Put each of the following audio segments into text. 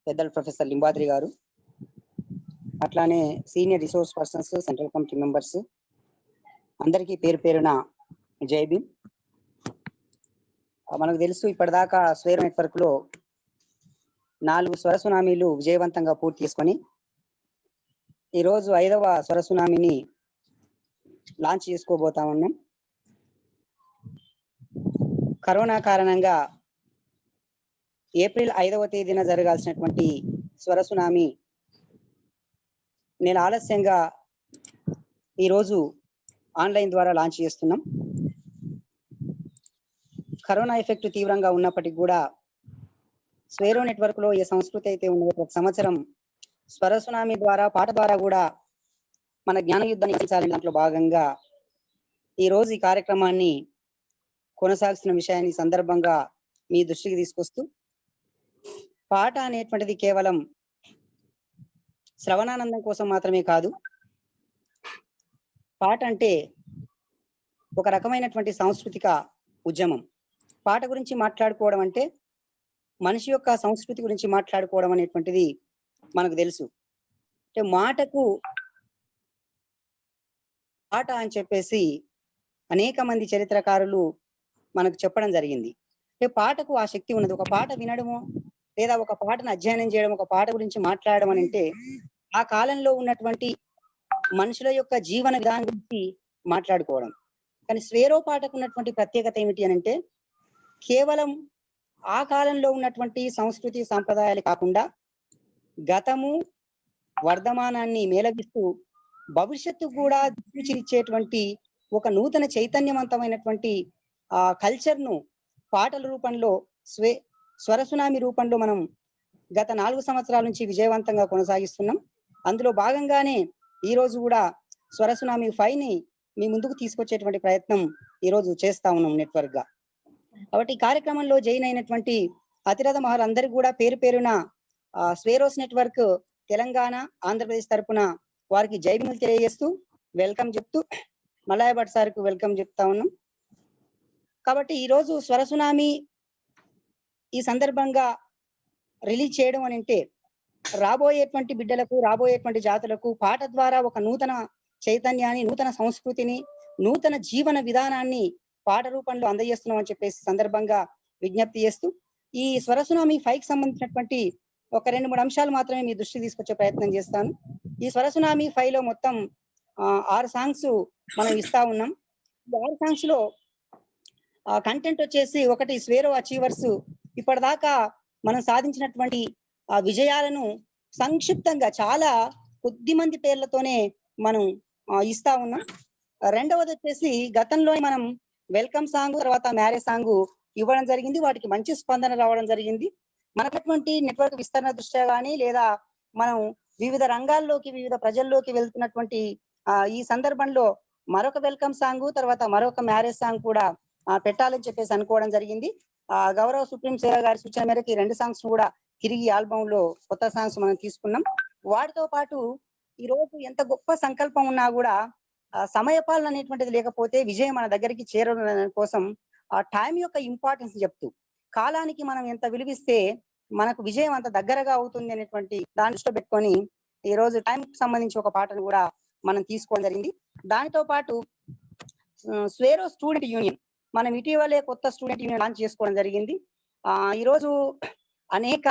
పెద్దలు ప్రొఫెసర్ లింబాద్రి గారు, అట్లానే senior resource persons, central committee members అందరికీ పేరు పేరున జై భీమ్. మనకు తెలుసు ఇప్పటిదాకా స్వేర్ నెట్వర్క్ లో 4 స్వర సునామీలు విజయవంతంగా పూర్తి చేసుకొని ఈరోజు 5వ స్వర సునామీని లాంచ్ చేసుకోబోతా ఉన్నాం. కరోనా కారణంగా ఏప్రిల్ 5వ తేదీన జరగాల్సినటువంటి స్వర సునామీ నేను ఆలస్యంగా ఈరోజు ఆన్లైన్ ద్వారా లాంచ్ చేస్తున్నాం. కరోనా ఎఫెక్ట్ తీవ్రంగా ఉన్నప్పటికీ కూడా స్వేరో నెట్వర్క్ లో ఏ సంస్కృతి అయితే ఉన్నదో ప్రతి సంవత్సరం స్వర సునామీ ద్వారా పాట ద్వారా కూడా మన జ్ఞాన యుద్ధాన్ని ఇచ్చాలని దాంట్లో భాగంగా ఈరోజు ఈ కార్యక్రమాన్ని కొనసాగుతున్న విషయాన్ని సందర్భంగా మీ దృష్టికి తీసుకొస్తూ, పాట అనేటువంటిది కేవలం శ్రవణానందం కోసం మాత్రమే కాదు. పాట అంటే ఒక రకమైనటువంటి సాంస్కృతిక ఉద్యమం. పాట గురించి మాట్లాడుకోవడం అంటే మనిషి యొక్క సంస్కృతి గురించి మాట్లాడుకోవడం అనేటువంటిది మనకు తెలుసు. అంటే మాటకు పాట అని చెప్పేసి అనేక మంది చరిత్రకారులు మనకు చెప్పడం జరిగింది. అంటే పాటకు ఆ శక్తి ఉన్నది. ఒక పాట వినడము లేదా ఒక పాటను అధ్యయనం చేయడం, ఒక పాట గురించి మాట్లాడడం అని అంటే ఆ కాలంలో ఉన్నటువంటి మనుషుల యొక్క జీవన విధానం గురించి మాట్లాడుకోవడం. కానీ స్వేరో పాటకు ఉన్నటువంటి ప్రత్యేకత ఏమిటి అని అంటే కేవలం ఆ కాలంలో ఉన్నటువంటి సంస్కృతి సాంప్రదాయాలు కాకుండా గతము వర్ధమానాన్ని మేళవిస్తూ భవిష్యత్తు కూడా దిక్సూచినిచ్చేటువంటి ఒక నూతన చైతన్యవంతమైనటువంటి కల్చర్ ను పాటల రూపంలో స్వర సునామీ రూపంలో మనం గత 4 సంవత్సరాల నుంచి విజయవంతంగా కొనసాగిస్తున్నాం. అందులో భాగంగానే ఈ రోజు కూడా స్వర సునామీ 5 ని మీ ముందుకు తీసుకొచ్చేటువంటి ప్రయత్నం ఈ రోజు చేస్తా ఉన్నాం నెట్వర్క్ గా. కాబట్టి ఈ కార్యక్రమంలో జాయిన్ అయినటువంటి అతిరథ మహలందరికీ కూడా పేరు పేరున స్వేరోస్ నెట్వర్క్ తెలంగాణ, ఆంధ్రప్రదేశ్ తరపున వారికి జై భీములు తెలియజేస్తూ వెల్కమ్ చెప్తూ మలయ భట్ సార్కు వెల్కమ్ చెప్తా ఉన్నాం. కాబట్టి ఈరోజు స్వర సునామీ ఈ సందర్భంగా రిలీజ్ చేయడం అని అంటే రాబోయేటువంటి బిడ్డలకు, రాబోయేటువంటి జాతులకు పాట ద్వారా ఒక నూతన చైతన్యాన్ని, నూతన సంస్కృతిని, నూతన జీవన విధానాన్ని పాట రూపంలో అందజేస్తున్నాం అని చెప్పేసి సందర్భంగా విజ్ఞప్తి చేస్తూ ఈ స్వర సునామీ 5 కి సంబంధించినటువంటి ఒక 2-3 అంశాలు మాత్రమే మీ దృష్టికి తీసుకొచ్చే ప్రయత్నం చేస్తాను. ఈ స్వర సునామీ 5 లో మొత్తం 6 సాంగ్స్ మనం ఇస్తా ఉన్నాం. ఈ 6 సాంగ్స్ లో కంటెంట్ వచ్చేసి ఒకటి స్వేరో అచీవర్స్ ఇప్పటిదాకా మనం సాధించినటువంటి విజయాలను సంక్షిప్తంగా చాలా కొద్ది మంది పేర్లతోనే మనం ఇస్తా ఉన్నాం. రెండవది వచ్చేసి గతంలో మనం వెల్కమ్ సాంగ్ తర్వాత మ్యారేజ్ సాంగ్ ఇవ్వడం జరిగింది. వాటికి మంచి స్పందన రావడం జరిగింది. మనకటువంటి నెట్వర్క్ విస్తరణ దృష్ట్యా కానీ లేదా మనం వివిధ రంగాల్లోకి, వివిధ ప్రజల్లోకి వెళ్తున్నటువంటి ఈ సందర్భంలో మరొక వెల్కమ్ సాంగ్ తర్వాత మరొక మ్యారేజ్ సాంగ్ కూడా పెట్టాలని చెప్పేసి అనుకోవడం జరిగింది. గౌరవ సుప్రీం సేవ గారి సూచన మేరకు ఈ 2 సాంగ్స్ కూడా తిరిగి ఆల్బమ్ లో కొత్త సాంగ్స్ మనం తీసుకున్నాం. వాటితో పాటు ఈ రోజు ఎంత గొప్ప సంకల్పం ఉన్నా కూడా సమయపాలన అనేటువంటిది లేకపోతే విజయం మన దగ్గరికి చేరడం కోసం ఆ టైం యొక్క ఇంపార్టెన్స్ చెప్తూ కాలానికి మనం ఎంత విలువిస్తే మనకు విజయం అంత దగ్గరగా అవుతుంది అనేటువంటి దాన్ని దృష్టిలో పెట్టుకొని ఈ రోజు టైం కి సంబంధించి ఒక పాటను కూడా మనం తీసుకోవడం జరిగింది. దానితో పాటు స్వేరో స్టూడెంట్ యూనియన్ మనం ఇటీవలే కొత్త స్టూడెంట్ యూనియన్ లాంచ్ చేసుకోవడం జరిగింది. ఈ రోజు అనేక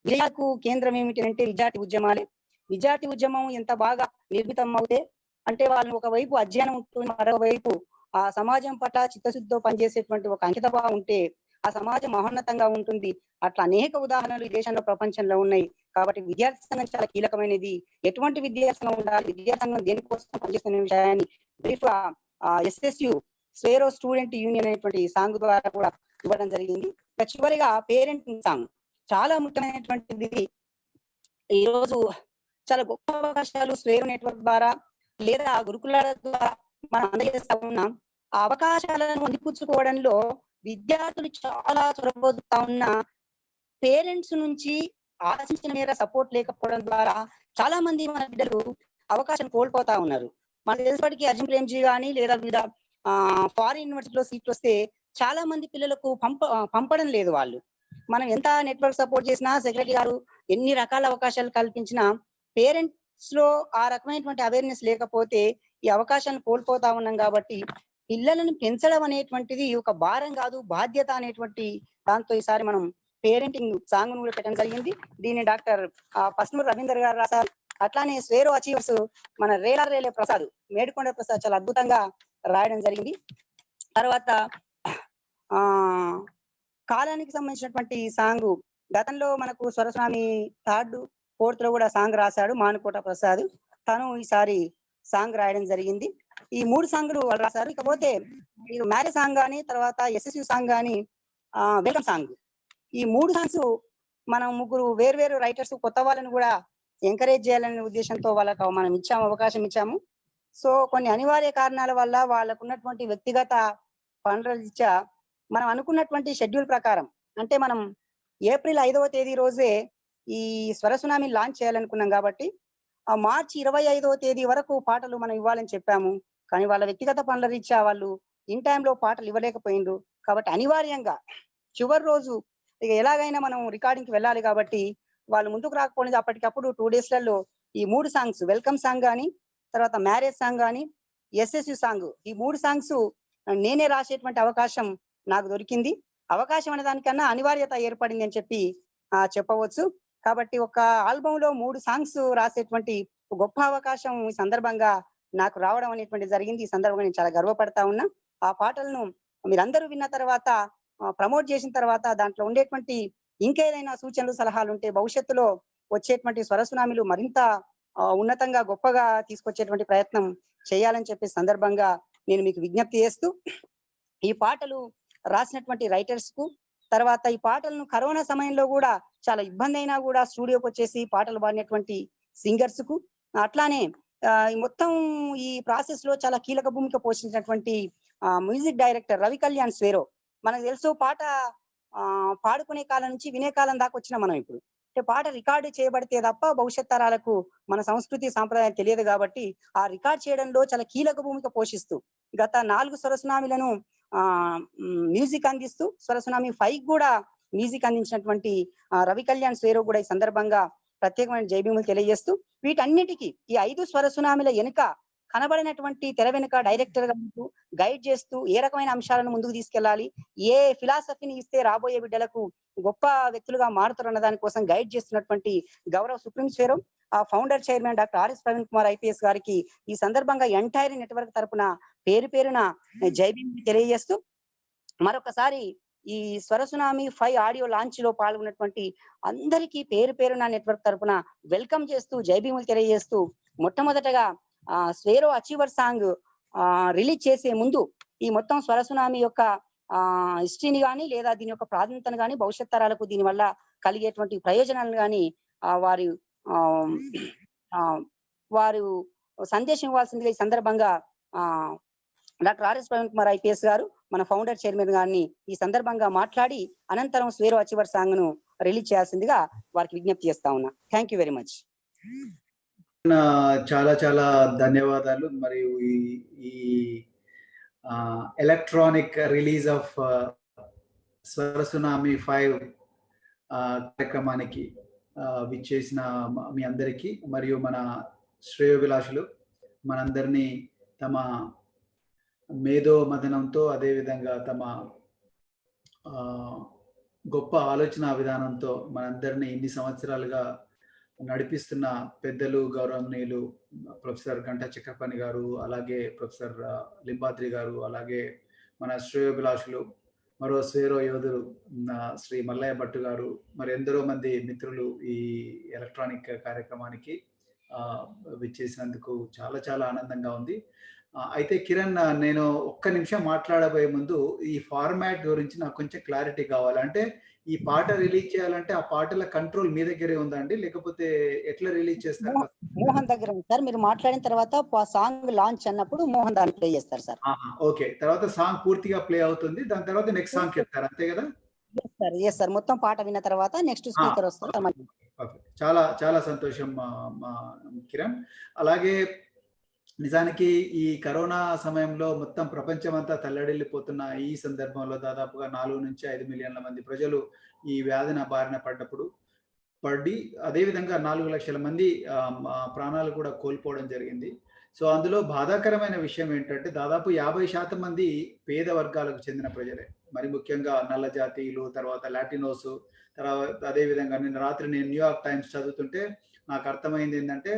విజయాలకు కేంద్రం ఏమిటి అంటే విద్యార్థి ఉద్యమాలే. విద్యార్థి ఉద్యమం ఎంత బాగా నిర్మితం అవుతే అంటే వాళ్ళు ఒకవైపు అధ్యయనం ఉంటుంది, మరోవైపు ఆ సమాజం పట్ల చిత్తశుద్ధితో పనిచేసేటువంటి ఒక అంకితభావం ఉంటే ఆ సమాజం మహోన్నతంగా ఉంటుంది. అట్లా అనేక ఉదాహరణలు ఈ దేశంలో, ప్రపంచంలో ఉన్నాయి. కాబట్టి విద్యార్థి సంఘం చాలా కీలకమైనది. ఎటువంటి విద్యార్థి సంఘం ఉండాలి, విద్యార్థి సంఘం దేనికోసం పనిచేస్తున్న విషయాన్ని brief SSU Swaero student union అనేటువంటి సాంగ్ ద్వారా కూడా ఇవ్వడం జరిగింది. చివరిగా పేరెంటింగ్ సాంగ్ చాలా ముఖ్యమైనటువంటిది. ఈ రోజు చాలా గొప్ప అవకాశాలు స్వేరో నెట్వర్క్ ద్వారా లేదా గురుకులాల ద్వారా మనం అందజేస్తా ఉన్నాం. ఆ అవకాశాలను అందిపుచ్చుకోవడంలో విద్యార్థులు చాలా చొరబోతుతా ఉన్న పేరెంట్స్ నుంచి ఆశించిన మేర సపోర్ట్ లేకపోవడం ద్వారా చాలా మంది మన బిడ్డలు అవకాశం కోల్పోతా ఉన్నారు. మనకు తెలిసినప్పటికీ అర్జున్ ప్రేమ్జీ కానీ లేదా వివిధ ఫారిన్ యూనివర్సిటీలో సీట్లు వస్తే చాలా మంది పిల్లలకు పంపడం లేదు వాళ్ళు. మనం ఎంత నెట్వర్క్ సపోర్ట్ చేసినా, సెక్రటరీ గారు ఎన్ని రకాల అవకాశాలు కల్పించినా పేరెంట్స్ లో ఆ రకమైనటువంటి అవేర్‌నెస్ లేకపోతే ఈ అవకాశాలను కోల్పోతా ఉన్నాం కాబట్టి, పిల్లలను పెంచడం అనేటువంటిది ఒక భారం కాదు, బాధ్యత అనేటువంటి దాంతో ఈసారి మనం పేరెంటింగ్ సాంగ్‌ను కూడా పెట్టడం జరిగింది. దీన్ని డాక్టర్ పస్నూరు రవీందర్ గారు రాశారు. అట్లానే స్వేరో అచీవర్స్ మన రేలే ప్రసాద్, మేడికొండ ప్రసాద్ చాలా అద్భుతంగా రాయడం జరిగింది. తర్వాత కాలానికి సంబంధించినటువంటి సాంగ్ గతంలో మనకు స్వరస్వామి థర్డ్ ఫోర్త్ లో కూడా సాంగ్ రాశాడు మానుకోట ప్రసాద్. తను ఈసారి సాంగ్ రాయడం జరిగింది. ఈ 3 సాంగ్లు వాళ్ళు రాశారు. ఇకపోతే మ్యారేజ్ సాంగ్ కానీ, తర్వాత ఎస్ఎస్యు సాంగ్ కానీ, వెల్కమ్ సాంగ్, ఈ 3 సాంగ్స్ మనం ముగ్గురు వేర్వేరు రైటర్స్ కొత్త వాళ్ళని కూడా ఎంకరేజ్ చేయాలనే ఉద్దేశంతో వాళ్ళకు మనం అవకాశం ఇచ్చాము. సో కొన్ని అనివార్య కారణాల వల్ల వాళ్ళకు ఉన్నటువంటి వ్యక్తిగత పనుల రీత్యా మనం అనుకున్నటువంటి షెడ్యూల్ ప్రకారం, అంటే మనం ఏప్రిల్ 5వ తేదీ రోజే ఈ స్వరసునామీ లాంచ్ చేయాలనుకున్నాం కాబట్టి ఆ మార్చి 25వ తేదీ వరకు పాటలు మనం ఇవ్వాలని చెప్పాము. కానీ వాళ్ళ వ్యక్తిగత పనుల రీత్యా వాళ్ళు ఇన్ టైంలో పాటలు ఇవ్వలేకపోయిండ్రు. కాబట్టి అనివార్యంగా చివరి రోజు ఇక ఎలాగైనా మనం రికార్డింగ్కి వెళ్ళాలి కాబట్టి వాళ్ళు ముందుకు రాకపోయింది. అప్పటికప్పుడు 2 డేస్లలో ఈ 3 సాంగ్స్, వెల్కమ్ సాంగ్ కానీ, తర్వాత మ్యారేజ్ సాంగ్ కానీ, ఎస్ఎస్యు సాంగ్, ఈ 3 సాంగ్స్ నేనే రాసేటువంటి అవకాశం నాకు దొరికింది. అవకాశం అనే దానికన్నా అనివార్యత ఏర్పడింది అని చెప్పి చెప్పవచ్చు. కాబట్టి ఒక ఆల్బమ్ లో 3 సాంగ్స్ రాసేటువంటి గొప్ప అవకాశం ఈ సందర్భంగా నాకు రావడం అనేటువంటి జరిగింది. ఈ సందర్భంగా నేను చాలా గర్వపడతా ఉన్నా. ఆ పాటలను మీరందరూ విన్న తర్వాత, ప్రమోట్ చేసిన తర్వాత దాంట్లో ఉండేటువంటి ఇంకేదైనా సూచనలు సలహాలు ఉంటే భవిష్యత్తులో వచ్చేటువంటి స్వరసునామీలు మరింత ఉన్నతంగా గొప్పగా తీసుకొచ్చేటువంటి ప్రయత్నం చేయాలని చెప్పే సందర్భంగా నేను మీకు విజ్ఞప్తి చేస్తూ, ఈ పాటలు రాసినటువంటి రైటర్స్ కు, తర్వాత ఈ పాటలను కరోనా సమయంలో కూడా చాలా ఇబ్బంది అయినా కూడా స్టూడియోకి వచ్చేసి పాటలు పాడినటువంటి సింగర్స్ కు, అట్లానే మొత్తం ఈ ప్రాసెస్ లో చాలా కీలక భూమిక పోషించినటువంటి మ్యూజిక్ డైరెక్టర్ రవి కళ్యాణ్ స్వేరో. మనకు తెలుసు పాట పాడుకునే కాలం నుంచి వినే కాలం దాకా వచ్చిన మనం ఇప్పుడు. అంటే పాట రికార్డు చేయబడితే తప్ప భవిష్యత్ తరాలకు మన సంస్కృతి సాంప్రదాయం తెలియదు కాబట్టి ఆ రికార్డ్ చేయడంలో చాలా కీలక భూమిక పోషిస్తూ గత 4 స్వరసునామీలను మ్యూజిక్ అందిస్తూ స్వరసునామీ 5 కూడా మ్యూజిక్ అందించినటువంటి రవి కళ్యాణ్ స్వేరో కూడా ఈ సందర్భంగా ప్రత్యేకమైన జైభీములు తెలియజేస్తూ, వీటన్నిటికీ ఈ 5 స్వరసునామీల వెనుక కనబడినటువంటి తెర వెనుక డైరెక్టర్ గా గైడ్ చేస్తూ ఏ రకమైన అంశాలను ముందుకు తీసుకెళ్లాలి, ఏ ఫిలాసఫీని ఇస్తే రాబోయే బిడ్డలకు గొప్ప వ్యక్తులుగా మారుతారన్న దానికోసం గైడ్ చేస్తున్నటువంటి గౌరవ supreme Swaero founder chairman doctor RS Praveen Kumar IPS గారికి ఈ సందర్భంగా ఎంటైర్ నెట్వర్క్ తరపున పేరున జైభీములు తెలియజేస్తూ, మరొకసారి ఈ స్వరసునామీ 5 ఆడియో లాంచ్ లో పాల్గొన్నటువంటి అందరికీ పేరున నెట్వర్క్ తరపున వెల్కమ్ చేస్తూ జైభీములు తెలియజేస్తూ, మొట్టమొదటగా స్వేరో అచీవర్ సాంగ్ రిలీజ్ చేసే ముందు ఈ మొత్తం స్వరసునామీ యొక్క హిస్టరీని కానీ, లేదా దీని యొక్క ప్రాధాన్యతను కానీ, భవిష్యత్ తరాలకు దీని వల్ల కలిగేటువంటి ప్రయోజనాలను కానీ వారు సందేశం ఇవ్వాల్సిందిగా ఈ సందర్భంగా doctor RS Praveen Kumar IPS గారు మన ఫౌండర్ చైర్మన్ గారిని ఈ సందర్భంగా మాట్లాడి అనంతరం స్వేరో అచీవర్ సాంగ్ ను రిలీజ్ చేయాల్సిందిగా వారికి విజ్ఞప్తి చేస్తా ఉన్నా. Thank you very much. చాలా చాలా ధన్యవాదాలు. మరియు ఈ ఎలక్ట్రానిక్ రిలీజ్ ఆఫ్ స్వరసునామీ 5 కార్యక్రమానికి విచ్చేసిన మీ అందరికీ, మరియు మన శ్రేయోభిలాషులు మనందరినీ తమ మేధో మదనంతో, అదేవిధంగా తమ గొప్ప ఆలోచన విధానంతో మనందరినీ ఇన్ని సంవత్సరాలుగా నడిపిస్తున్న పెద్దలు, గౌరవనీయులు ప్రొఫెసర్ గంటా చక్రపాణి గారు, అలాగే ప్రొఫెసర్ లింబాద్రి గారు, అలాగే మన శ్రేయోభిలాషులు మరో స్వేరో యోధులు శ్రీ మల్లయ్య భట్టు గారు, మరి ఎందరో మంది మిత్రులు ఈ ఎలక్ట్రానిక్ కార్యక్రమానికి విచ్చేసినందుకు చాలా చాలా ఆనందంగా ఉంది. అయితే కిరణ్, నేను ఒక్క నిమిషం మాట్లాడబోయే ముందు ఈ ఫార్మాట్ గురించి నాకు కొంచెం క్లారిటీ కావాలి. అంటే ఈ పాట రిలీజ్ చేయాలంటే ఆ పాటల కంట్రోల్ మీ దగ్గరే ఉందండి, లేకపోతే ఎట్లా రిలీజ్ చేస్తారు? మోహన్ దగ్గర ఉంది సార్. మీరు మాట్లాడిన తర్వాత సాంగ్ లాంచ్ అన్నప్పుడు మోహన్ దాన్ని ప్లే చేస్తారు సార్. ఓకే, తర్వాత సాంగ్ పూర్తిగా ప్లే అవుతుంది, దాని తర్వాత నెక్స్ట్ సాంగ్ చెప్తారు, అంతే కదా? ఎస్ సార్, మొత్తం పాట విన్న తర్వాత నెక్స్ట్ స్పీకర్ వస్తారు. చాలా చాలా సంతోషం కిరణ్. అలాగే నిజానికి ఈ కరోనా సమయంలో మొత్తం ప్రపంచమంతా తల్లడిల్లిపోతున్న ఈ సందర్భంలో దాదాపుగా 4-5 మిలియన్ల మంది ప్రజలు ఈ వ్యాధిన బారిన పడి అదే విధంగా 4,00,000 మంది ప్రాణాలు కూడా కోల్పోవడం జరిగింది. సో, అందులో బాధాకరమైన విషయం ఏంటంటే దాదాపు 50% మంది పేద వర్గాలకు చెందిన ప్రజలే. మరి ముఖ్యంగా నల్ల జాతీయులు, తర్వాత లాటినోస్, తర్వాత అదే విధంగా నిన్న రాత్రి నేను న్యూయార్క్ టైమ్స్ చదువుతుంటే నాకు అర్థమైందేంటంటే,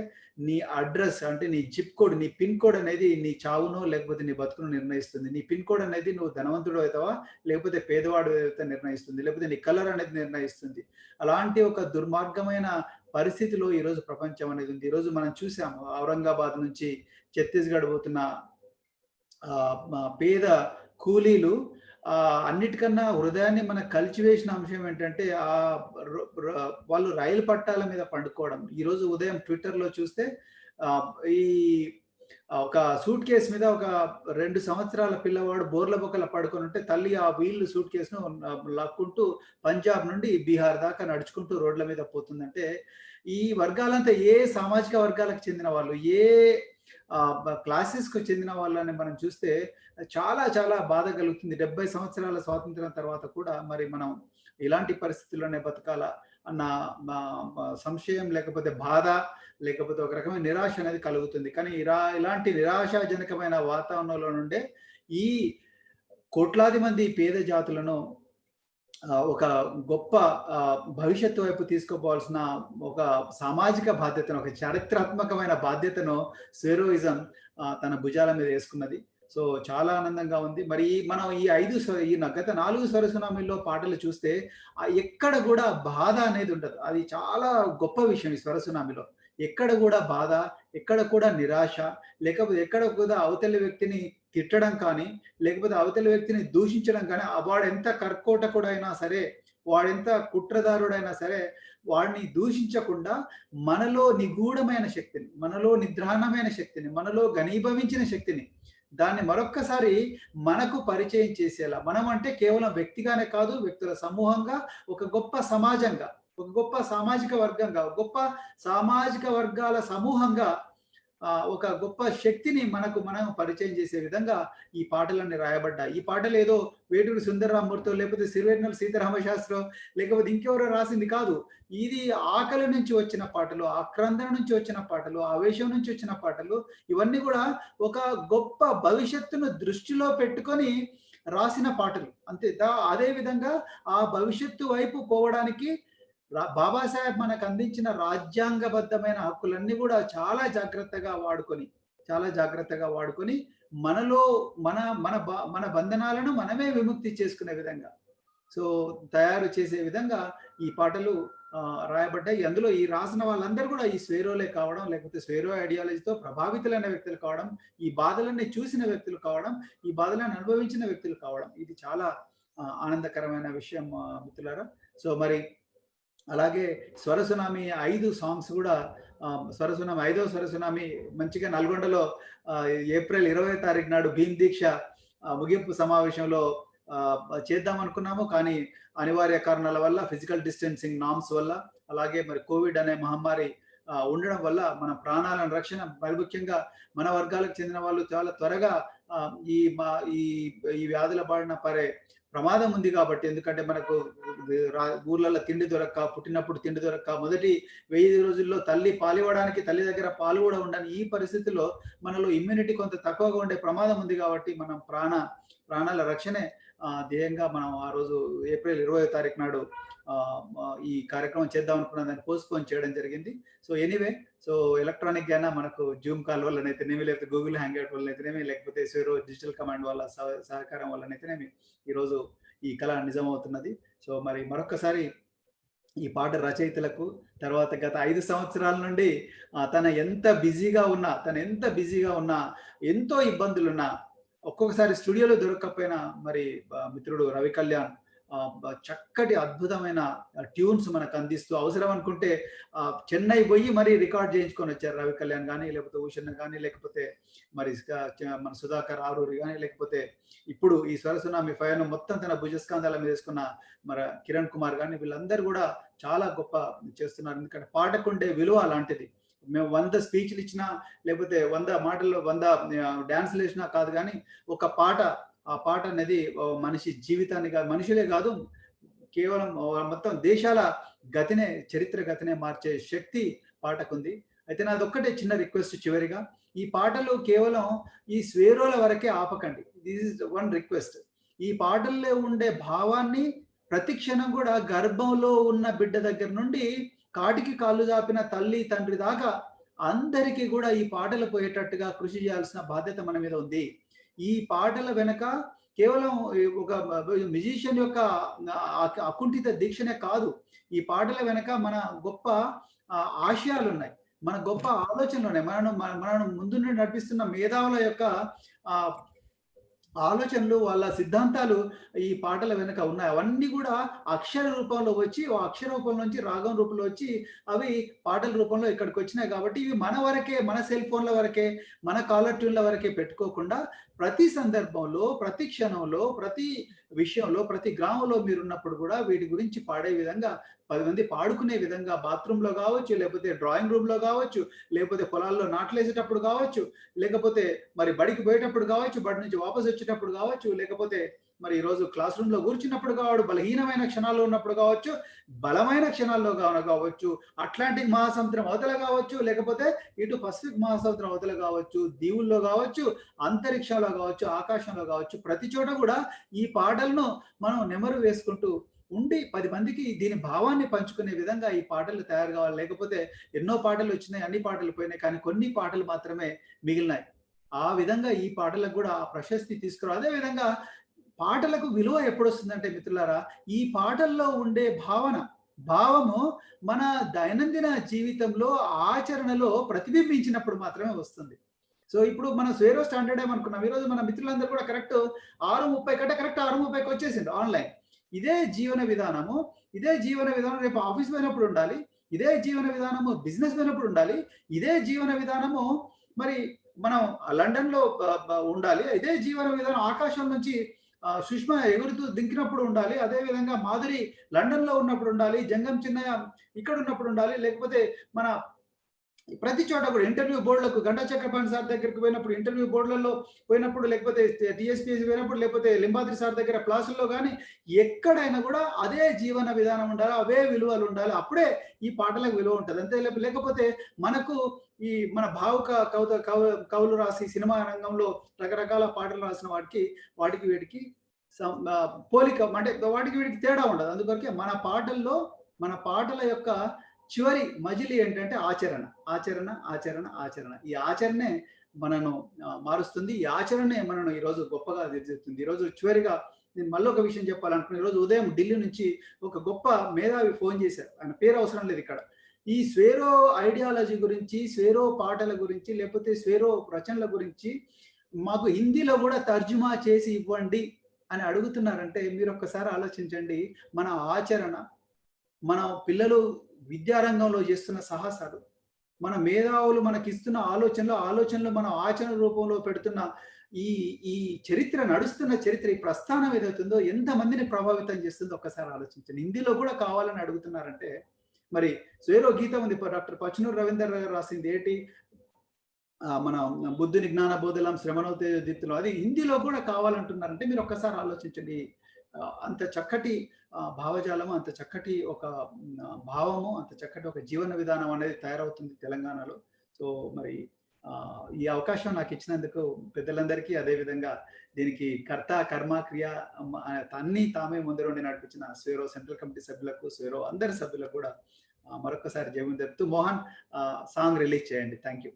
నీ అడ్రెస్ అంటే నీ జిప్ కోడ్, నీ పిన్ కోడ్ అనేది నీ చావునో లేకపోతే నీ బతుకును నిర్ణయిస్తుంది. నీ పిన్ కోడ్ అనేది నువ్వు ధనవంతుడు అవుతావా? లేకపోతే పేదవాడు అయితే నిర్ణయిస్తుంది. లేకపోతే నీ కలర్ అనేది నిర్ణయిస్తుంది. అలాంటి ఒక దుర్మార్గమైన పరిస్థితిలో ఈరోజు ప్రపంచం అనేది ఉంది. ఈరోజు మనం చూసాము ఔరంగాబాద్ నుంచి ఛత్తీస్‌గఢ్ పోతున్న పేద కూలీలు అన్నిటికన్నా హృదయాన్ని మనకు కలిచివేసిన అంశం ఏంటంటే రొ ర వాళ్ళు రైలు పట్టాల మీద పండుకోవడం. ఈరోజు ఉదయం ట్విట్టర్‌లో చూస్తే ఈ ఒక సూట్ కేస్ మీద ఒక 2 సంవత్సరాల పిల్లవాడు బోర్ల బొక్కల పడుకొనుంటే తల్లి ఆ వీల్ సూట్ కేస్‌ను లాక్కుంటూ పంజాబ్ నుండి బీహార్ దాకా నడుచుకుంటూ రోడ్ల మీద పోతుందంటే, ఈ వర్గాలంతా ఏ సామాజిక వర్గాలకు చెందిన వాళ్ళు, ఏ క్లాసెస్‌కు చెందిన వాళ్ళని మనం చూస్తే చాలా చాలా బాధ కలుగుతుంది. 70 సంవత్సరాల స్వాతంత్ర్యం తర్వాత కూడా మరి మనం ఇలాంటి పరిస్థితుల్లోనే బతకాలా అన్న సంశయం, లేకపోతే బాధ, లేకపోతే ఒక రకమైన నిరాశ అనేది కలుగుతుంది. కానీ ఇలాంటి నిరాశాజనకమైన వాతావరణంలో నుండే ఈ కోట్లాది మంది పేద జాతులను ఒక గొప్ప భవిష్యత్తు వైపు తీసుకోపోవాల్సిన ఒక సామాజిక బాధ్యతను, ఒక చారిత్రాత్మకమైన బాధ్యతను స్వేరోయిజం తన భుజాల మీద వేసుకున్నది. సో, చాలా ఆనందంగా ఉంది. మరి మనం ఈ గత 4 స్వర సునామీల్లో పాటలు చూస్తే ఎక్కడ కూడా బాధ అనేది ఉండదు. అది చాలా గొప్ప విషయం ఈ స్వర సునామీలో. ఎక్కడ కూడా బాధ, ఎక్కడ కూడా నిరాశ, లేకపోతే ఎక్కడ కూడా అవతలి వ్యక్తిని తిట్టడం కానీ, లేకపోతే అవతలి వ్యక్తిని దూషించడం కానీ, వాడెంత కర్కోటకుడైనా సరే, వాడెంత కుట్రదారుడైనా సరే, వాడిని దూషించకుండా మనలో నిగూఢమైన శక్తిని, మనలో నిద్రాణమైన శక్తిని, మనలో ఘనీభవించిన శక్తిని, దాన్ని మరొక్కసారి మనకు పరిచయం చేసేలా, మనం అంటే కేవలం వ్యక్తిగానే కాదు, వ్యక్తుల సమూహంగా, ఒక గొప్ప సమాజంగా, ఒక గొప్ప సామాజిక వర్గంగా, ఒక గొప్ప సామాజిక వర్గాల సమూహంగా ఒక గొప్ప శక్తిని మనం పరిచయం చేసే విధంగా ఈ పాటలన్నీ రాయబడ్డాయి. ఈ పాటలు ఏదో వేటూరి సుందరరామూర్తో, లేకపోతే సిరివెన్నెల సీతారామ శాస్త్రో, లేకపోతే ఇంకెవరో రాసింది కాదు. ఇది ఆకలి నుంచి వచ్చిన పాటలు, ఆక్రందన నుంచి వచ్చిన పాటలు, ఆవేశం నుంచి వచ్చిన పాటలు. ఇవన్నీ కూడా ఒక గొప్ప భవిష్యత్తును దృష్టిలో పెట్టుకొని రాసిన పాటలు. అంతే. అదే విధంగా ఆ భవిష్యత్తు వైపు పోవడానికి బాబాసాహెబ్ మనకు అందించిన రాజ్యాంగబద్ధమైన హక్కులన్నీ కూడా చాలా జాగ్రత్తగా వాడుకొని మనలో మన బంధనాలను మనమే విముక్తి చేసుకునే విధంగా, సో తయారు చేసే విధంగా ఈ పాటలు రాయబడ్డాయి. అందులో ఈ రాసిన వాళ్ళందరూ కూడా ఈ స్వేరోలే కావడం, లేకపోతే స్వేరో ఐడియాలజీతో ప్రభావితులైన వ్యక్తులు కావడం, ఈ బాధలన్నీ చూసిన వ్యక్తులు కావడం, ఈ బాధలను అనుభవించిన వ్యక్తులు కావడం, ఇది చాలా ఆనందకరమైన విషయం మిత్రులారా. సో మరి అలాగే స్వర సునామీ 5 సాంగ్స్ కూడా స్వర సునామీ 5వ స్వర సునామీ మంచిగా నల్గొండలో ఏప్రిల్ 20వ తారీఖు నాడు భీమ్ దీక్ష ముగింపు సమావేశంలో చేద్దాం అనుకున్నాము. కానీ అనివార్య కారణాల వల్ల, ఫిజికల్ డిస్టెన్సింగ్ నామ్స్ వల్ల, అలాగే మరి కోవిడ్ అనే మహమ్మారి ఉండడం వల్ల మన ప్రాణాలను రక్షణ, మరి ముఖ్యంగా మన వర్గాలకు చెందిన వాళ్ళు చాలా త్వరగా ఈ వ్యాధుల బారిన పడే ప్రమాదం ఉంది కాబట్టి, ఎందుకంటే మనకు ఊర్లలో తిండి దొరక్క, పుట్టినప్పుడు తిండి దొరక్క, మొదటి 1000 రోజుల్లో తల్లి తల్లి దగ్గర పాలు కూడా ఉండని ఈ పరిస్థితుల్లో మనలో ఇమ్యూనిటీ కొంత తక్కువగా ఉండే ప్రమాదం ఉంది కాబట్టి, మనం ప్రాణాల రక్షణే ధ్యేయంగా మనం ఆ రోజు ఏప్రిల్ 20వ తారీఖు నాడు ఈ కార్యక్రమం చేద్దాం అనుకున్న దాన్ని పోస్ట్‌పోన్ చేయడం జరిగింది. సో ఎనీవే, సో ఎలక్ట్రానిక్ గానే మనకు జూమ్ కాల్ వల్లనైతేనేమి, లేకపోతే గూగుల్ హ్యాంగ్-అవుట్ వల్లనైతేనేమి, లేకపోతే స్వెరో డిజిటల్ కమాండ్ వాళ్ళ సహకారం వల్లనైతేనేమి ఈరోజు ఈ కళ నిజమవుతున్నది. సో మరి మరొక్కసారి ఈ పాట రచయితలకు, తర్వాత గత 5 సంవత్సరాల నుండి తను ఎంత బిజీగా ఉన్నా, ఎంతో ఇబ్బందులున్నా, ఒక్కొక్కసారి స్టూడియోలో దొరకకపోయినా మరి మిత్రుడు రవి కళ్యాణ్ చక్కటి అద్భుతమైన ట్యూన్స్ మనకు అందిస్తూ, అవసరం అనుకుంటే చెన్నై పోయి మరి రికార్డ్ చేయించుకొని వచ్చారు రవి కళ్యాణ్ కానీ, లేకపోతే భూషణ్ కానీ, లేకపోతే మరి మన సుధాకర్ ఆరూరి కానీ, లేకపోతే ఇప్పుడు ఈ స్వర సునామీ 5 మొత్తం తన భుజస్కంధాల మీద వేసుకున్న మన కిరణ్ కుమార్ కానీ, వీళ్ళందరూ కూడా చాలా గొప్ప చేస్తున్నారు. ఎందుకంటే పాటకుండే విలువ అలాంటిది. మేము 100 స్పీచ్లు ఇచ్చినా లేకపోతే 100 మాటలు 100 డాన్సులు వేసినా కాదు, కానీ ఒక పాట, ఆ పాట అనేది మనిషి జీవితాన్ని కాదు, మనుషులే కాదు, కేవలం మొత్తం దేశాల గతినే, చరిత్ర గతినే మార్చే శక్తి పాటకుంది. అయితే నాదొక్కటే చిన్న రిక్వెస్ట్ చివరిగా, ఈ పాటలు కేవలం ఈ స్వేరోల వరకే ఆపకండి. This is one request. ఈ పాటల్లో ఉండే భావాన్ని ప్రతి క్షణం కూడా గర్భంలో ఉన్న బిడ్డ దగ్గర నుండి కాటికి కాళ్ళు చాపిన తల్లి తండ్రి దాకా అందరికీ కూడా ఈ పాటలు పోయేటట్టుగా కృషి చేయాల్సిన బాధ్యత మన మీద ఉంది. ఈ పాటల వెనక కేవలం ఒక మ్యూజిషియన్ యొక్క అకుంఠిత దీక్షనే కాదు, ఈ పాటల వెనక మన గొప్ప ఆశయాలు ఉన్నాయి, మన గొప్ప ఆలోచనలు ఉన్నాయి, మనను ముందు నడిపిస్తున్న మేధావుల యొక్క ఆలోచనలు, వాళ్ళ సిద్ధాంతాలు ఈ పాటల వెనుక ఉన్నాయి. అవన్నీ కూడా అక్షర రూపంలో వచ్చి, ఆ అక్షర రూపం నుంచి రాగం రూపంలో వచ్చి అవి పాటల రూపంలో ఇక్కడికి వచ్చినాయి. కాబట్టి ఇవి మన వరకే, మన సెల్ ఫోన్ల వరకే, మన కాలర్ ట్యూన్ల వరకే పెట్టుకోకుండా ప్రతి సందర్భంలో, ప్రతి క్షణంలో, ప్రతి విషయంలో, ప్రతి గ్రామంలో మీరున్నప్పుడు కూడా వీటి గురించి పాడే విధంగా, 10 మంది పాడుకునే విధంగా, బాత్రూంలో కావచ్చు, లేకపోతే డ్రాయింగ్ రూమ్లో కావచ్చు, లేకపోతే పొలాల్లో నాట్లేసేటప్పుడు కావచ్చు, లేకపోతే మరి బడికి పోయేటప్పుడు కావచ్చు, బడి నుంచి వాపసు వచ్చేటప్పుడు కావచ్చు, లేకపోతే మరి ఈరోజు క్లాస్ రూమ్ లో కూర్చున్నప్పుడు కావచ్చు, బలహీనమైన క్షణాల్లో ఉన్నప్పుడు కావచ్చు, బలమైన క్షణాల్లో కావచ్చు, అట్లాంటిక్ మహాసముద్రం అవతల కావచ్చు, లేకపోతే ఇటు పసిఫిక్ మహాసముద్రం అవతల కావచ్చు, దీవుల్లో కావచ్చు, అంతరిక్షంలో కావచ్చు, ఆకాశంలో కావచ్చు, ప్రతి చోట కూడా ఈ పాటలను మనం నెమరు వేసుకుంటూ ఉండి 10 మందికి దీని భావాన్ని పంచుకునే విధంగా ఈ పాటలు తయారు కావాలి. లేకపోతే ఎన్నో పాటలు వచ్చినాయి, అన్ని పాటలు పోయినాయి, కానీ కొన్ని పాటలు మాత్రమే మిగిలినాయి. ఆ విధంగా ఈ పాటలకు కూడా ఆ ప్రశస్తి తీసుకురావాలి. అదే విధంగా పాటలకు విలువ ఎప్పుడు వస్తుందంటే మిత్రులారా, ఈ పాటల్లో ఉండే భావము మన దైనందిన జీవితంలో, ఆచరణలో ప్రతిబింబించినప్పుడు మాత్రమే వస్తుంది. సో ఇప్పుడు మనం స్వేరో స్టాండర్డ్ ఏమనుకున్నాం, ఈరోజు మన మిత్రులందరూ కూడా కరెక్ట్ 6:30 కంటే కరెక్ట్ 6:30కి వచ్చేసింది ఆన్లైన్. ఇదే జీవన విధానము రేపు ఆఫీస్ పోయినప్పుడు ఉండాలి, ఇదే జీవన విధానము బిజినెస్ పోయినప్పుడు ఉండాలి, ఇదే జీవన విధానము మరి మనం లండన్ లో ఉండాలి, ఇదే జీవన విధానం ఆకాశం నుంచి సుష్మా ఎగురుతూ దింకినప్పుడు ఉండాలి, అదే విధంగా మాధురి లండన్ లో ఉన్నప్పుడు ఉండాలి, జంగం చిన్నయ్య ఇక్కడ ఉన్నప్పుడు ఉండాలి, లేకపోతే మన ప్రతి చోట కూడా ఇంటర్వ్యూ బోర్డులకు గంటా చక్రపాణి సార్ దగ్గరికి పోయినప్పుడు, ఇంటర్వ్యూ బోర్డులలో పోయినప్పుడు, లేకపోతే టీఎస్పీఎస్సీ పోయినప్పుడు, లేకపోతే లింబాద్రి సార్ దగ్గర క్లాసుల్లో కానీ ఎక్కడైనా కూడా అదే జీవన విధానం ఉండాలి, అవే విలువలు ఉండాలి. అప్పుడే ఈ పాటలకు విలువ ఉంటుంది. అంతే లేకపోతే మనకు ఈ మన భావుక కవులు రాసి సినిమా రంగంలో రకరకాల పాటలు రాసిన వాటికి వీటికి పోలిక, అంటే వాటికి వీటికి తేడా ఉండదు. అందుకొరకే మన పాటల యొక్క చివరి మజిలి ఏంటంటే ఆచరణ. ఈ ఆచరణే మనను మారుస్తుంది, ఈ ఆచరణే మనను ఈరోజు గొప్పగా తీర్చిదిద్దుతుంది. ఈరోజు చివరిగా నేను మళ్ళీ ఒక విషయం చెప్పాలనుకున్నాను. ఈరోజు ఉదయం ఢిల్లీ నుంచి ఒక గొప్ప మేధావి ఫోన్ చేశారు, ఆయన పేరు అవసరం లేదు ఇక్కడ. ఈ స్వేరో ఐడియాలజీ గురించి, స్వేరో పాటల గురించి, లేకపోతే స్వేరో రచనల గురించి మాకు హిందీలో కూడా తర్జుమా చేసి ఇవ్వండి అని అడుగుతున్నారంటే మీరు ఒక్కసారి ఆలోచించండి. మన ఆచరణ, మన పిల్లలు విద్యారంగంలో చేస్తున్న సాహసాలు, మన మేధావులు మనకిస్తున్న ఆలోచనలు మన ఆచరణ రూపంలో పెడుతున్న ఈ చరిత్ర, నడుస్తున్న చరిత్ర, ఈ ప్రస్థానం ఏదవుతుందో ఎంతమందిని ప్రభావితం చేస్తుందో ఒక్కసారి ఆలోచించండి. హిందీలో కూడా కావాలని అడుగుతున్నారంటే మరి స్వేరో గీతం ఉంది, డాక్టర్ పచ్చనూరు రవీందర్ గారు రాసింది ఏంటి, మన బుద్ధుని జ్ఞాన బోధలం శ్రమణోతే దీప్తిలో, అది హిందీలో కూడా కావాలంటున్నారంటే మీరు ఒక్కసారి ఆలోచించండి. అంత చక్కటి భావజాలము, అంత చక్కటి ఒక భావము, అంత చక్కటి ఒక జీవన విధానం అనేది తయారవుతుంది తెలంగాణలో. సో మరి ఈ అవకాశం నాకు ఇచ్చినందుకు పెద్దలందరికీ, అదేవిధంగా దీనికి కర్త కర్మ క్రియ అన్ని తామే ముందరుండి నడిపించిన స్వేరో సెంట్రల్ కమిటీ సభ్యులకు, స్వేరో అందరి సభ్యులకు కూడా మరొకసారి జయము చెప్తూ మోహన్ సాంగ్ రిలీజ్ చేయండి. Thank you.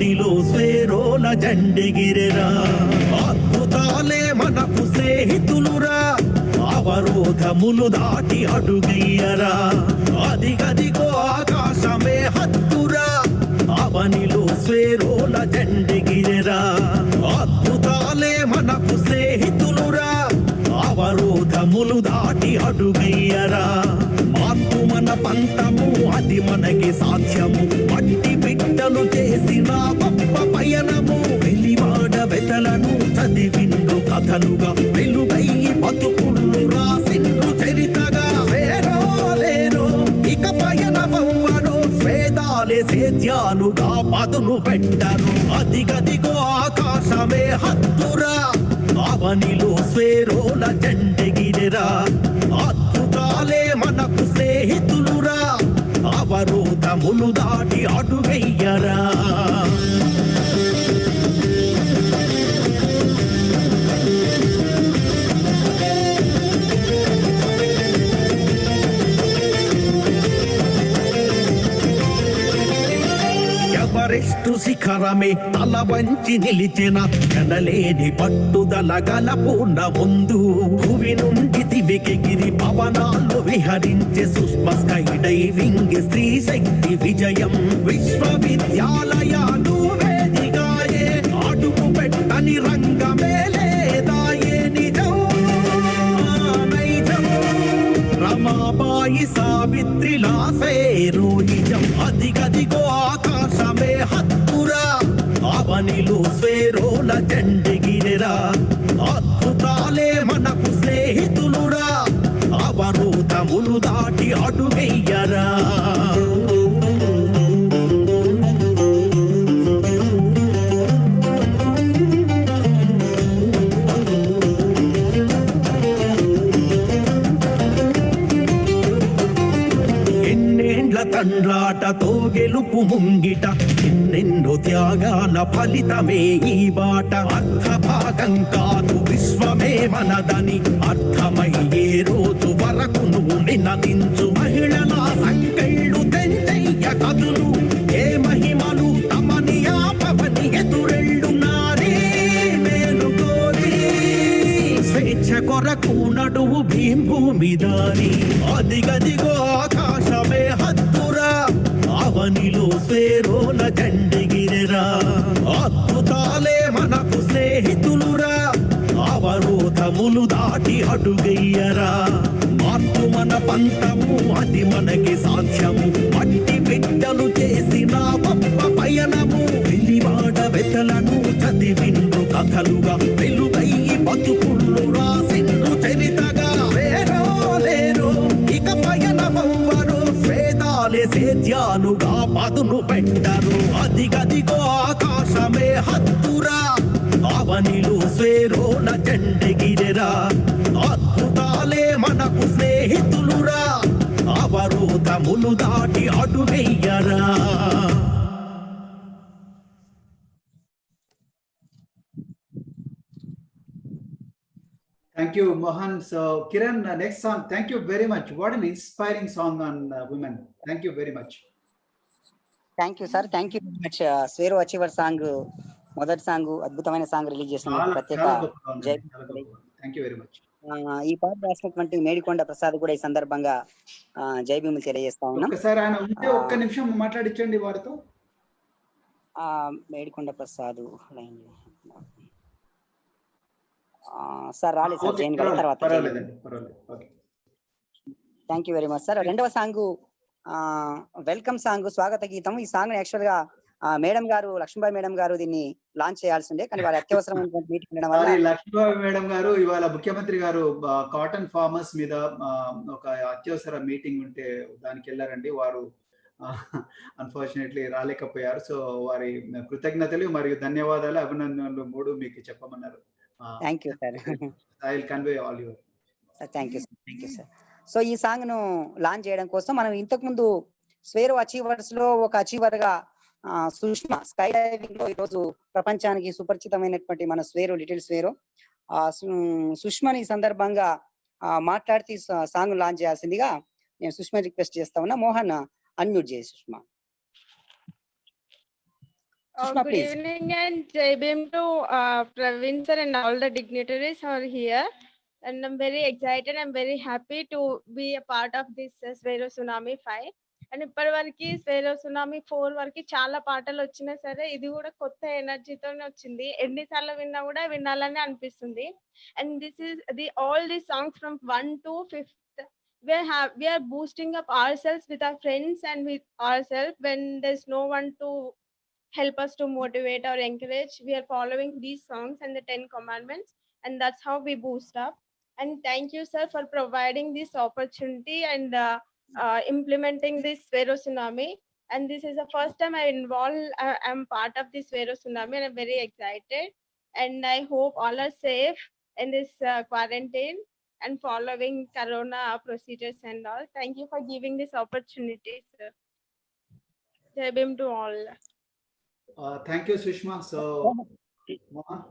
అవనిలో స్వేరోల జెండెగిరెరా అద్భుతాలే మనకు స్నేహితులురా అవరోధములు దాటి అడుగయ్యరా అదిగదిగో ఆకాశమే హత్తురా అవనిలో స్వేరోల జెండెగిరెరా అద్భుతాలే మనకు స్నేహితులురా అవరోధములు దాటి అడుగయ్యరా మార్పు మన పంతము అది మనకి సాధ్యము మట్టి బిడ్డలు చేసిన గొప్ప పయనము వెలివాడ వెతలను చదివిండ్రు కథలుగా వెలుగయ్యి బతుకుళ్ళు రాసిండ్రు చరితగా వేరోలేరో ఇక పయనమవ్వను వేదాలే సేద్యాలుగా పదును పెట్టరు అదిగదిగో ఆకాశమే హత్తురా అవనిలో స్వేరోల జెండెగిరెరా అద్భుతాలే మనకు స్నేహితులురా అవరోధములు దాటి అడుగయ్యరా ఎవరెస్టు శిఖరమే తల వంచి నిలిచిన కనలేని పట్టుదల గల పూర్ణ ముందు భువి నుండి దివికెగిరి పవనాలు విహరించే సుష్మ స్కై డైవింగ్ స్త్రీ శక్తి విజయం విశ్వవిద్యాలయాలు వేదిగాయే అడుగు పెట్టని రంగమే లేదాయే నిజం నైజం రమాబాయి సావిత్రిలా సేరు నిజం అదిగదిగో ఆకాశమే హత్తురా అవనిలో స్వేరోల జెండెగిరెరా అద్భుతాలే మనకు స్నేహితులురా అవరోధములు దాటి అడుగయ్యరా తండ్రాటతో గెలుపు ముంగిట ఎన్నెన్నో త్యాగాల ఫలితమే ఈ బాట అర్థభాగం కాదు విశ్వమే మనదని అర్థమయ్యే రోజు వరకు నువ్వు నినదించు మహిళల సంకెళ్ళు తెంచెయ్య కదులు ఏ మహిమలు తమని ఆపవని ఎదురెళ్ళు నారీ మేలుకోరి స్వేచ్ఛ కొరకు నడువు భీంభూమి దారి అదిగదిగో ఆకాశమే హత్తురా అవనిలో స్వేరోల జెండెగిరెరా అద్భుతాలే మనకు స్నేహితులురా అవరోధములు దాటి అడుగయ్యరా మార్పు మన పంతము అది మనకి సాధ్యము మట్టి బిడ్డలు చేసిన గొప్ప పయనము వెలివాడ వెతలను చదివిండ్రు కథలుగా వెలుగయ్యి బతుకుళ్ళు రాసిండ్రు చరితగా వేరోలేరో ఇక పయనమవ్వరు వేదాలే సేద్యాలుగా పదును పెట్టరు అదిగదిగో ఆకాశమే హత్తురా అవనిలో స్వేరోల జెండెగిరెరా అద్భుతాలే మనకు స్నేహితులురా అవరోధములు దాటి అడుగయ్యరా Thank you, Mohan. So, Kiran, next song. Thank you very much. What an inspiring song on women. Thank you very much. Thank you sir, thank you very much. Swaero achiever song మొదటి సాంగ్ అద్భుతమైన song release చేసిన ప్రత్యేక జై. Thank you very much. ఈ పాట రాసినటువంటి మేడికొండ ప్రసాద్ కూడా ఈ సందర్భంగా జై భీములు తెలియజేస్తా ఉన్నాం. ఒకసారి ఆయన ఉంటే ఒక్క నిమిషం మాట్లాడించండి వారితో. మేడికొండ ప్రసాద్ సార్ రాలేదు సార్, జైన్ గారి తర్వాత. Thank you very much sir. రెండవ సాంగ్ వెల్కమ్ సాంగ్, స్వాగత గీతం. ఈ సాంగ్ యాక్చువల్ గా మేడం గారు, లక్ష్మీబాయి మేడం గారు దీన్ని లాంచ్ చేయాల్సిందే, కానీ వారి అత్యవసరమైనటువంటి మీటింగ్ ఉండడం వల్ల. లక్ష్మీబాయి మేడం గారు ఇవాళ ముఖ్యమంత్రి గారు కాటన్ ఫార్మర్స్ మీద ఒక అత్యవసర మీటింగ్ ఉంటే దానికి వెళ్ళారండి. వారు అన్ఫార్చునేట్లీ రాలేకపోయారు. సో వారి కృతజ్ఞతలు మరియు ధన్యవాదాలు, అభినందనలు మూడు మీకు చెప్పమన్నారు. Thank you sir. I will convey all your. Thank you sir, thank you sir. So ఈ సాంగ్ ను లాంచ్ చేయడం కోసం మనం ఇంతకు ముందు స్వేరో అచీవర్స్ లో ఒక అచీవర్ గా సుష్మా స్కై డైవింగ్ లో ఈరోజు ప్రపంచానికి సుపరిచితమైనటువంటి మన స్వేరో, లిటిల్ స్వేరో సుష్మాని సందర్భంగా మాట్లాడితే సాంగ్ లాంచ్ చేయాల్సిందిగా నేను సుష్మా రిక్వెస్ట్ చేస్తా ఉన్నా. మోహన్ అన్మ్యూట్ చేసి Sushma. Sushma, Good please. evening and Jai Bhim to Praveen sir and all the dignitaries are here. And I'm very excited. I'm very happy to be a part of this Svero Tsunami 5. And ఇప్పటి వరకు Swaero tsunami 4 వరకు చాలా పాటలు వచ్చినా సరే ఇది కూడా కొత్త ఎనర్జీతోనే వచ్చింది. ఎన్నిసార్లు విన్నా కూడా వినాలని అనిపిస్తుంది. And this is the all the songs from 1 to 5th. We are boosting up ourselves with our friends and with ourselves when there's no one to help us to motivate or encourage. We are following these songs and the 10 commandments, and that's how we boost up. And thank you, sir, for providing this opportunity and implementing this Svero Tsunami. And this is the first time I'm part of this Svero Tsunami, and I'm very excited. And I hope all are safe in this quarantine and following Corona procedures and all. Thank you for giving this opportunity, sir. Jai Bhim to all. Thank you, Sushma. So, Mohan.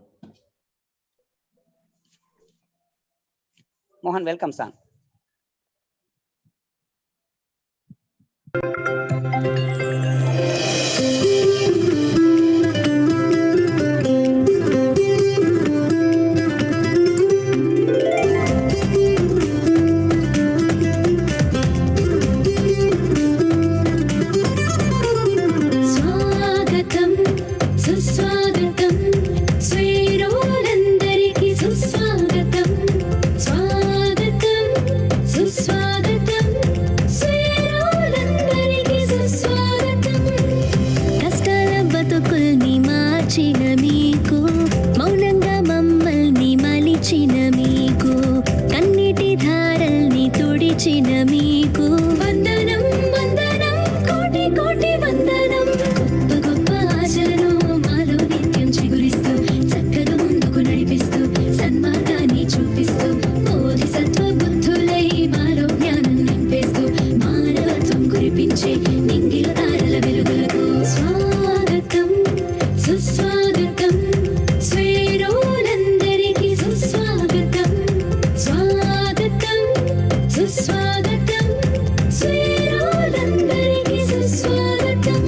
Mohan, welcome, son. స్వాగతం సుస్వాగతం స్వేరోలందరికీ సుస్వాగతం స్వాగతం సుస్వాగతం స్వేరోలందరికీ సుస్వాగతం కష్టాల బతుకుల్ని మార్చిన మీకు మౌనంగా మమ్మల్ని మలిచిన మీకు కన్నీటి ధారల్ని తుడిచిన మీకు వందనం వందనం కోటి కోటి వందనం గొప్ప గొప్ప ఆశలను మాలో నిత్యం చిగురిస్తూ చక్కగా ముందుకు నడిపిస్తూ సన్మార్గాన్ని చూపిస్తూ బోధిసత్వ బుద్ధులై మాలో జ్ఞానం నింపేస్తూ మానవత్వం కురిపించే నింగిల తారల వెలుగులకు స్వాగతం సుస్వాగతం స్వేరోలందరికీ సుస్వాగతం స్వాగతం సుస్వాగతం స్వేరోలందరికీ సుస్వాగతం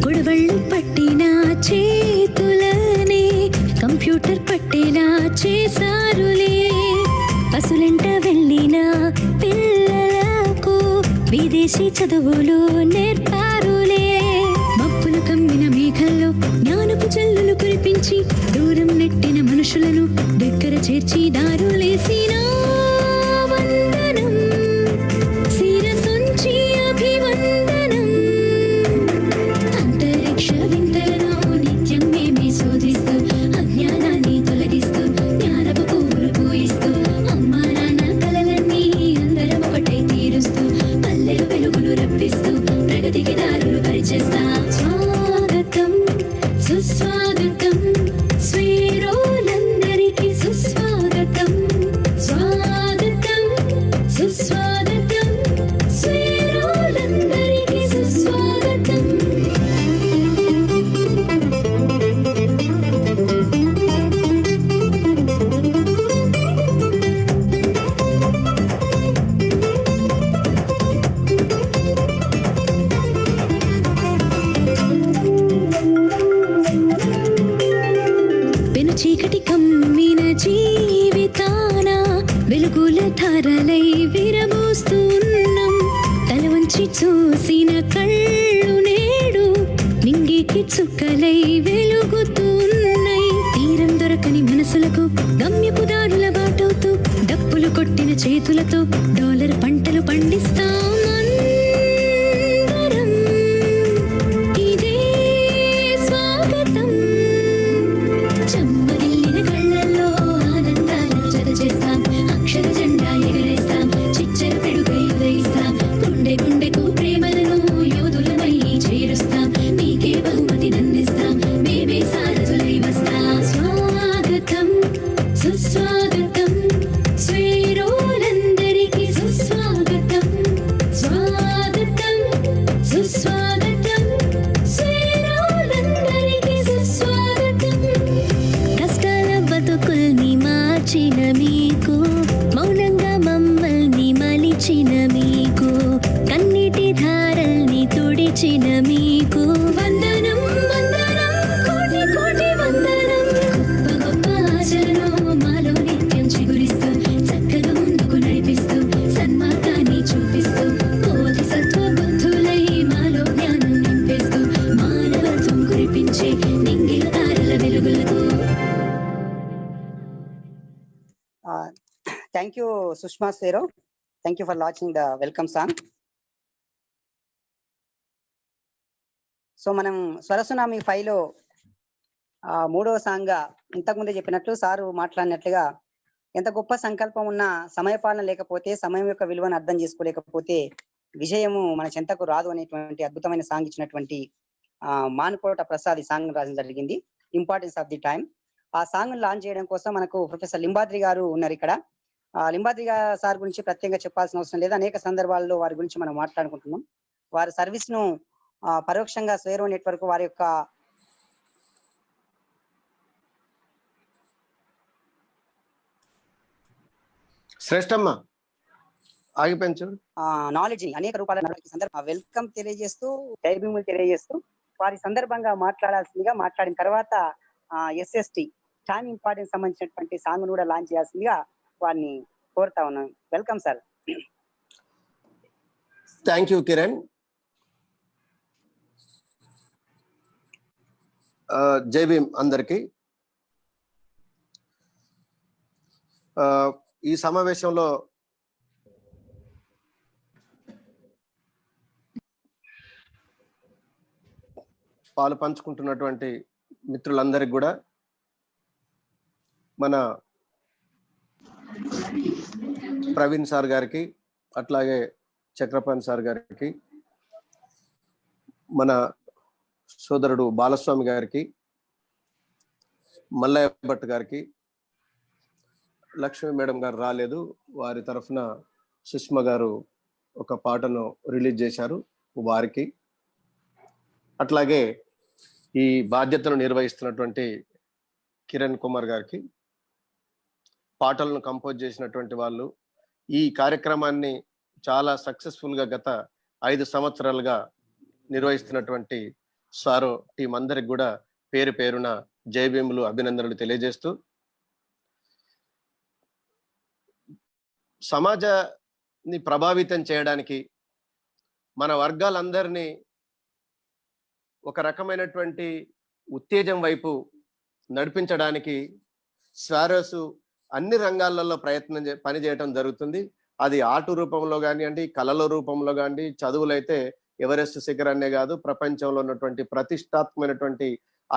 కొడవళ్ళు పట్టిన చేతులనే కంప్యూటర్ పట్టేలా చేశారులే పసులంట వెళ్ళిన పిల్లలకు విదేశీ చదువులు నేర్పారులే మబ్బులు కమ్మిన మేఘల్లో జ్ఞానపు జల్లులు కురిపించి దూరం నెట్టిన మనుషులను దగ్గర చేర్చి దారులేసిన వందనం శిరసుంచి అభివందనం అంతరిక్ష వింతలను నిత్యం మేమే శోధిస్తూ అజ్ఞానాన్ని తొలగిస్తూ జ్ఞానపు పువ్వులు పూయిస్తూ అమ్మా నాన్న కలలన్నీ అందరం ఒకటై తీరుస్తూ పల్లెలు వెలుగులు రప్పిస్తూ ప్రగతికి దారులు పరిచేస్తాం స్వాగతం సుస్వాగతం స్వేరోలందరికీ సుస్వాగతం స్వాగతం సుస్వాగతం స్వేరోలందరికీ సుస్వాగతం పెను చీకటి కమ్మిన జీవితాన వెలుగుల ధారలై విరబోస్తున్నాం తల వంచి చూసిన కళ్ళు నేడు నింగికి చుక్కలై వెలుగుతున్నాయి తీరం దొరకని మనసులకు గమ్యపు దారుల బాటవుతూ డప్పులు కొట్టిన చేతులతో డాలర్ పంటలు పండిస్తాం అందరం. ఇదే స్వాగతం చెమ్మగిల్లిన కళ్ళల్లో ఆనందాలను జతచేస్తాం అక్షర జెండా ఎగరేస్తాం చిచ్చర పిడుగై ఉదయిస్తాం గుండె గుండెకు ప్రేమలను యోధులమై చేరుస్తాం మీకే బహుమతి నందిస్తాం మేమే సారథులై వస్తాం స్వాగతం సుస్వాగతం స్వేరోలందరికీ సుస్వాగతం Sushma Sero. Thank you for launching the welcome song. So మనం స్వరసునామీ 5 లో మూడవ సాంగ్ గా ఇంతకుముందే చెప్పినట్లు సారు మాట్లాడినట్లుగా ఎంత గొప్ప సంకల్పం ఉన్నా సమయపాలన లేకపోతే, సమయం యొక్క విలువను అర్థం చేసుకోలేకపోతే విజయము మన చెంతకు రాదు అనేటువంటి అద్భుతమైన సాంగ్ ఇచ్చినటువంటి మానుకోట ప్రసాద్ ఈ సాంగ్ రాయడం జరిగింది, ఇంపార్టెన్స్ ఆఫ్ ది టైం. ఆ సాంగ్ లాంచ్ చేయడం కోసం మనకు ప్రొఫెసర్ లింబాద్రి గారు ఉన్నారు ఇక్కడ. లింబాద్రి సార్ గురించి ప్రత్యేకంగా చెప్పాల్సిన అవసరం లేదు, అనేక సందర్భాల్లో వారి గురించి మనం మాట్లాడుకుంటున్నాం. వారి సర్వీస్ ను పరోక్షంగా స్వేరో నెట్వర్క్ వారి యొక్క శ్రేష్టమ్మ ఆగిపోయించు నాలెడ్జ్ ని అనేక రూపాల వెల్కమ్ తెలియజేస్తూ, జైభీములు తెలియజేస్తూ వారి సందర్భంగా మాట్లాడాల్సిందిగా, మాట్లాడిన తర్వాత SST టైం ఇంపార్టెన్స్ సంబంధించినటువంటి సాంగ్ కూడా లాంచ్ చేయాల్సిందిగా వారిని కోరుతా ఉన్నాను. Welcome sir. Thank you Kiran. Jai Bhim అందరికి. ఈ సమావేశంలో పాలు పంచుకుంటున్నటువంటి మిత్రులందరికీ కూడా మన ప్రవీణ్ సార్ గారికి, అట్లాగే చక్రపాణి సార్ గారికి, మన సోదరుడు బాలస్వామి గారికి, మల్లయ్య భట్ గారికి, లక్ష్మీ మేడం గారు రాలేదు, వారి తరఫున సుష్మ గారు ఒక పాటను రిలీజ్ చేశారు వారికి, అట్లాగే ఈ బాధ్యతను నిర్వహిస్తున్నటువంటి కిరణ్ కుమార్ గారికి, పాటలను కంపోజ్ చేసినటువంటి వాళ్ళు, ఈ కార్యక్రమాన్ని చాలా సక్సెస్ఫుల్ గా గత 5 సంవత్సరాలుగా నిర్వహిస్తున్నటువంటి సారో టీం అందరికి కూడా పేరు పేరున జై భీములు, అభినందనలు తెలియజేస్తూ, సమాజాన్ని ప్రభావితం చేయడానికి, మన వర్గాలందరినీ ఒక రకమైనటువంటి ఉత్తేజం వైపు నడిపించడానికి స్వారోస్ అన్ని రంగాలలో పనిచేయటం జరుగుతుంది. అది ఆర్ట్ రూపంలో కానివ్వండి, కళల రూపంలో కానివ్వండి, చదువులైతే ఎవరెస్ట్ శిఖరాన్నే కాదు, ప్రపంచంలో ఉన్నటువంటి ప్రతిష్టాత్మకమైనటువంటి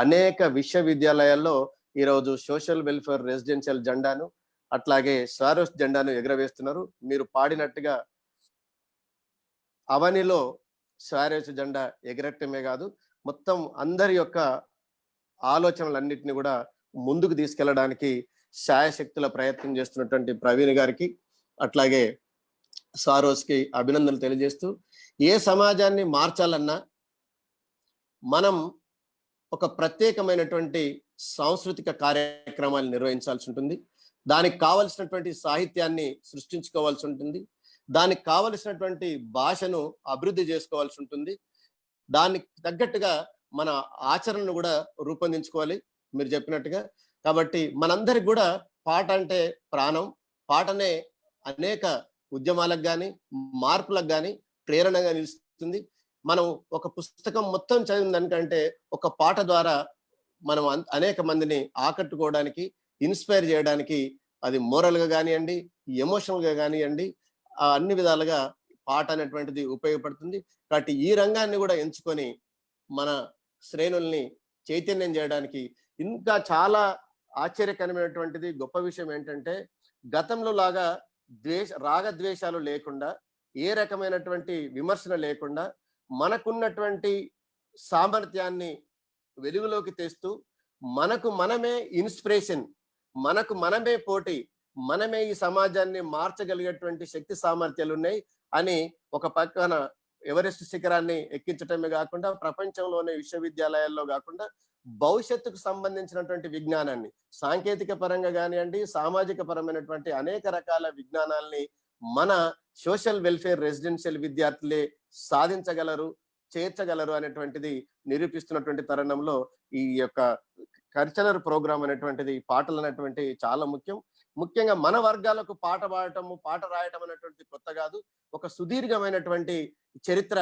అనేక విశ్వవిద్యాలయాల్లో ఈరోజు సోషల్ వెల్ఫేర్ రెసిడెన్షియల్ జెండాను, అట్లాగే స్వారోస్ జెండాను ఎగురవేస్తున్నారు. మీరు పాడినట్టుగా అవనిలో స్వారోస్ జెండా ఎగరట్టమే కాదు, మొత్తం అందరి యొక్క ఆలోచనలన్నింటినీ కూడా ముందుకు తీసుకెళ్లడానికి శాయశక్తుల ప్రయత్నం చేస్తున్నటువంటి ప్రవీణ్ గారికి, అట్లాగే స్వారోస్ కి అభినందనలు తెలియజేస్తూ, ఏ సమాజాన్ని మార్చాలన్నా మనం ఒక ప్రత్యేకమైనటువంటి సాంస్కృతిక కార్యక్రమాలు నిర్వహించాల్సి ఉంటుంది. దానికి కావలసినటువంటి సాహిత్యాన్ని సృష్టించుకోవాల్సి ఉంటుంది. దానికి కావలసినటువంటి భాషను అభివృద్ధి చేసుకోవాల్సి ఉంటుంది. దానికి తగ్గట్టుగా మన ఆచరణను కూడా రూపొందించుకోవాలి మీరు చెప్పినట్టుగా. కాబట్టి మనందరికి కూడా పాట అంటే ప్రాణం. పాటనే అనేక ఉద్యమాలకు కానీ మార్పులకు కానీ ప్రేరణగా నిలుస్తుంది. మనం ఒక పుస్తకం మొత్తం చదివిన దానికంటే ఒక పాట ద్వారా మనం అనేక మందిని ఆకట్టుకోవడానికి, ఇన్స్పైర్ చేయడానికి, అది మోరల్ గా కానివ్వండి, ఎమోషనల్ గా కానివ్వండి, అన్ని విధాలుగా పాట అనేటువంటిది ఉపయోగపడుతుంది. కాబట్టి ఈ రంగాన్ని కూడా ఎంచుకొని మన శ్రేణుల్ని చైతన్యం చేయడానికి ఇంకా చాలా ఆశ్చర్యకరమైనటువంటిది గొప్ప విషయం ఏంటంటే, గతంలో లాగా రాగద్వేషాలు లేకుండా, ఏ రకమైనటువంటి విమర్శన లేకుండా, మనకున్నటువంటి సామర్థ్యాన్ని వెలుగులోకి తెస్తూ, మనకు మనమే ఇన్స్పిరేషన్, మనకు మనమే పోటీ, మనమే ఈ సమాజాన్ని మార్చగలిగేటువంటి శక్తి సామర్థ్యాలు ఉన్నాయి అని ఒక పక్కన ఎవరెస్ట్ శిఖరాన్ని ఎక్కించటమే కాకుండా, ప్రపంచంలోనే విశ్వవిద్యాలయాల్లో కాకుండా భవిష్యత్తుకు సంబంధించినటువంటి విజ్ఞానాన్ని, సాంకేతిక పరంగా కానివ్వండి, సామాజిక పరమైనటువంటి అనేక రకాల విజ్ఞానాల్ని మన సోషల్ వెల్ఫేర్ రెసిడెన్షియల్ విద్యార్థులే సాధించగలరు, చేర్చగలరు అనేటువంటిది నిరూపిస్తున్నటువంటి తరుణంలో ఈ యొక్క కల్చరల్ ప్రోగ్రామ్ అనేటువంటిది, పాటలు అనేటువంటి చాలా ముఖ్యంగా మన వర్గాలకు పాట పాడటము, పాట రాయటం అనేటువంటి కొత్త కాదు. ఒక సుదీర్ఘమైనటువంటి చరిత్ర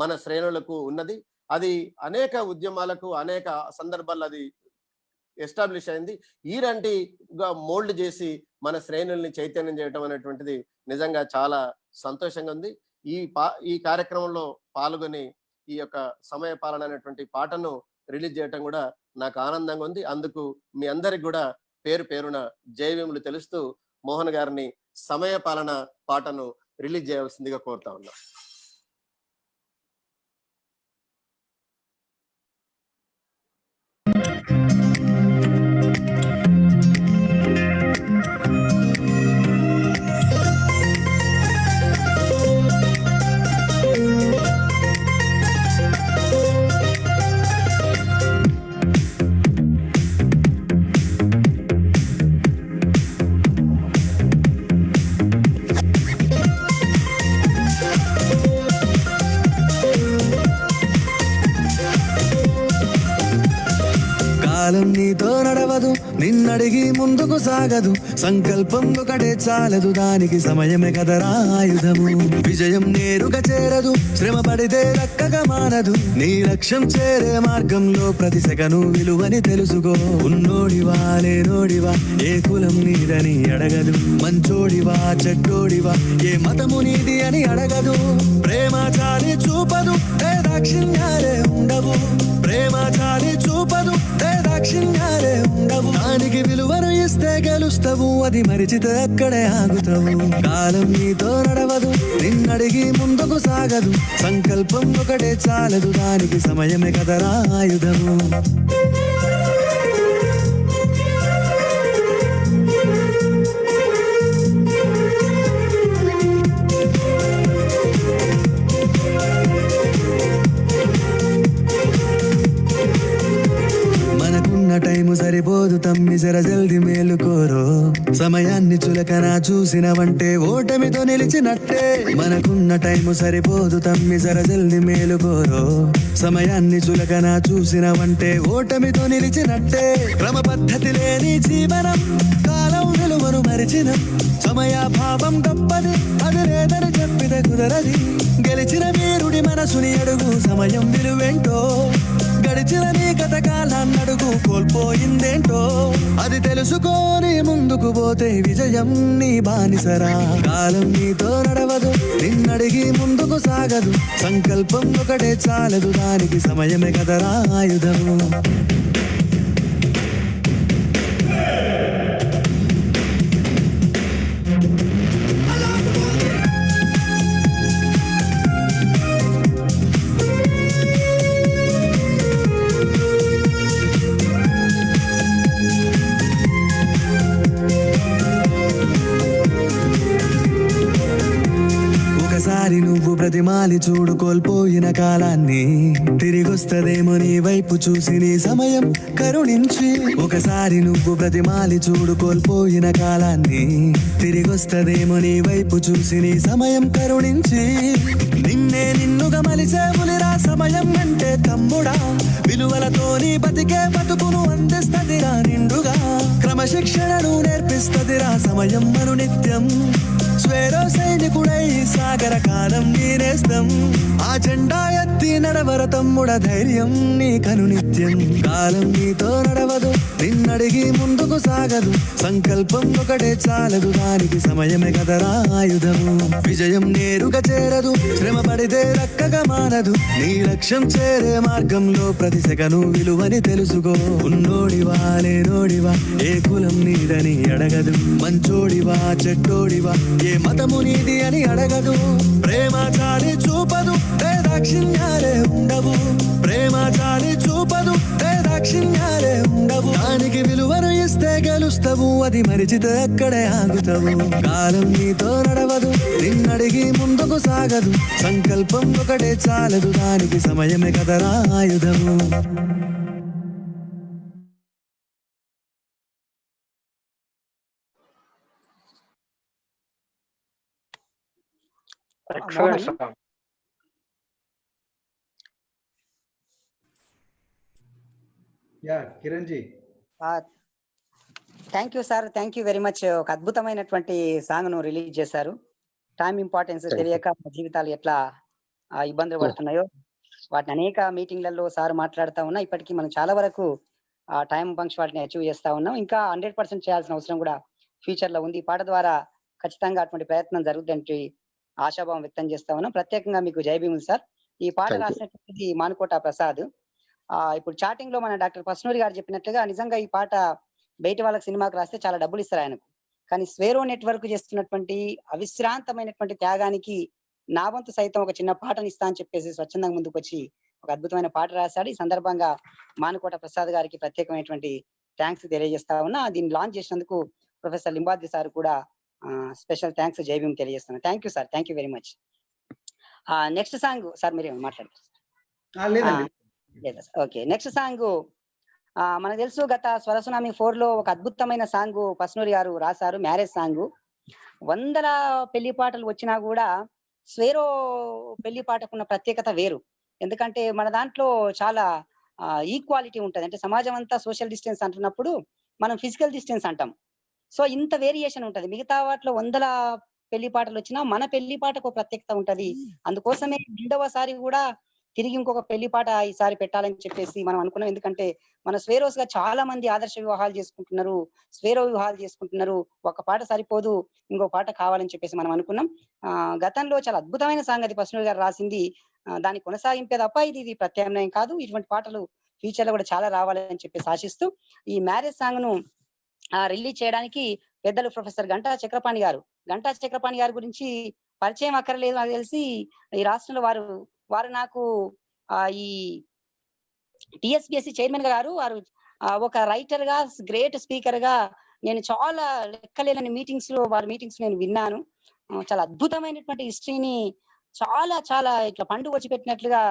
మన శ్రేణులకు ఉన్నది. అది అనేక ఉద్యమాలకు, అనేక సందర్భాల్లో అది ఎస్టాబ్లిష్ అయింది. ఈరంటిగా మోల్డ్ చేసి మన శ్రేణుల్ని చైతన్యం చేయడం అనేటువంటిది నిజంగా చాలా సంతోషంగా ఉంది. ఈ కార్యక్రమంలో పాల్గొని ఈ యొక్క సమయ పాలన అనేటువంటి పాటను రిలీజ్ చేయటం కూడా నాకు ఆనందంగా ఉంది. అందుకు మీ అందరికి కూడా పేరు పేరున జయవేములు తెలుస్తూ మోహన్ గారిని సమయ పాలన పాటను రిలీజ్ చేయవలసిందిగా కోరుతా ఉన్నా. కాలం నీతో నడవదు, నిన్నడిగి ముందుకు సాగదు, సంకల్పం ఒకటే చాలదు, దానికి సమయమే కదరా ఆయుధము. విజయం నేరుగా చేరదు, శ్రమ పడితే దక్కగా మానదు, నీ లక్ష్యం చేరే మార్గంలో ప్రతి సెకను విలువని తెలుసుకో. ఉన్నోడివా లేనోడివా, ఏ కులం నీదని అడగదు, మంచోడివా చెడ్డోడివా, ఏ మతము నీది అని అడగదు. ప్రేమ చాలి చూపదు, దాక్షిణ్యాలే ఉండవు, ప్రేమ చాలి చూపదు, దాక్షిణ్యాలే ఉండవు, దానికి విలువను ఇస్తే గెలుస్తావు, అది మరిచితే అక్కడే ఆగుతావు. కాలం నీతో నడవదు, నిన్నడిగి ముందుకు సాగదు, సంకల్పం ఒకటే చాలదు, దానికి సమయమే కదరా ఆయుధము. టైము సరిపోదు తమ్మి, జర జల్ది మేలుకోరో, సమయాన్ని చులకన చూసినవంటే ఓటమితో నిలిచినట్టే. మనకున్న టైము సరిపోదు తమ్మి, జర జల్ది మేలుకోరో, సమయాన్ని చులకన చూసినవంటే ఓటమితో నిలిచినట్టే. క్రమ పద్ధతి లేని జీవనం, కాలం విలువను మరిచిన, సమయాభావం గొప్పది, అది లేదని చెప్పితే కుదరది. గెలిచిన వీరుడి మనసుని అడుగు, సమయం విలువేంటో, గడిచిన నీ గత కాలాన్నడుగు, కోల్పోయిందేంటో అది తెలుసుకొని ముందుకు పోతే విజయం నీ బానిసరా. కాలం నీతో నడవదు, నిన్నడిగి ముందుకు సాగదు, సంకల్పం ఒకటే చాలదు, దానికి సమయమే కదరా ఆయుధము. నువ్వు ప్రతిమాలి చూడు కోల్పోయిన కాలాన్ని, తిరిగొస్తదేమో నీ వైపు చూసి నీ సమయం కరుణించి. ఒకసారి నువ్వు ప్రతిమాలి చూడు కోల్పోయిన కాలాన్ని, తిరిగొస్తదేమో నీ వైపు చూసి నీ సమయం కరుణించి. నిన్నే నిన్నుగా మలిసేములిరా సమయం అంటే తమ్ముడా, విలువలతో నీ బతికే బతుకును అందిస్తదిరా నిండుగా, క్రమశిక్షణను నేర్పిస్తదిరా సమయం మను నిత్యం. స్వేరో సైనికుడై సాగర కాలం నీనేస్తం, ఆ జెండా ఎత్తి నడవర తమ్ముడ ధైర్యం నీ కను నిత్యం. కాలం నీతో నడవదు, నిన్నడిగి ముందుకు సాగదు, సంకల్పం ఒకటే చాలదు, దానికి సమయమే కదరా ఆయుధము. విజయం నేరుగా చేరదు, శ్రమ పడితే దక్కగా మానదు, నీ లక్ష్యం చేరే మార్గంలో ప్రతి సెకను విలువని తెలుసుకో. ఉన్నోడివా లేనోడివా, ఏ కులం నీదని అడగదు, మంచోడివా చెడ్డోడివా, ఏ మతము నీది అని అడగదు. ప్రేమ చాలి చూపదు, దాక్షిణ్యాలే ఉండవు, ప్రేమ చాలి చూపదు, దాక్షిణ్యాలే ఉండవు, దానికి విలువను ఇస్తే గెలుస్తావు, అది మరిచితే అక్కడే ఆగుతావు. కాలం నీతో నడవదు, నిన్నడిగి ముందుకు సాగదు, సంకల్పం ఒకటే చాలదు, దానికి సమయమే కదరా ఆయుధము. Excellent song. Kiran ji, thank you sir, thank you very much. ఒక అద్భుతమైనటువంటి సాంగ్ ను రిలీజ్ చేశారు. టైం ఇంపార్టెన్స్ తెలియక మన జీవితాలు ఎట్లా ఇబ్బందులు పడుతున్నాయో వాటిని అనేక మీటింగ్లలో సార్ మాట్లాడుతా ఉన్నా. ఇప్పటికీ మనం చాలా వరకు ఆ టైం పంక్చువాలిటీని అచీవ్ చేస్తా ఉన్నాం. ఇంకా 100% చేయాల్సిన అవసరం కూడా ఫ్యూచర్ లో ఉంది. ఈ పాట ద్వారా ఖచ్చితంగా అటువంటి ప్రయత్నం జరుగుతుందని ఆశాభావం వ్యక్తం చేస్తా ఉన్నాం. ప్రత్యేకంగా మీకు జై భీములు సార్. ఈ పాట Thank you. రాసినటువంటిది మానుకోట ప్రసాద్. ఇప్పుడు చాటింగ్ లో మన డాక్టర్ పస్నూరి గారు చెప్పినట్లుగా నిజంగా ఈ పాట బయట వాళ్ళకి సినిమాకి రాస్తే చాలా డబ్బులు ఇస్తారు ఆయనకు. కానీ స్వేరో నెట్వర్క్ చేస్తున్నటువంటి అవిశ్రాంతమైనటువంటి త్యాగానికి నా వంతు సైతం ఒక చిన్న పాటని ఇస్తా అని చెప్పేసి స్వచ్ఛందంగా ముందుకు వచ్చి ఒక అద్భుతమైన పాట రాశాడు. ఈ సందర్భంగా మానుకోట ప్రసాద్ గారికి ప్రత్యేకమైనటువంటి థ్యాంక్స్ తెలియజేస్తా ఉన్నా. దీన్ని లాంచ్ చేసినందుకు ప్రొఫెసర్ లింబాద్రి సార్ కూడా స్పెషల్ థ్యాంక్స్ జై భీమ్ తెలియజేస్తున్నాను. Thank you sir, thank you very much. Next song sir మీరు మాట్లాడతారు లేదండి. లేదా? ఓకే, నెక్స్ట్ సాంగ్ మనకు తెలుసు గత స్వరసునామీ 4 లో ఒక అద్భుతమైన సాంగ్ పస్నూరి గారు రాశారు, మ్యారేజ్ సాంగ్. 100 పెళ్లి పాటలు వచ్చినా కూడా స్వేరో పెళ్లి పాటకున్న ప్రత్యేకత వేరు. ఎందుకంటే మన దాంట్లో చాలా ఈక్వాలిటీ ఉంటది. అంటే సమాజం అంతా సోషల్ డిస్టెన్స్ అంటున్నప్పుడు మనం ఫిజికల్ డిస్టెన్స్ అంటాం. సో ఇంత వేరియేషన్ ఉంటది. మిగతా వాటిలో 100 పెళ్లి పాటలు వచ్చినా మన పెళ్లి పాటకు ప్రత్యేకత ఉంటది. అందుకోసమే 2వసారి కూడా తిరిగి ఇంకొక పెళ్లి పాట ఈసారి పెట్టాలని చెప్పేసి మనం అనుకున్నాం. ఎందుకంటే మన స్వేరోస్ గా చాలా మంది ఆదర్శ వివాహాలు చేసుకుంటున్నారు, స్వేరో వివాహాలు చేసుకుంటున్నారు. ఒక పాట సరిపోదు, ఇంకో పాట కావాలని చెప్పేసి మనం అనుకున్నాం. గతంలో చాలా అద్భుతమైన సాంగ్ అది పస్నూరి గారు రాసింది. దాన్ని కొనసాగింపే తప్ప ఇది ప్రత్యామ్నాయం కాదు. ఇటువంటి పాటలు ఫ్యూచర్ లో కూడా చాలా రావాలని చెప్పేసి ఆశిస్తూ ఈ మ్యారేజ్ సాంగ్ ను రిలీజ్ చేయడానికి పెద్దలు ప్రొఫెసర్ గంటా చక్రపాణి గారి గురించి పరిచయం అక్కర్లేదు నాకు తెలిసి. ఈ రాష్ట్రంలో వారు నాకు ఈ టిఎస్పిఎస్సి చైర్మన్ గారు, వారు ఒక రైటర్ గా, గ్రేట్ స్పీకర్ గా నేను చాలా లెక్కలేని వారి మీటింగ్స్ నేను విన్నాను. చాలా అద్భుతమైనటువంటి హిస్టరీని చాలా చాలా ఇట్లా పండు వచ్చి పెట్టినట్లుగా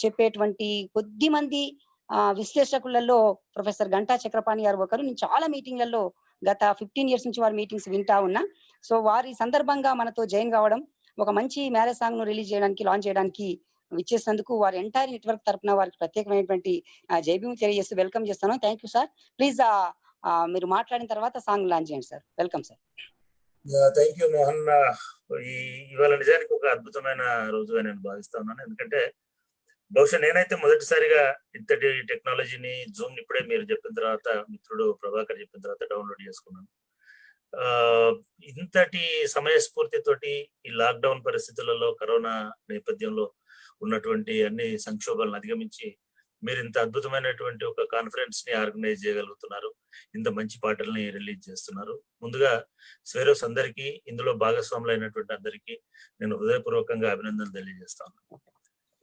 చెప్పేటువంటి కొద్ది మంది విశ్లేషకులలో ప్రొఫెసర్ గంటా చక్రపాణి గారు ఒకరు. నేను చాలా మీటింగ్లలో గత 15 years నుంచి వారి మీటింగ్స్ వింటా ఉన్నా. సో వారి సందర్భంగా మనతో జాయిన్ కావడం, ఒక మంచి మ్యారేజ్ సాంగ్ ను రిలీజ్ చేయడానికి, లాంచ్ చేయడానికి ఇచ్చేసినందుకు వారి ఎంటైర్ నెట్వర్క్ తరఫున వారికి ప్రత్యేకమైనటువంటి జై భీమ్ తెలియజేస్తూ వెల్కమ్ చేస్తాను. Thank you sir. ప్లీజ్ మీరు మాట్లాడిన తర్వాత సాంగ్ లాంచ్ చేయండి sir. Welcome sir. Thank you Mohan. ఇవాళ నిజానికి ఒక అద్భుతమైన రోజుగా నేను భావిస్తా ఉన్నాను. ఎందుకంటే బహుశా నేనైతే మొదటిసారిగా ఇంతటి టెక్నాలజీని, జూమ్ ఇప్పుడే మీరు చెప్పిన తర్వాత, మిత్రుడు ప్రభాకర్ చెప్పిన తర్వాత డౌన్లోడ్ చేసుకున్నాను. ఇంతటి సమయస్ఫూర్తితోటి ఈ లాక్డౌన్ పరిస్థితులలో, కరోనా నేపథ్యంలో ఉన్నటువంటి అన్ని సంక్షోభాలను అధిగమించి మీరు ఇంత అద్భుతమైనటువంటి ఒక కాన్ఫరెన్స్ ని ఆర్గనైజ్ చేయగలుగుతున్నారు, ఇంత మంచి పాటల్ని రిలీజ్ చేస్తున్నారు. ముందుగా స్వేరోస్ అందరికీ, ఇందులో భాగస్వాములైనటువంటి అందరికీ నేను హృదయపూర్వకంగా అభినందనలు తెలియజేస్తాను.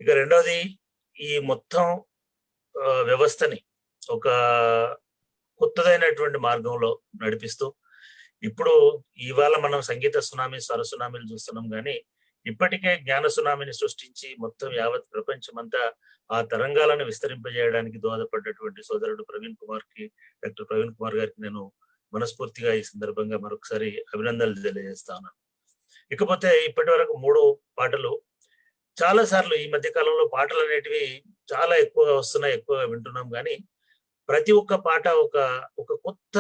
ఇక రెండవది, ఈ మొత్తం వ్యవస్థని ఒక కొత్తదైనటువంటి మార్గంలో నడిపిస్తూ, ఇప్పుడు ఇవాళ మనం సంగీత సునామీ, స్వర సునామీలు చూస్తున్నాం, కానీ ఇప్పటికే జ్ఞాన సునామీని సృష్టించి మొత్తం యావత్ ప్రపంచం అంతా ఆ తరంగాలను విస్తరింపజేయడానికి దోహదపడ్డటువంటి సోదరుడు డాక్టర్ ప్రవీణ్ కుమార్ గారికి నేను మనస్ఫూర్తిగా ఈ సందర్భంగా మరొకసారి అభినందనలు తెలియజేస్తాను. ఇకపోతే ఇప్పటి వరకు 3 పాటలు, చాలా సార్లు ఈ మధ్య కాలంలో పాటలు అనేటివి చాలా ఎక్కువగా వస్తున్నాయి, ఎక్కువగా వింటున్నాం, కానీ ప్రతి ఒక్క పాట ఒక కొత్త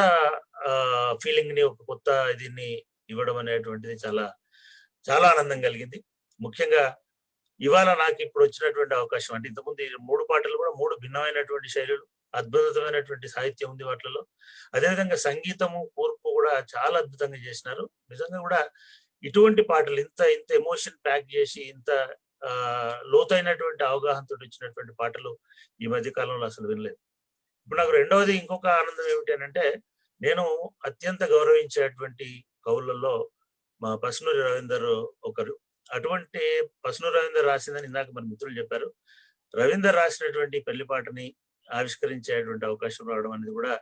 ఫీలింగ్ ని, ఒక కొత్త దీన్ని ఇవ్వడం అనేటువంటిది చాలా చాలా ఆనందం కలిగింది. ముఖ్యంగా ఇవాళ నాకు ఇప్పుడు వచ్చినటువంటి అవకాశం, అంటే ఇంతకుముందు 3 పాటలు కూడా 3 భిన్నమైనటువంటి శైలులు, అద్భుతమైనటువంటి సాహిత్యం ఉంది వాటిలో. అదేవిధంగా సంగీతము, కూర్పు కూడా చాలా అద్భుతంగా చేసినారు. నిజంగా కూడా ఇటువంటి పాటలు ఇంత ఎమోషన్ ప్యాక్ చేసి, ఇంత లోతైనటువంటి అవగాహనతో వచ్చినటువంటి పాటలు ఈ మధ్య కాలంలో అసలు వినలేదు. ఇప్పుడు నాకు రెండవది ఇంకొక ఆనందం ఏమిటి అంటే, నేను అత్యంత గౌరవించేటువంటి కవులలో మా పస్నూరి రవీందర్ ఒకరు. అటువంటి పస్నూరి రవీందర్ రాసిందని ఇందాక మన మిత్రులు చెప్పారు. రవీందర్ రాసినటువంటి పెళ్లి పాటని ఆవిష్కరించేటువంటి అవకాశం రావడం అనేది కూడా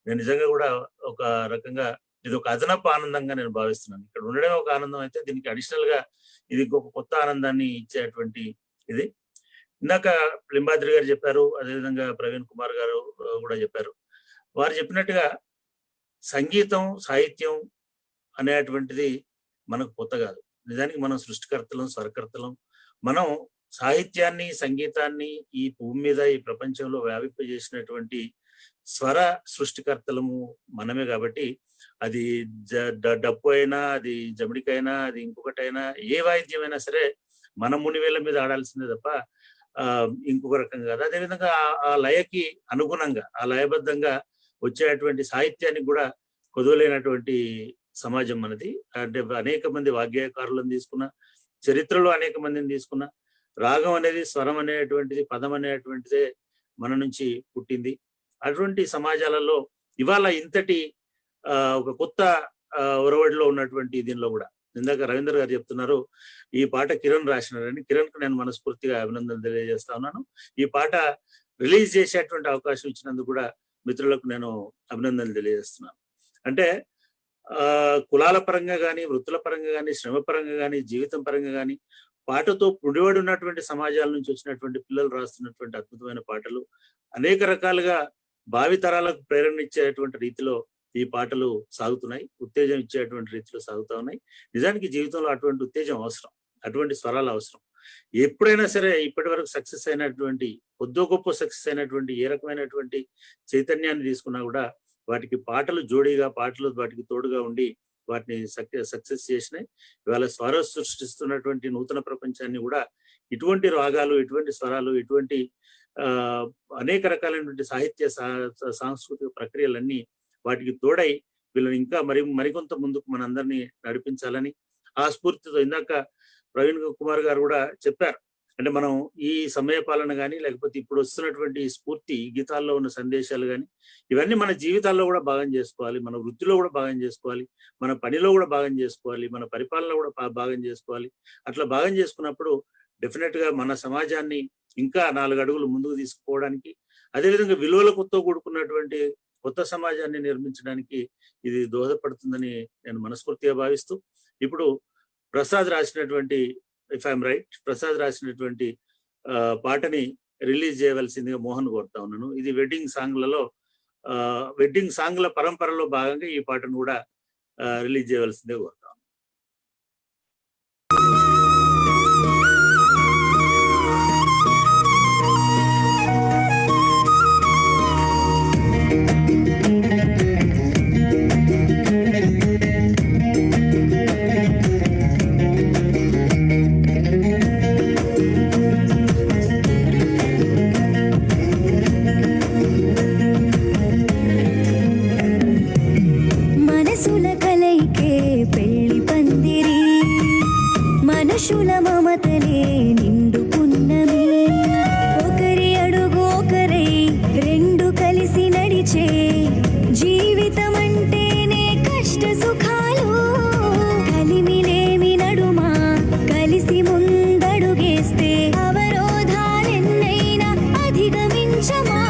నేను నిజంగా కూడా ఒక రకంగా ఇది ఒక అదనపు ఆనందంగా నేను భావిస్తున్నాను. ఇక్కడ ఉండడం ఒక ఆనందం అయితే, దీనికి అడిషనల్ గా ఇది ఒక కొత్త ఆనందాన్ని ఇచ్చేటువంటి ఇది. ఇందాక లింబాద్రి గారు చెప్పారు, అదేవిధంగా ప్రవీణ్ కుమార్ గారు కూడా చెప్పారు. వారు చెప్పినట్టుగా సంగీతం, సాహిత్యం అనేటువంటిది మనకు కొత్త కాదు. నిజానికి మనం సృష్టికర్తలం, స్వరకర్తలం. మనం సాహిత్యాన్ని, సంగీతాన్ని ఈ భూమి మీద, ఈ ప్రపంచంలో వ్యాపింపజేసినటువంటి స్వర సృష్టికర్తలము మనమే. కాబట్టి అది డప్పు అయినా, అది జమిడికైనా, అది ఇంకొకటైనా, ఏ వాయిద్యమైనా సరే మన మునివేళ్ళ మీద ఆడాల్సిందే తప్ప ఇంకొక రకంగా కాదు. అదేవిధంగా ఆ లయకి అనుగుణంగా ఆ లయబద్ధంగా వచ్చేటువంటి సాహిత్యానికి కూడా కొదవలేనటువంటి సమాజం మనది. అంటే అనేక మంది వాగ్గేయకారులను తీసుకున్న, చరిత్రలో అనేక మందిని తీసుకున్న, రాగం అనేది, స్వరం అనేటువంటిది, పదం అనేటువంటిదే మన నుంచి పుట్టింది. అటువంటి సమాజాలలో ఇవాళ ఇంతటి ఒక కొత్త ఒరవడిలో ఉన్నటువంటి దీనిలో కూడా ఇందాక రవీంద్ర గారు చెప్తున్నారు, ఈ పాట కిరణ్ రాసినారని. కిరణ్ కు నేను మనస్ఫూర్తిగా అభినందనలు తెలియజేస్తా ఉన్నాను. ఈ పాట రిలీజ్ చేసేటువంటి అవకాశం ఇచ్చినందుకు కూడా మిత్రులకు నేను అభినందనలు తెలియజేస్తున్నాను. అంటే కులాల పరంగా కానీ, వృత్తుల పరంగా కానీ, శ్రమ పరంగా కానీ, జీవితం పరంగా కానీ పాటతో ముడిపడి ఉన్నటువంటి సమాజాల నుంచి వచ్చినటువంటి పిల్లలు రాస్తున్నటువంటి అద్భుతమైన పాటలు అనేక రకాలుగా భావితరాలకు ప్రేరణ ఇచ్చేటువంటి రీతిలో ఈ పాటలు సాగుతున్నాయి, ఉత్తేజం ఇచ్చేటువంటి రీతిలో సాగుతా ఉన్నాయి. నిజానికి జీవితంలో అటువంటి ఉత్తేజం అవసరం, అటువంటి స్వరాలు అవసరం. ఎప్పుడైనా సరే ఇప్పటి వరకు సక్సెస్ అయినటువంటి, కొద్దో గొప్ప సక్సెస్ అయినటువంటి ఏ రకమైనటువంటి చైతన్యాన్ని తీసుకున్నా కూడా వాటికి పాటలు జోడీగా, పాటలు వాటికి తోడుగా ఉండి వాటిని సక్సెస్ చేసినాయి. ఇవాళ స్వరం సృష్టిస్తున్నటువంటి నూతన ప్రపంచాన్ని కూడా ఇటువంటి రాగాలు, ఇటువంటి స్వరాలు, ఇటువంటి అనేక రకాలైనటువంటి సాహిత్య సాంస్కృతిక ప్రక్రియలన్నీ వాటికి తోడై వీళ్ళని ఇంకా మరికొంత ముందుకు మనందరినీ నడిపించాలని ఆ స్ఫూర్తితో ఇందాక ప్రవీణ్ కుమార్ గారు కూడా చెప్పారు. అంటే మనం ఈ సమయ పాలన కానీ, లేకపోతే ఇప్పుడు వస్తున్నటువంటి స్ఫూర్తి గీతాల్లో ఉన్న సందేశాలు కానీ, ఇవన్నీ మన జీవితాల్లో కూడా భాగం చేసుకోవాలి, మన వృత్తిలో కూడా భాగం చేసుకోవాలి, మన పనిలో కూడా భాగం చేసుకోవాలి, మన పరిపాలనలో కూడా భాగం చేసుకోవాలి. అట్లా భాగం చేసుకున్నప్పుడు డెఫినెట్ గా మన సమాజాన్ని ఇంకా 4 అడుగులు ముందుకు తీసుకుపోవడానికి, అదేవిధంగా విలువలతో కూడుకున్నటువంటి కొత్త సమాజాన్ని నిర్మించడానికి ఇది దోహదపడుతుందని నేను మనస్ఫూర్తిగా భావిస్తూ, ఇప్పుడు ప్రసాద్ రాసినటువంటి, ఇఫ్ ఐఎమ్ రైట్, ప్రసాద్ రాసినటువంటి పాటని రిలీజ్ చేయవలసిందిగా మోహన్ కోరుతా ఉన్నాను. ఇది వెడ్డింగ్ సాంగ్ల పరంపరలో భాగంగా ఈ పాటను కూడా రిలీజ్ చేయవలసిందిగా కోరుతా. మనుషుల మమతలే నిండు పున్నమి, ఒకరి అడుగు ఒకరై రెండు కలిసి నడిచే జీవితం అంటేనే కష్ట సుఖాలు, కలిమిలేమి నడుమా కలిసి ముందడుగేస్తే అవరోధాలెన్నైనా అధిగమించమా,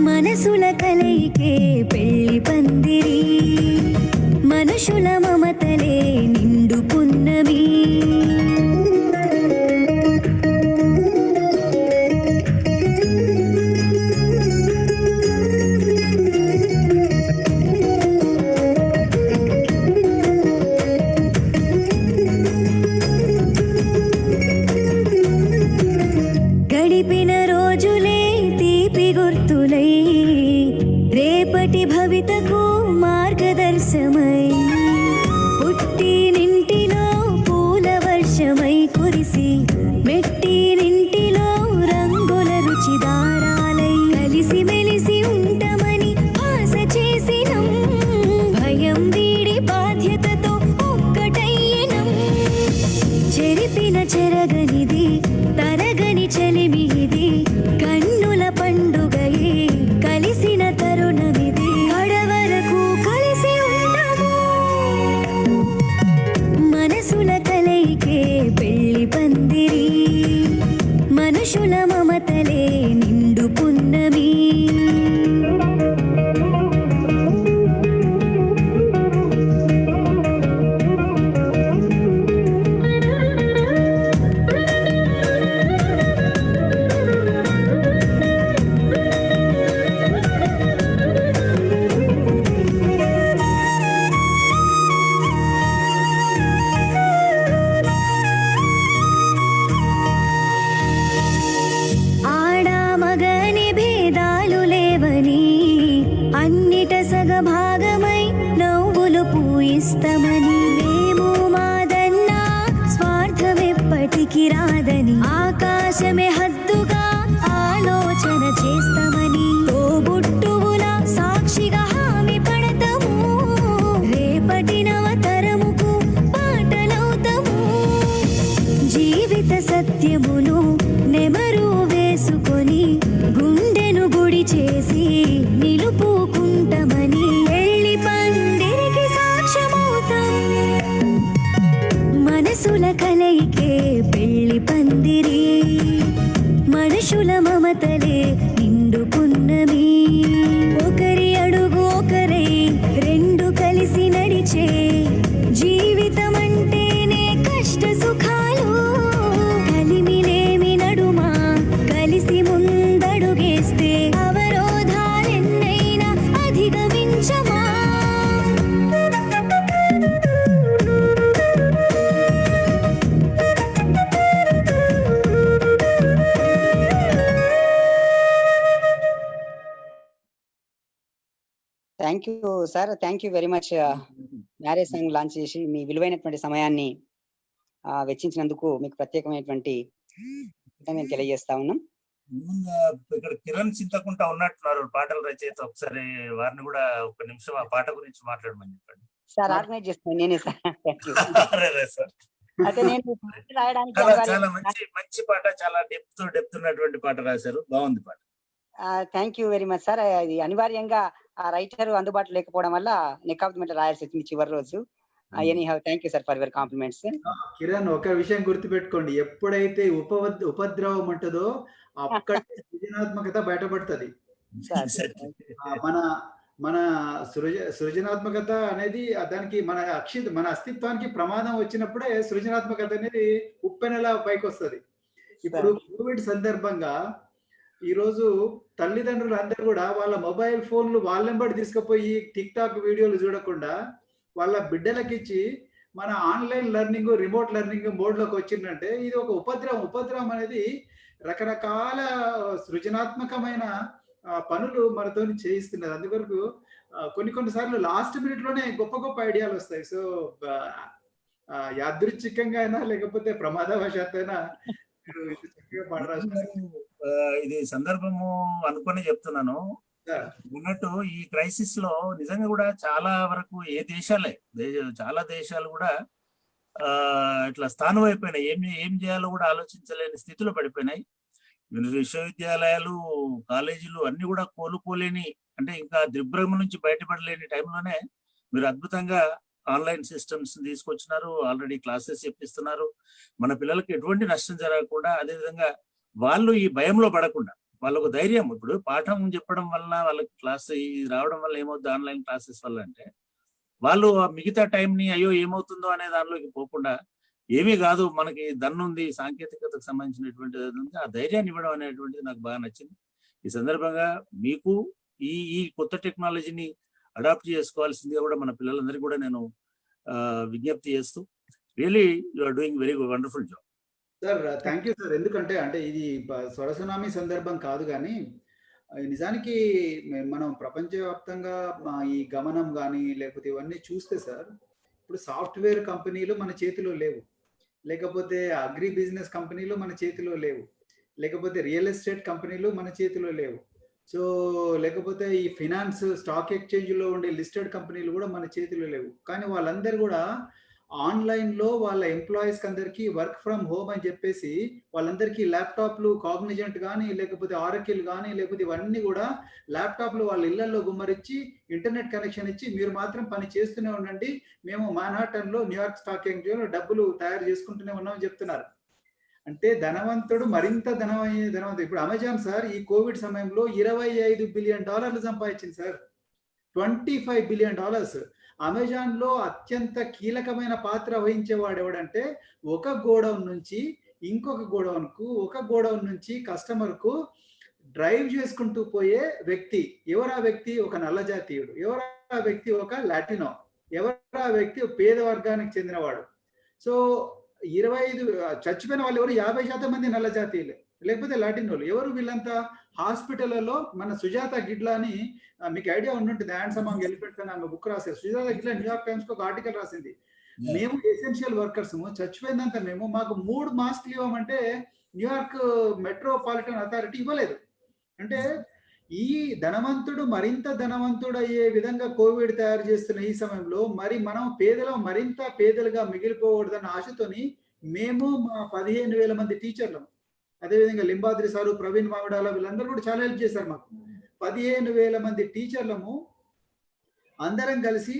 మనసుల కలయికే పెళ్లి పందిరి, మనుషుల మమతలే నిండు పున్నమి. గడిపిన రోజులే తీపి గుర్తులై రేపటి భవితకు మార్గదర్శమై, పుట్టినింటిలో పూల వర్షమై కురిసి మెట్టినింటిలో రంగుల రుచి దారాలై కలిసి మెలిసి ఉంటామని ఆశ చేసినం, భయం వీడి బాధ్యతతో ఒక్కటయ్యనం, చెరిపిన చెరగనిది తరగని చెలిమి ఇది, కన్నుల పండుగయే కలిసిన తరుణమిది, కడవరకు కలిసి ఉండము, మనసుల కలయికే పెళ్లి పందిరి, మనుషుల మమతలే నిండు పున్నమి. ఆడా మగని భేదాలు లేవని సరిహద్దుగా ఆలోచన చేస్తామని తోబుట్టువుల సాక్షిగా హామీ పడతాము. రేపటి నవతరముకు పాటలవుతాము. జీవిత సత్యమును నెమరు వేసుకొని గుండెను గుడి చేసి నిలుపుకుంటామని పెళ్లి పందిరికి సాక్ష్యమవుతాం. మనసుల కలయికే పెళ్లి పందిరి, మనుషుల మమతలే నిండుకున్నమి. ఒకరి అడుగు ఒకరై రెండు కలిసి నడిచే జీవితం అంటేనే కష్ట సుఖాలు. కలిమిలేమి నడుమా కలిసి ముందడుగేస్తే అవరోధాలెన్నైనా అధిగమించమా. Thank you sir, thank you very much. Marriage song launch చేసి మీ విలువైనటువంటి సమయాన్ని వెచ్చించినందుకు మీకు ప్రత్యేకమైనటువంటి నేను తెలియజేస్తా ఉన్నాం. ఇక్కడ కిరణ్ చింతకుంట ఉన్నట్టున్నారు పాటల రచయిత, ఒకసారి వారిని కూడా ఒక నిమిషం ఆ పాట గురించి మాట్లాడమని చెప్పండి సార్. ఆర్గనైజ్ చేస్తాను నేనే సార్. Thank you. అయితే నేను రాయడానికి చాలా మంచి పాట, చాలా డెప్త్ ఉన్నటువంటి పాట రాశారు, బాగుంది పాట. Thank you very much sir. ఇది అనివార్యంగా ఆ రైటర్ అందుబాటులో లేకపోవడం వల్ల నెక్ ఆఫ్ ది మెంటల్ రాయాల్సి వచ్చింది చివరి రోజు. Thank you sir for your compliments. Kiran, ఒక విషయం గుర్తుపెట్టుకోండి, ఎప్పుడైతే ఉపద్రవం ఉంటుందో అక్కడ సృజనాత్మకత బయటపడుతుంది. మన మన సృజనాత్మకత అనేది దానికి మన అస్తిత్వానికి ప్రమాదం వచ్చినప్పుడే సృజనాత్మకత అనేది ఉప్పెనలా పైకి వస్తుంది. ఇప్పుడు కోవిడ్ సందర్భంగా ఈరోజు తల్లిదండ్రులు అందరూ కూడా వాళ్ళ మొబైల్ ఫోన్లు వాళ్ళెంబడి తీసుకుపోయి టిక్ టాక్ వీడియోలు చూడకుండా వాళ్ళ బిడ్డలకి ఇచ్చి మన ఆన్లైన్ లెర్నింగ్, రిమోట్ లెర్నింగ్ మోడ్లోకి వచ్చిందంటే ఇది ఒక ఉపద్రవం అనేది రకరకాల సృజనాత్మకమైన పనులు మనతో చేయిస్తున్నది. అందువరకు కొన్నిసార్లు లాస్ట్ మినిట్ లోనే గొప్ప ఐడియాలు వస్తాయి. సో యాదృచ్ఛికంగా అయినా లేకపోతే ప్రమాదవశాత్తు అయినా ఇది సందర్భము అనుకుని చెప్తున్నాను. ఉన్నట్టు ఈ క్రైసిస్ లో నిజంగా కూడా చాలా వరకు చాలా దేశాలు కూడా ఇట్లా స్థానం అయిపోయినాయి. ఏం చేయాలో కూడా ఆలోచించలేని స్థితిలో పడిపోయినాయి. విశ్వవిద్యాలయాలు, కాలేజీలు అన్ని కూడా కోలుకోలేని, అంటే ఇంకా దిగ్భ్రమ నుంచి బయటపడలేని టైంలోనే మీరు అద్భుతంగా ఆన్లైన్ సిస్టమ్స్ తీసుకొచ్చినారు. ఆల్రెడీ క్లాసెస్ చెప్పిస్తున్నారు. మన పిల్లలకి ఎటువంటి నష్టం జరగకుండా, అదేవిధంగా వాళ్ళు ఈ భయంలో పడకుండా వాళ్ళకు ధైర్యం. ఇప్పుడు పాఠం చెప్పడం వల్ల వాళ్ళకి క్లాస్ రావడం వల్ల ఏమవుతుంది ఆన్లైన్ క్లాసెస్ వల్ల అంటే, వాళ్ళు మిగతా టైంని అయ్యో ఏమవుతుందో అనే దానిలోకి పోకుండా ఏమీ కాదు మనకి దన్నుంది, సాంకేతికతకు సంబంధించినటువంటి ఆ ధైర్యాన్ని ఇవ్వడం అనేటువంటిది నాకు బాగా నచ్చింది. ఈ సందర్భంగా మీకు ఈ కొత్త టెక్నాలజీని అడాప్ట్ చేసుకోవాల్సిందిగా కూడా మన పిల్లలందరికీ కూడా నేను విజ్ఞప్తి చేస్తూ, really you are doing very wonderful job sir. Thank you sir. ఎందుకంటే ఇది స్వరసునామీ సందర్భం కాదు, కానీ నిజానికి మనం ప్రపంచవ్యాప్తంగా ఈ గమనం కానీ లేకపోతే ఇవన్నీ చూస్తే సార్, ఇప్పుడు సాఫ్ట్వేర్ కంపెనీలు మన చేతిలో లేవు, లేకపోతే అగ్రి బిజినెస్ కంపెనీలు మన చేతిలో లేవు, లేకపోతే రియల్ ఎస్టేట్ కంపెనీలు మన చేతిలో లేవు, సో లేకపోతే ఈ ఫినాన్స్, స్టాక్ ఎక్స్చేంజ్లో ఉండే లిస్టెడ్ కంపెనీలు కూడా మన చేతిలో లేవు. కానీ వాళ్ళందరూ కూడా ఆన్లైన్లో వాళ్ళ ఎంప్లాయీస్కి అందరికీ వర్క్ ఫ్రమ్ హోమ్ అని చెప్పేసి వాళ్ళందరికీ ల్యాప్టాప్లు, కాగ్నిజెంట్ కానీ లేకపోతే ఆరకిల్ కానీ లేకపోతే ఇవన్నీ కూడా ల్యాప్టాప్లు వాళ్ళ ఇళ్లలో గుమ్మరిచ్చి ఇంటర్నెట్ కనెక్షన్ ఇచ్చి మీరు మాత్రం పని చేస్తూనే ఉండండి, మేము మాన్హాటన్లో న్యూయార్క్ స్టాక్ ఎక్స్చేంజ్లో డబ్బులు తయారు చేసుకుంటూనే ఉన్నామని చెప్తున్నారు. అంటే ధనవంతుడు మరింత ధనవంతుడు. ఇప్పుడు అమెజాన్ సార్ ఈ కోవిడ్ సమయంలో $25 బిలియన్ సంపాదించింది సార్. $25 బిలియన్. అమెజాన్ లో అత్యంత కీలకమైన పాత్ర వహించేవాడు ఎవడంటే, ఒక గోడౌన్ నుంచి ఇంకొక గోడౌన్కు, ఒక గోడౌన్ నుంచి కస్టమర్ కు డ్రైవ్ చేసుకుంటూ పోయే వ్యక్తి. ఎవరా వ్యక్తి? ఒక నల్ల జాతీయుడు. ఎవరా వ్యక్తి? ఒక లాటినో. ఎవరా వ్యక్తి? పేద వర్గానికి చెందినవాడు. సో 25 చచ్చిపోయిన వాళ్ళు ఎవరు? 50% మంది నల్ల జాతీయులే, లేకపోతే లాటినోలు. ఎవరు వీళ్ళంతా? హాస్పిటల్లో మన సుజాత గిడ్లా అని, మీకు ఐడియా ఉంటుంటుంది, హ్యాండ్సమ్ ఆమె ఎలిఫెంట్స్ అని ఆమె బుక్ రాశారు. సుజాత గిడ్లా న్యూయార్క్ టైమ్స్ కి ఒక ఆర్టికల్ రాసింది. మేము ఎసెన్షియల్ వర్కర్స్, చచ్చిపోయిందంతా మాకు 3 మాస్క్లు ఇవ్వమంటే న్యూయార్క్ మెట్రోపాలిటన్ అథారిటీ ఇవ్వలేదు. అంటే ఈ ధనవంతుడు మరింత ధనవంతుడు అయ్యే విధంగా కోవిడ్ తయారు చేస్తున్న ఈ సమయంలో మరి మనం పేదలు మరింత పేదలుగా మిగిలిపోకూడదన్న ఆశతోని మేము మా 15,000 మంది టీచర్లు, అదేవిధంగా లింబాద్రి సారు, ప్రవీణ్ మామిడాల వీళ్ళందరూ కూడా చాలా హెల్ప్ చేశారు మాకు. 15,000 మంది టీచర్లము అందరం కలిసి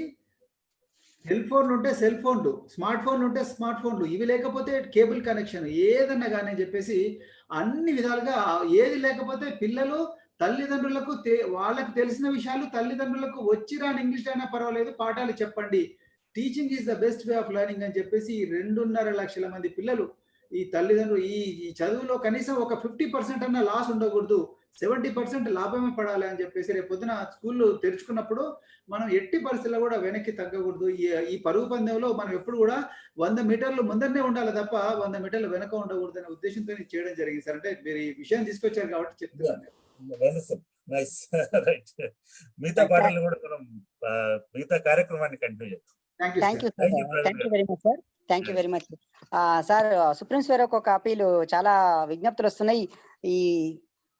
సెల్ ఫోన్లు ఉంటే సెల్ ఫోన్లు, స్మార్ట్ ఫోన్లు ఉంటే స్మార్ట్ ఫోన్లు, ఇవి లేకపోతే కేబుల్ కనెక్షన్ ఏదన్నా కానీ అని చెప్పేసి అన్ని విధాలుగా ఏది లేకపోతే పిల్లలు తల్లిదండ్రులకు వాళ్ళకు తెలిసిన విషయాలు తల్లిదండ్రులకు వచ్చి రాని ఇంగ్లీష్ అయినా పర్వాలేదు పాఠాలు చెప్పండి, teaching is the best way of learning అని చెప్పేసి 2.5 లక్షల మంది పిల్లలు ఈ తల్లిదండ్రులు ఈ చదువులో కనీసం ఒక 50% అన్న లాస్ ఉండకూడదు, 70% లాభమే పడాలి అని చెప్పేసి రేపు పొద్దున స్కూళ్ళు తెరుచుకున్నప్పుడు మనం ఎట్టి పరిస్థితుల్లో కూడా వెనక్కి తగ్గకూడదు. ఈ పరుగు పందెంలో మనం ఎప్పుడు కూడా 100 మీటర్లు ముందరనే ఉండాలి తప్ప 100 మీటర్లు వెనక ఉండకూడదు అనే ఉద్దేశంతో చేయడం జరిగింది సార్. అంటే మీరు ఈ విషయం తీసుకొచ్చారు కాబట్టి చెప్తున్నాను. మిగతా పాటలు కూడా మనం మిగతా కార్యక్రమాన్ని కంటిన్యూ చేద్దాం. Thank you very much sir. Thank you very much sir. Supreme స్వేరోకి ఒక అపీల్, చాలా విజ్ఞప్తులు వస్తున్నాయి. ఈ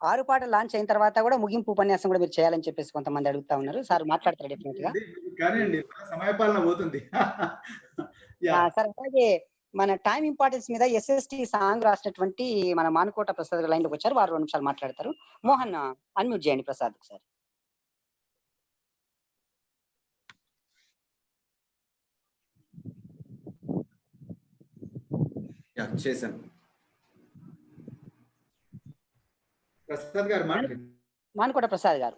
6 పాటలు లాంచ్ అయిన తర్వాత కూడా ముగింపు ఉపన్యాసం కూడా మీరు చేయాలని చెప్పేసి కొంతమంది అడుగుతా ఉన్నారు. సార్ మాట్లాడతారు డెఫినెట్ గా. కానీ సమయపాలన పోతుంది సార్. అలాగే మన టైం ఇంపార్టెన్స్ మీద SST సాంగ్ రాసినటువంటి మన మానుకోట ప్రసాద్ లైన్ లోకి వచ్చారు. వారు 2 నిమిషాలు మాట్లాడతారు. మోహన్ అన్మ్యూట్ చేయండి ప్రసాద్ సార్. చేశాను. ప్రసాద్ గారు మాట్లాడండి. మానుకోట ప్రసాద్ గారు.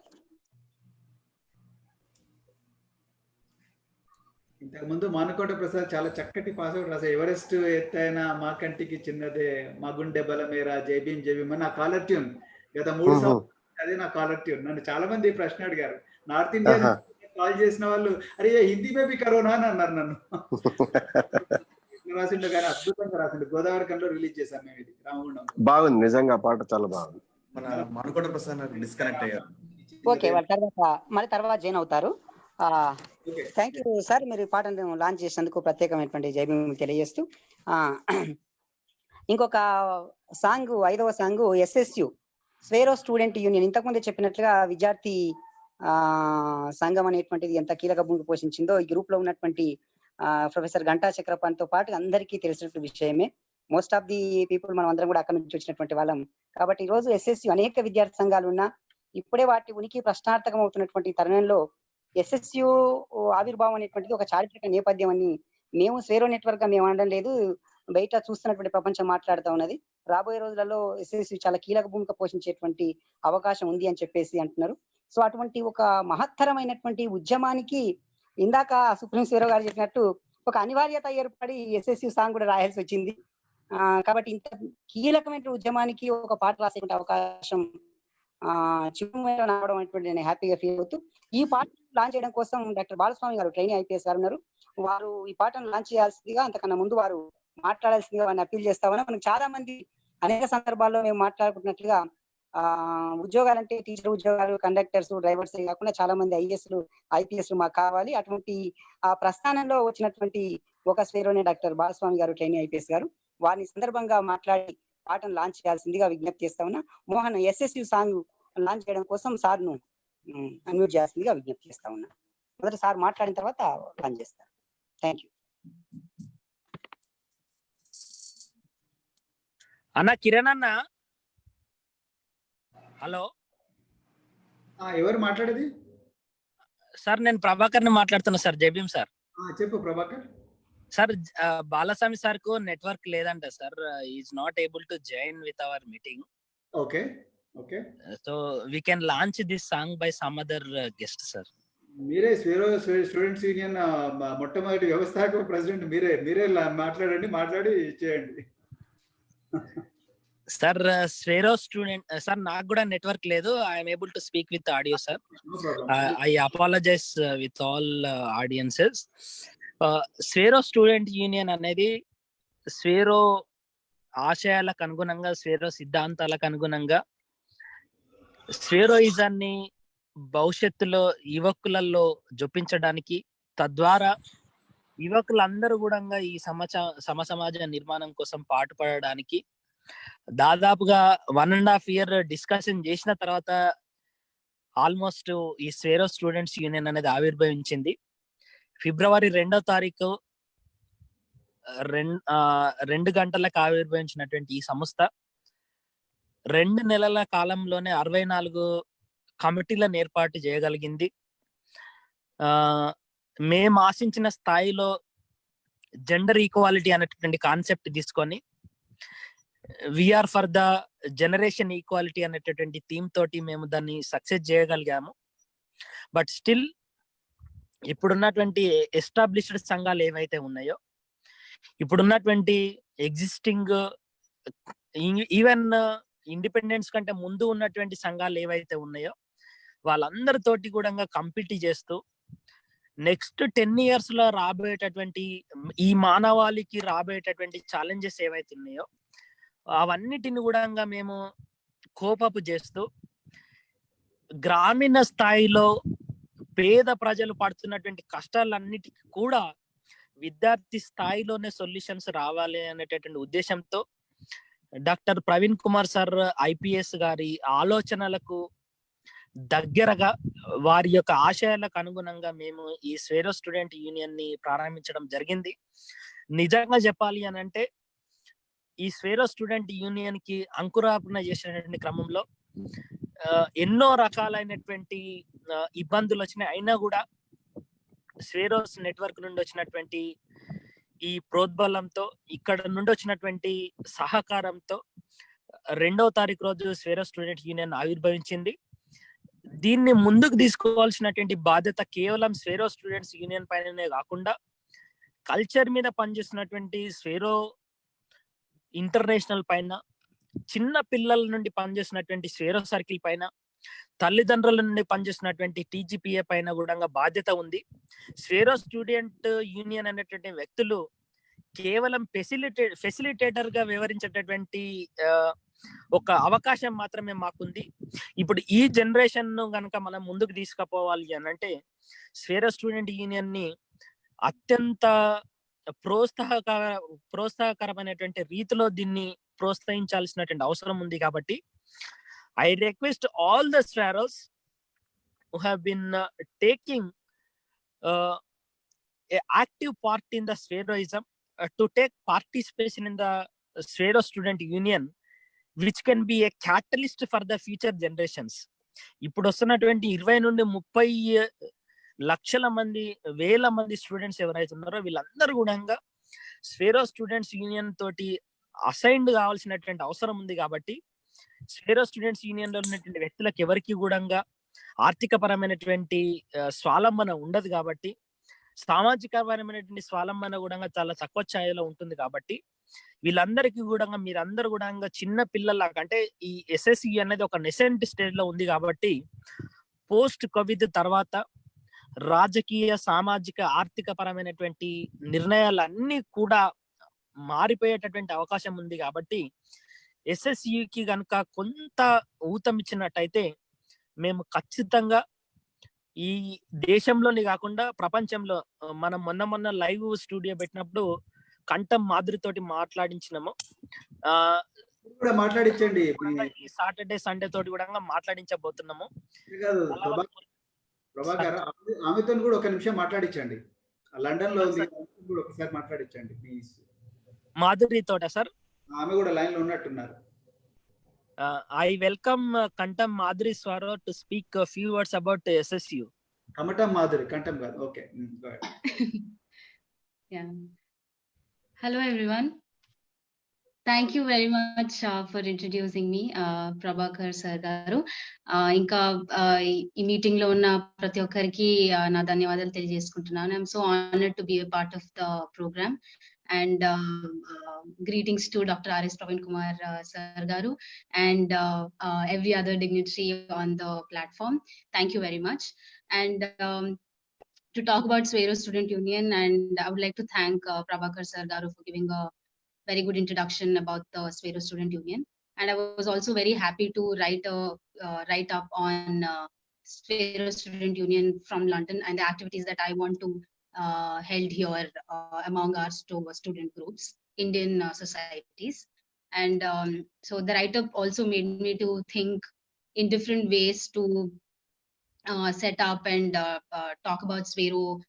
ఇంతకుముందు మానుకోట ప్రసాద్ చాలా చక్కటి పాస్వర్డ్ రాశారు. ఎవరెస్ట్ ఎత్తైన మా కంటికి చిన్నదే, మా గుండె బలమేరా, జైభీం జైభీం నా కాలర్ ట్యూన్. గత 3 సంవత్సరాలు అదే నా కాలర్ ట్యూన్. నన్ను చాలా మంది ప్రశ్న అడిగారు. నార్త్ ఇండియా కాల్ చేసిన వాళ్ళు అరే హిందీ బేబీ కరోనా అని అన్నారు నన్ను. రాసిండు కానీ అద్భుతంగా రాసిండు. గోదావరి కంలో రిలీజ్ చేశాం మేము. ఇది రామగుండం బాగుంది, నిజంగా పాట చాలా బాగుంది. మన మానుకోట ప్రసాద్ డిస్కనెక్ట్ అయ్యారు. ఓకే, వాళ్ళ తర్వాత జాయిన్ అవుతారు. Thank you sir. మీరు ఈ పాటను లాంచ్ చేసినందుకు ప్రత్యేకమైనటువంటి జైభీం తెలియజేస్తూ ఇంకొక సాంగ్, 5వ song SSU Swaero student union. ఇంతకుముందే చెప్పినట్లుగా విద్యార్థి సంఘం అనేటువంటిది ఎంత కీలక భూమిక పోషించిందో ఈ గ్రూప్ లో ఉన్నటువంటి ప్రొఫెసర్ గంటా చక్రపాణితో పాటు అందరికీ తెలిసినటువంటి విషయమే. మోస్ట్ ఆఫ్ ది పీపుల్ మనం అందరం కూడా అక్కడ నుంచి వచ్చినటువంటి వాళ్ళం కాబట్టి ఈ రోజు SSU అనేక విద్యార్థి సంఘాలు ఉన్నా ఇప్పుడే వాటి ఉనికి ప్రశ్నార్థకం అవుతున్నటువంటి తరుణంలో SSU ఆవిర్భావం అనేటువంటిది ఒక చారిత్రక నేపథ్యం అని మేము స్వేరో నెట్వర్క్ గా మేము అనడం లేదు, బయట చూస్తున్నటువంటి ప్రపంచం మాట్లాడుతూ ఉన్నది. రాబోయే రోజులలో SSU చాలా కీలక భూమిక పోషించేటువంటి అవకాశం ఉంది అని చెప్పేసి అంటున్నారు. సో అటువంటి ఒక మహత్తరమైనటువంటి ఉద్యమానికి ఇందాక సుప్రీం స్వేరో గారు చెప్పినట్టు ఒక అనివార్యత ఏర్పడి SSU సాంగ్ కూడా రాయాల్సి వచ్చింది. కాబట్టి ఇంత కీలకమైన ఉద్యమానికి ఒక పాట రాసేటువంటి అవకాశం రావడం అనేటువంటి నేను హ్యాపీగా ఫీల్ అవుతూ ఈ పాట లాంచ్ చేయడం కోసం డాక్టర్ బాలస్వామి గారు ట్రైనింగ్ IPS గారు ఉన్నారు. వారు ఈ పాటను లాంచ్ చేయాల్సిందిగా, అంతకన్నా ముందు వారు మాట్లాడాల్సిందిగా వారిని అప్పీల్ చేస్తా ఉన్నా. మనకు చాలా మంది అనేక సందర్భాల్లో మేము మాట్లాడుకున్నట్లుగా ఉద్యోగాలంటే టీచర్ ఉద్యోగాలు, కండక్టర్స్, డ్రైవర్స్ కాకుండా చాలా మంది IASలు IPSలు మాకు కావాలి. అటువంటి ఆ ప్రస్థానంలో వచ్చినటువంటి ఒక స్వేరోనే డాక్టర్ బాలస్వామి గారు ట్రైనింగ్ IPS గారు. వారిని సందర్భంగా మాట్లాడి పాటను లాంచ్ చేయాల్సిందిగా విజ్ఞప్తి చేస్తా ఉన్నా. మోహన్ SSU సాంగ్ లాంచ్ చేయడం కోసం సార్ను అన్మ్యూట్ చేయాల్సిందిగా విజ్ఞప్తి చేస్తా ఉన్నా. మొదటి సార్ మాట్లాడిన తర్వాత లాంచ్ చేస్తారు. థ్యాంక్ యూ అన్న. కిరణ్ అన్న, హలో. ఎవరు మాట్లాడేది? సార్ నేను ప్రభాకర్ ని మాట్లాడుతున్నా సార్. జైభీం సార్. చెప్పు ప్రభాకర్. సార్ బాలస్వామి సార్ కు నెట్వర్క్ లేదంట sir. Is not able to join with our meeting. Okay okay. So we can launch this song by some other guest sir. మీరే స్వేరో స్టూడెంట్స్ యూనియన్ మొట్టమొదటి వ్యవస్థాపక ప్రెసిడెంట్ మీరే మాట్లాడి చేయండి సార్. స్వేరో స్టూడెంట్ సార్, నాకు కూడా నెట్వర్క్ లేదు. I'm able to speak with audio sir. I apologise with all audiences. Swaero student union అనేది స్వేరో ఆశయాలకు అనుగుణంగా, స్వేరో సిద్ధాంతాలకు అనుగుణంగా స్వేరోయిజాన్ని భవిష్యత్తులో యువకులలో జొప్పించడానికి, తద్వారా యువకులందరూ కూడా ఈ సమాజ నిర్మాణం కోసం పాటుపడడానికి దాదాపుగా 1.5 year డిస్కషన్ చేసిన తర్వాత ఆల్మోస్ట్ ఈ స్వేరో స్టూడెంట్స్ యూనియన్ అనేది ఆవిర్భవించింది. ఫిబ్రవరి 2వ తారీఖు 2 గంటలకు ఆవిర్భవించినటువంటి ఈ సంస్థ 2 నెలల కాలంలోనే 64 కమిటీలను ఏర్పాటు చేయగలిగింది. మేము ఆశించిన స్థాయిలో జెండర్ ఈక్వాలిటీ అనేటువంటి కాన్సెప్ట్ తీసుకొని we are for the generation equality అనేటటువంటి థీమ్ తోటి మేము దాన్ని సక్సెస్ చేయగలిగాము. బట్ స్టిల్ ఇప్పుడున్నటువంటి ఎస్టాబ్లిష్డ్ సంఘాలు ఏవైతే ఉన్నాయో, ఇప్పుడున్నటువంటి ఎగ్జిస్టింగ్ ఈవెన్ ఇండిపెండెన్స్ కంటే ముందు ఉన్నటువంటి సంఘాలు ఏవైతే ఉన్నాయో వాళ్ళందరితోటి కూడా కంపీట్ చేస్తూ నెక్స్ట్ 10 years లో రాబోయేటటువంటి ఈ మానవాళికి రాబోయేటటువంటి ఛాలెంజెస్ ఏవైతే ఉన్నాయో అవన్నిటిని కూడా మేము కోపపు చేస్తూ గ్రామీణ స్థాయిలో పేద ప్రజలు పడుతున్నటువంటి కష్టాలన్నిటికీ కూడా విద్యార్థి స్థాయిలోనే సొల్యూషన్స్ రావాలి అనేటటువంటి ఉద్దేశంతో doctor Praveen Kumar sir IPS గారి ఆలోచనలకు దగ్గరగా వారి యొక్క ఆశయాలకు అనుగుణంగా మేము ఈ స్వేరో స్టూడెంట్ యూనియన్ ని ప్రారంభించడం జరిగింది. నిజంగా చెప్పాలి అని అంటే ఈ స్వేరో స్టూడెంట్ యూనియన్ కి అంకురార్పణ చేసినటువంటి క్రమంలో ఎన్నో రకాలైనటువంటి ఇబ్బందులు వచ్చినాయి. అయినా కూడా స్వేరోస్ నెట్వర్క్ నుండి వచ్చినటువంటి ఈ ప్రోద్బలంతో, ఇక్కడ నుండి వచ్చినటువంటి సహకారంతో 2వ తారీఖు రోజు స్వేరో స్టూడెంట్ యూనియన్ ఆవిర్భవించింది. దీన్ని ముందుకు తీసుకోవాల్సినటువంటి బాధ్యత కేవలం స్వేరో స్టూడెంట్స్ యూనియన్ పైననే కాకుండా కల్చర్ మీద పనిచేస్తున్నటువంటి స్వేరో ఇంటర్నేషనల్ పైన, చిన్న పిల్లల నుండి పనిచేస్తున్నటువంటి స్వేరో సర్కిల్ పైన, తల్లిదండ్రుల నుండి పనిచేస్తున్నటువంటి TGPA పైన కూడా బాధ్యత ఉంది. స్వేరో స్టూడెంట్ యూనియన్ అనేటువంటి వ్యక్తులు కేవలం ఫెసిలిటేటర్ గా వివరించేటటువంటి ఒక అవకాశం మాత్రమే మాకుంది. ఇప్పుడు ఈ జనరేషన్ ను గనక మనం ముందుకు తీసుకుపోవాలి అని అంటే స్వేరో స్టూడెంట్ యూనియన్ ని అత్యంత ప్రోత్సాహకరమైనటువంటి రీతిలో దీన్ని ప్రోత్సహించాల్సినటువంటి అవసరం ఉంది. కాబట్టి I request all the Sweros who have been taking a active part in the Sveroism to take participation in the Swero Student Union, which can be a catalyst for the future generations. ఇప్పుడు వస్తున్నటువంటి 20 నుండి 30 లక్షల మంది, వేల మంది students ఎవరైతే ఉన్నారో వీళ్ళందరూ కూడా స్వేరో స్టూడెంట్స్ యూనియన్ తోటి అసైన్డ్ కావాల్సినటువంటి అవసరం ఉంది. కాబట్టి స్వేరో స్టూడెంట్స్ యూనియన్ లో ఉన్నటువంటి వ్యక్తులకు ఎవరికి కూడా ఆర్థిక పరమైనటువంటి స్వాలంబన ఉండదు. కాబట్టి సామాజిక పరమైనటువంటి స్వాలంబన కూడా చాలా తక్కువ స్థాయిలో ఉంటుంది. కాబట్టి వీళ్ళందరికీ కూడా మీరందరూ కూడా చిన్న పిల్లల అంటే ఈ SSU అనేది ఒక నెసెంట్ స్టేజ్ లో ఉంది. కాబట్టి పోస్ట్ కోవిడ్ తర్వాత రాజకీయ, సామాజిక, ఆర్థిక పరమైనటువంటి నిర్ణయాలన్నీ కూడా మారిపోయేటటువంటి అవకాశం ఉంది. కాబట్టి SSUకి గనక కొంత ఊతమిచ్చినట్టయితే మేము ఖచ్చితంగా ఈ దేశంలోని కాకుండా ప్రపంచంలో మనం మొన్న లైవ్ స్టూడియో పెట్టినప్పుడు కంఠం మాధురితోటి మాట్లాడించినాము. మాట్లాడించండి. ఈ సాటర్డే, సండే తోటి కూడా మాట్లాడించబోతున్నాము. ప్రభాకర్, ఆమెతో కూడా ఒక నిమిషం మాట్లాడించండి. లండన్ లో కూడా ఒకసారి మాట్లాడించండి ప్లీజ్. మాధురి తోట సార్, ఆమె కూడా లైన్ లో ఉన్నట్టున్నారు. I welcome Kantam Madhuri Swaro to speak a few words about SSU. Kamatam Madhuri, Kantam garu. Okay, go ahead. Yeah. Hello everyone. Thank you very much for introducing me, Prabhakar sir garu. Inka ee meeting lo unna prati okkariki na ధన్యవాదాలు తెలియజేసుకుంటున్నాను. I'm so honored to be a part of the program. And greetings to Dr. R.S. Praveen Kumar sir garu and every other dignitary on the platform. Thank you very much. And to talk about Swero Student Union, and I would like to thank Prabhakar sir garu for giving a very good introduction about the Swero Student Union. And I was also very happy to write up on Swero Student Union from London and the activities that I want to held here among our student groups, Indian societies. And so the write-up also made me to think in different ways to set up and talk about Swero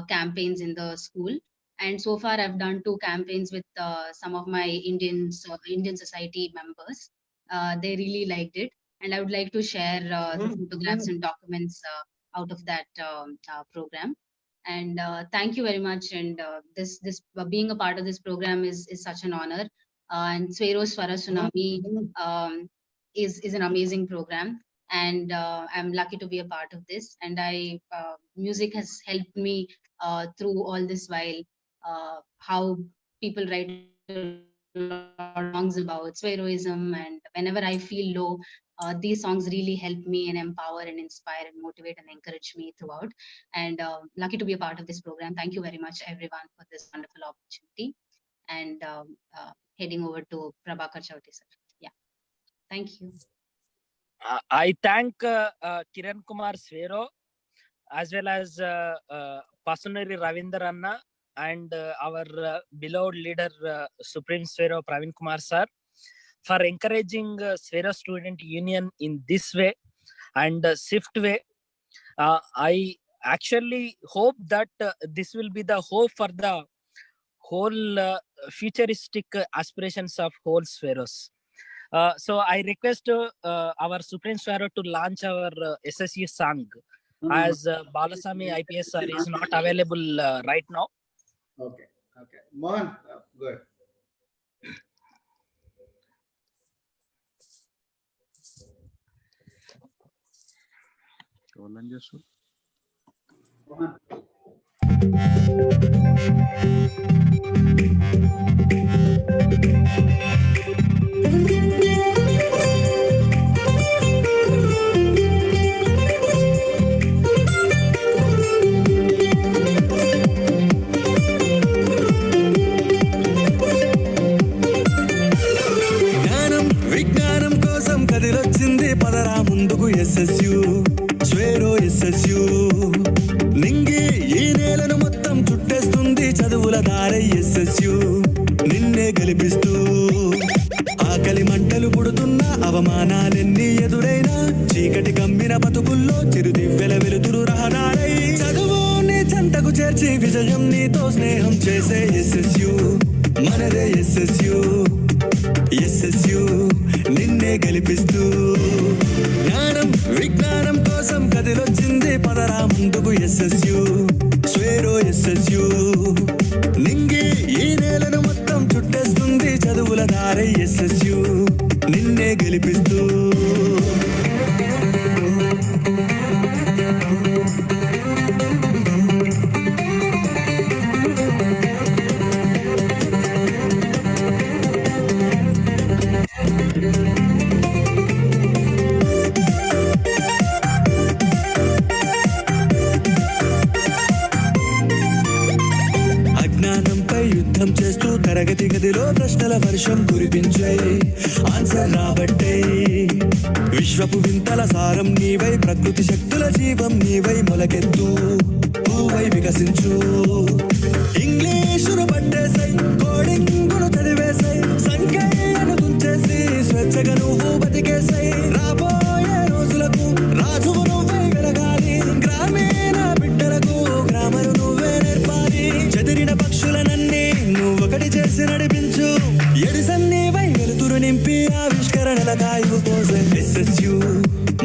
campaigns in the school. And so far I've done 2 campaigns with some of my Indian society members. They really liked it, and I would like to share the photographs and documents out of that program. And thank you very much. And this being a part of this program is such an honor. And Swero Swara Tsunami is an amazing program, and I'm lucky to be a part of this. And music has helped me through all this while. How people write songs about Sweroism, and whenever I feel low, these songs really help me and empower and inspire and motivate and encourage me throughout. And lucky to be a part of this program. Thank you very much, everyone, for this wonderful opportunity. And heading over to Prabhakar Chowti sir. Yeah, thank you. I thank Kiran Kumar Swero as well as Pasuneri Ravindra Anna and our beloved leader Supreme Swero Praveen Kumar sir for encouraging Swero Student Union in this way and swift way. I actually hope that this will be the hope for the whole futuristic aspirations of whole Sweros. So I request our Supreme Swero to launch our SSU song as Balasami IPS sir is not available right now. Okay. Mohan, good. Mohan. కదిలొచ్చింది పదరా ముందుకు SSU Swaero SSU నింగి ఈ నేలను మొత్తం చుట్టేస్తుంది చదువుల దారై SSU నిన్నే గెలిపిస్తూ ఆకలి మంటలు పుడుతున్న అవమానాలెన్ని ఎదురైనా చీకటి కమ్మిన బతుకుల్లో చిరుదివ్వెల వెలుతురు రహదారై చదువు నీ చెంతకు చేర్చి విజయం నీతో స్నేహం చేసే SSU మనదే SSU SSU నిన్నే గెలిపిస్తూ జ్ఞానం విజ్ఞానం కోసం కదిలొచ్చింది పదరా ముందుకు SSU స్వేరో SSU నింగి ఈ నేలను మొత్తం చుట్టేస్తుంది చదువుల దారై SSU నిన్నే గెలిపిస్తూ చేస్తూ తరగతి గదిలో ప్రశ్నల వర్షం కురిపించే ఆన్సర్ రాబట్టే విశ్వపు వింతల సారం నీవై ప్రకృతి శక్తుల జీవం నీవై మొలకెత్తు పూవై వికసించు ఇంగ్లీషును పట్టేసై కోడింగును చదివేసై సంఖ్యలను తుంచేసి స్వేచ్ఛగా నువ్వు బతికేసై రాబోయే రోజులకు రాజువు నువ్వై వెలగాలి గ్రామీణ బిడ్డలకు గ్రామరు నువ్వే నేర్పాలి చెదిరిన పక్షులనన్నీ నువ్వొకటి చేసి నడిపించు ఎడిసన్నీవై వెలుతురు నింపి ఆవిష్కరణల కాయువు పోసే SSU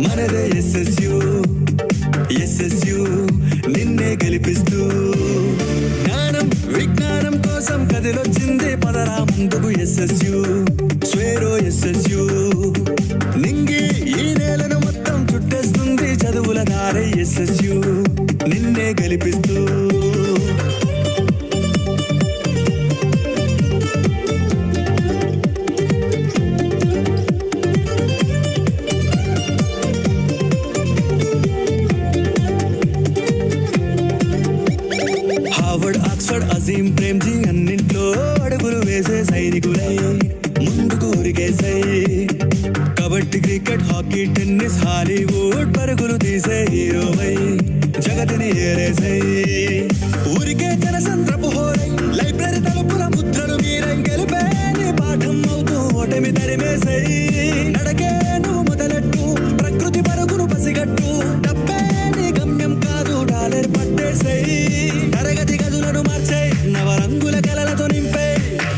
మనదే SSU SSU నిన్నే గెలిపిస్తూ జ్ఞానం విజ్ఞానం కోసం కదిలొచ్చింది పదరా ముందుకు SSU స్వేరో SSU నింగి ఈ నేలను మొత్తం చుట్టేస్తుంది చదువుల దారై SSU నిన్నే గెలిపిస్తూ అజీం ప్రేమ్జీ అన్నింట్లో అడుగులు వేసే సైనికులై ముందుకు ఉరికేసై kabaddi cricket hockey tennis Hollywood పరుగులు తీసే హీరోవై జగతిని ఏరేసై ఊరికే జనసంద్రపు హోరై లైబ్రరీ తలుపుల ముద్రలు మీరై గెలిపే నీ పాఠం అవుతూ ఓటమి తరిమేసేయి నడకే నువ్వు మొదలెట్టు ప్రకృతి పరుగును పసిగట్టు డబ్బే నీ గమ్యం కాదు డాలర్ పట్టేసేయి తరగతి గదులను మార్చేయి నవరంగుల కలలతో నింపే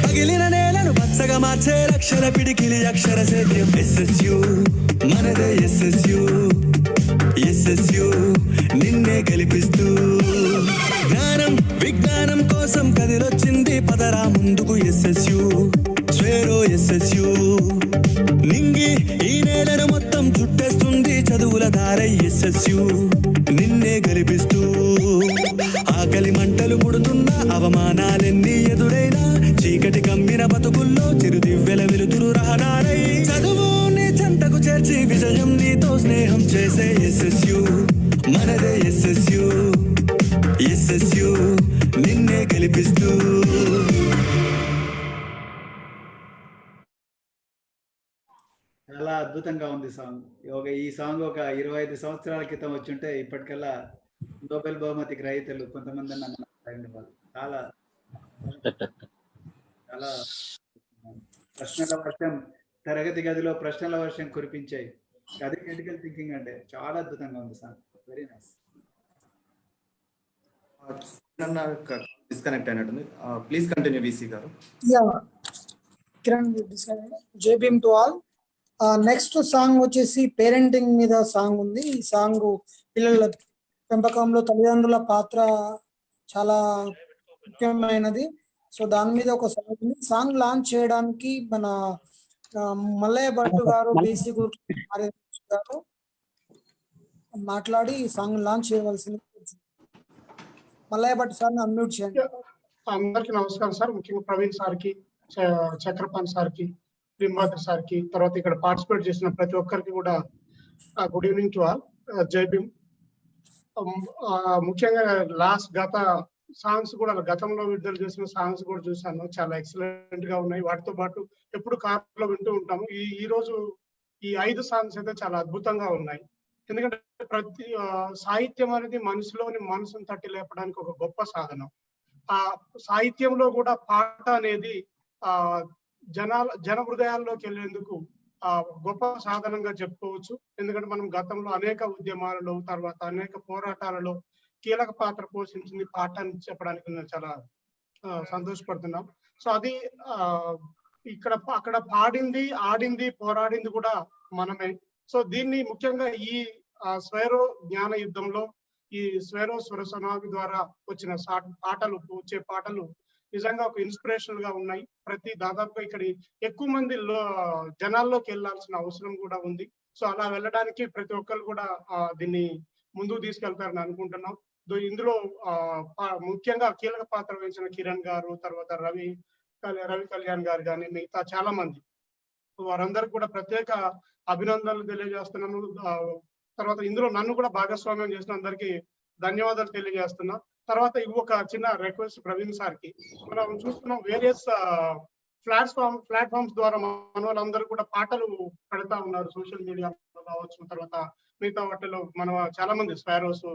పగిలిన నేలను పచ్చగా మార్చే లక్షల పిడికిలి అక్షర సేద్యం ఎస్ఎస్యు మనదే ఎస్ఎస్యు ఎస్ఎస్యు నిన్నే గెలిపిస్తూ జ్ఞానం విజ్ఞానం కోసం కదిలొచ్చింది పదరా ముందుకు ఎస్ఎస్యు స్వేరో ఎస్ఎస్యు నింగి ఈ నేలను మొత్తం చుట్టేస్తుంది చదువుల దారై ఎస్ఎస్యు నిన్నే గెలిపిస్తూ ఆకలి మంటలు పుడుతున్న అవమానాలెన్ని ఎదురైనా చీకటి కమ్మిన బతుకుల్లో చిరుదివ్వెల వెలుతురు రహదారై చదువు నీ చెంతకు చేర్చి విజయం నీతో స్నేహం చేసే ఎస్ఎస్యు మనదే ఎస్ఎస్యు ఎస్ఎస్యు నిన్నే గెలిపిస్తూ చాలా అద్భుతంగా ఉంది సాంగ్. ఈ సాంగ్ ఒక 25 సంవత్సరాల క్రితం వచ్చుంటే ఇప్పటికల్లా నోబెల్ బహుమతి గ్రహీతలు కొంతమంది వాళ్ళు చాలా చాలా ప్రశ్నల వర్షం, తరగతి గదిలో ప్రశ్నల వర్షం కురిపించాయి. అది క్రిటికల్ థింకింగ్ అంటే చాలా అద్భుతంగా ఉంది సాంగ్. Very nice. డిస్కనెక్ట్ అయినట్టుంది. ప్లీజ్ కంటిన్యూ విసి గారు. Kiran Jai Bhim to all. Next song వచ్చేసి పేరెంటింగ్ మీద సాంగ్ ఉంది. ఈ సాంగ్ పిల్లల పెంపకంలో తల్లిదండ్రుల పాత్ర చాలా ముఖ్యమైనది. సో దాని మీద ఒక సాంగ్ ఉంది. సాంగ్ లాంచ్ చేయడానికి మన మల్లయ్య భట్టు గారు బీసీ గారు మాట్లాడి ఈ సాంగ్ లాంచ్ చేయవలసింది. మల్లయ్య భట్టు సార్ని అన్మ్యూట్ చేయండి. అందరికీ నమస్కారం సార్. ముఖ్యంగా ప్రవీణ్ సార్కి, చక్రపాణి సార్కి, లింబాద్రి సార్కి, తర్వాత ఇక్కడ పార్టిసిపేట్ చేసిన ప్రతి ఒక్కరికి కూడా గుడ్ ఈవినింగ్ టు ఆల్. జై భీమ్. ముఖ్యంగా గత సాంగ్స్ కూడా గతంలో విడుదల చేసిన సాంగ్స్ కూడా చూసాను, చాలా ఎక్సలెంట్ గా ఉన్నాయి. వాటితో పాటు ఎప్పుడు కార్లో వింటూ ఉంటాము. ఈ రోజు ఈ 5 సాంగ్స్ అయితే చాలా అద్భుతంగా ఉన్నాయి. ఎందుకంటే ప్రతి సాహిత్యం అనేది మనిషిలోని మనసును తట్టి లేపడానికి ఒక గొప్ప సాధనం. ఆ సాహిత్యంలో కూడా పాట అనేది జన హృదయాల్లోకి వెళ్ళేందుకు గొప్ప సాధనంగా చెప్పుకోవచ్చు. ఎందుకంటే మనం గతంలో అనేక ఉద్యమాలలో, తర్వాత అనేక పోరాటాలలో కీలక పాత్ర పోషించింది పాట అని చెప్పడానికి నేను చాలా సంతోషపడుతున్నాం. సో అది అక్కడ పాడింది, ఆడింది, పోరాడింది కూడా మనమే. సో దీన్ని ముఖ్యంగా ఈ స్వేరో జ్ఞాన యుద్ధంలో ఈ స్వేరో స్వరసనాభి ద్వారా వచ్చిన వచ్చే పాటలు నిజంగా ఒక ఇన్స్పిరేషనల్ గా ఉన్నాయి. దాదాపుగా ఇక్కడ ఎక్కువ మంది జనాల్లోకి వెళ్లాల్సిన అవసరం కూడా ఉంది. సో అలా వెళ్ళడానికి ప్రతి ఒక్కరు కూడా దీన్ని ముందుకు తీసుకెళ్తారని అనుకుంటున్నాం. ఇందులో ముఖ్యంగా కీలక పాత్ర వహించిన కిరణ్ గారు, తర్వాత రవి కళ్యాణ్ గారు కానీ మిగతా చాలా మంది, వారందరికి కూడా ప్రత్యేక అభినందనలు తెలియజేస్తున్నాను. తర్వాత ఇందులో నన్ను కూడా భాగస్వామ్యం చేసిన అందరికీ ధన్యవాదాలు తెలియజేస్తున్నా. తర్వాత ఒక చిన్న రిక్వెస్ట్ ప్రవీణ్ సార్కి, మనం చూస్తున్నాం వేరియస్ ప్లాట్ఫామ్స్ ద్వారా మన వాళ్ళందరూ కూడా పాటలు పెడతా ఉన్నారు, సోషల్ మీడియాలో కావచ్చు, తర్వాత మిగతా వాటిలో మన చాలా మంది స్పారోస్